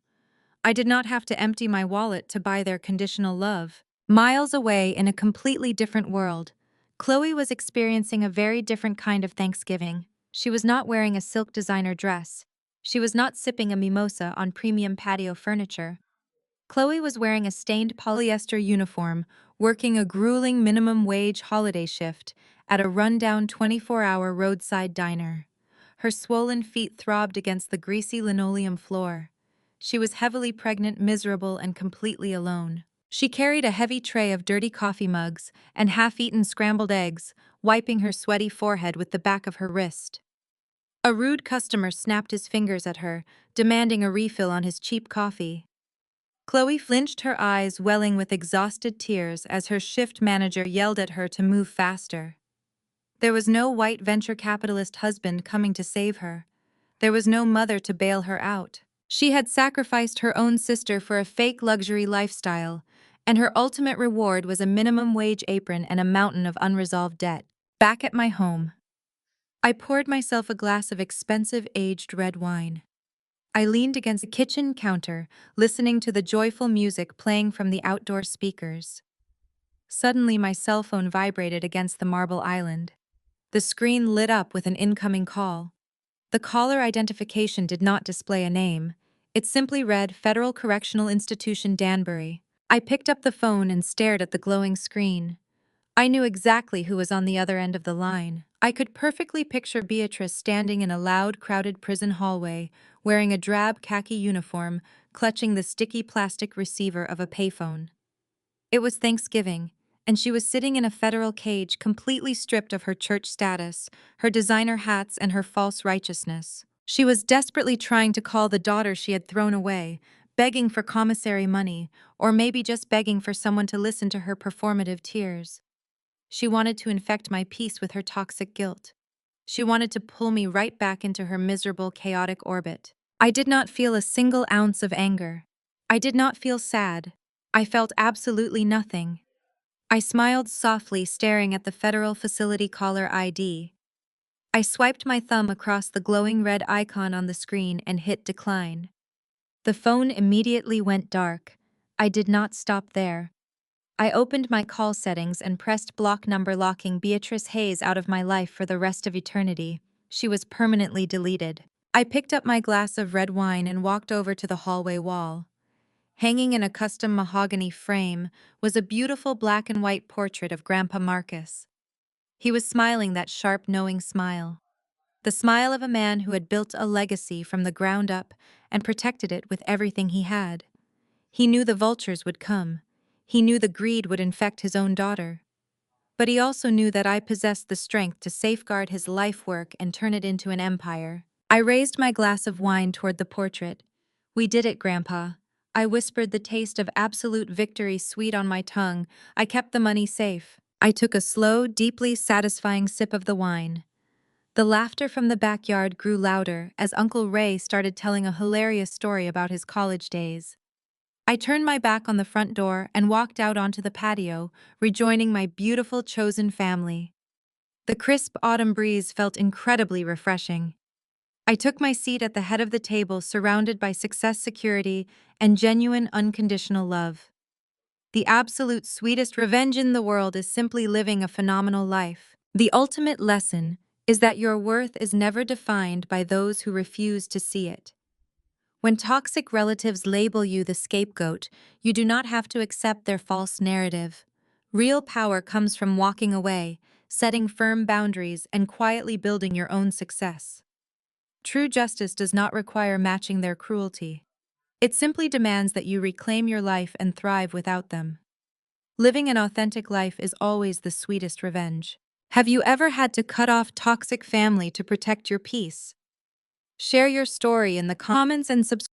I did not have to empty my wallet to buy their conditional love. Miles away in a completely different world, Chloe was experiencing a very different kind of Thanksgiving. She was not wearing a silk designer dress. She was not sipping a mimosa on premium patio furniture. Chloe was wearing a stained polyester uniform, working a grueling minimum wage holiday shift at a rundown 24-hour roadside diner. Her swollen feet throbbed against the greasy linoleum floor. She was heavily pregnant, miserable, and completely alone. She carried a heavy tray of dirty coffee mugs and half-eaten scrambled eggs, wiping her sweaty forehead with the back of her wrist. A rude customer snapped his fingers at her, demanding a refill on his cheap coffee. Chloe flinched, her eyes welling with exhausted tears as her shift manager yelled at her to move faster. There was no white venture capitalist husband coming to save her. There was no mother to bail her out. She had sacrificed her own sister for a fake luxury lifestyle, and her ultimate reward was a minimum wage apron and a mountain of unresolved debt. Back at my home, I poured myself a glass of expensive aged red wine. I leaned against the kitchen counter, listening to the joyful music playing from the outdoor speakers. Suddenly, my cell phone vibrated against the marble island. The screen lit up with an incoming call. The caller identification did not display a name. It simply read Federal Correctional Institution Danbury. I picked up the phone and stared at the glowing screen. I knew exactly who was on the other end of the line. I could perfectly picture Beatrice standing in a loud, crowded prison hallway, wearing a drab khaki uniform, clutching the sticky plastic receiver of a payphone. It was Thanksgiving, and she was sitting in a federal cage completely stripped of her church status, her designer hats, and her false righteousness. She was desperately trying to call the daughter she had thrown away, begging for commissary money, or maybe just begging for someone to listen to her performative tears. She wanted to infect my peace with her toxic guilt. She wanted to pull me right back into her miserable, chaotic orbit. I did not feel a single ounce of anger. I did not feel sad. I felt absolutely nothing. I smiled softly, staring at the federal facility caller ID. I swiped my thumb across the glowing red icon on the screen and hit decline. The phone immediately went dark. I did not stop there. I opened my call settings and pressed block number, locking Beatrice Hayes out of my life for the rest of eternity. She was permanently deleted. I picked up my glass of red wine and walked over to the hallway wall. Hanging in a custom mahogany frame was a beautiful black and white portrait of Grandpa Marcus. He was smiling that sharp, knowing smile. The smile of a man who had built a legacy from the ground up and protected it with everything he had. He knew the vultures would come. He knew the greed would infect his own daughter. But he also knew that I possessed the strength to safeguard his life work and turn it into an empire. I raised my glass of wine toward the portrait. "We did it, Grandpa." I whispered, the taste of absolute victory sweet on my tongue. I kept the money safe. I took a slow, deeply satisfying sip of the wine. The laughter from the backyard grew louder as Uncle Ray started telling a hilarious story about his college days. I turned my back on the front door and walked out onto the patio, rejoining my beautiful chosen family. The crisp autumn breeze felt incredibly refreshing. I took my seat at the head of the table, surrounded by success, security, and genuine unconditional love. The absolute sweetest revenge in the world is simply living a phenomenal life. The ultimate lesson is that your worth is never defined by those who refuse to see it. When toxic relatives label you the scapegoat, you do not have to accept their false narrative. Real power comes from walking away, setting firm boundaries, and quietly building your own success. True justice does not require matching their cruelty. It simply demands that you reclaim your life and thrive without them. Living an authentic life is always the sweetest revenge. Have you ever had to cut off toxic family to protect your peace? Share your story in the comments and subscribe.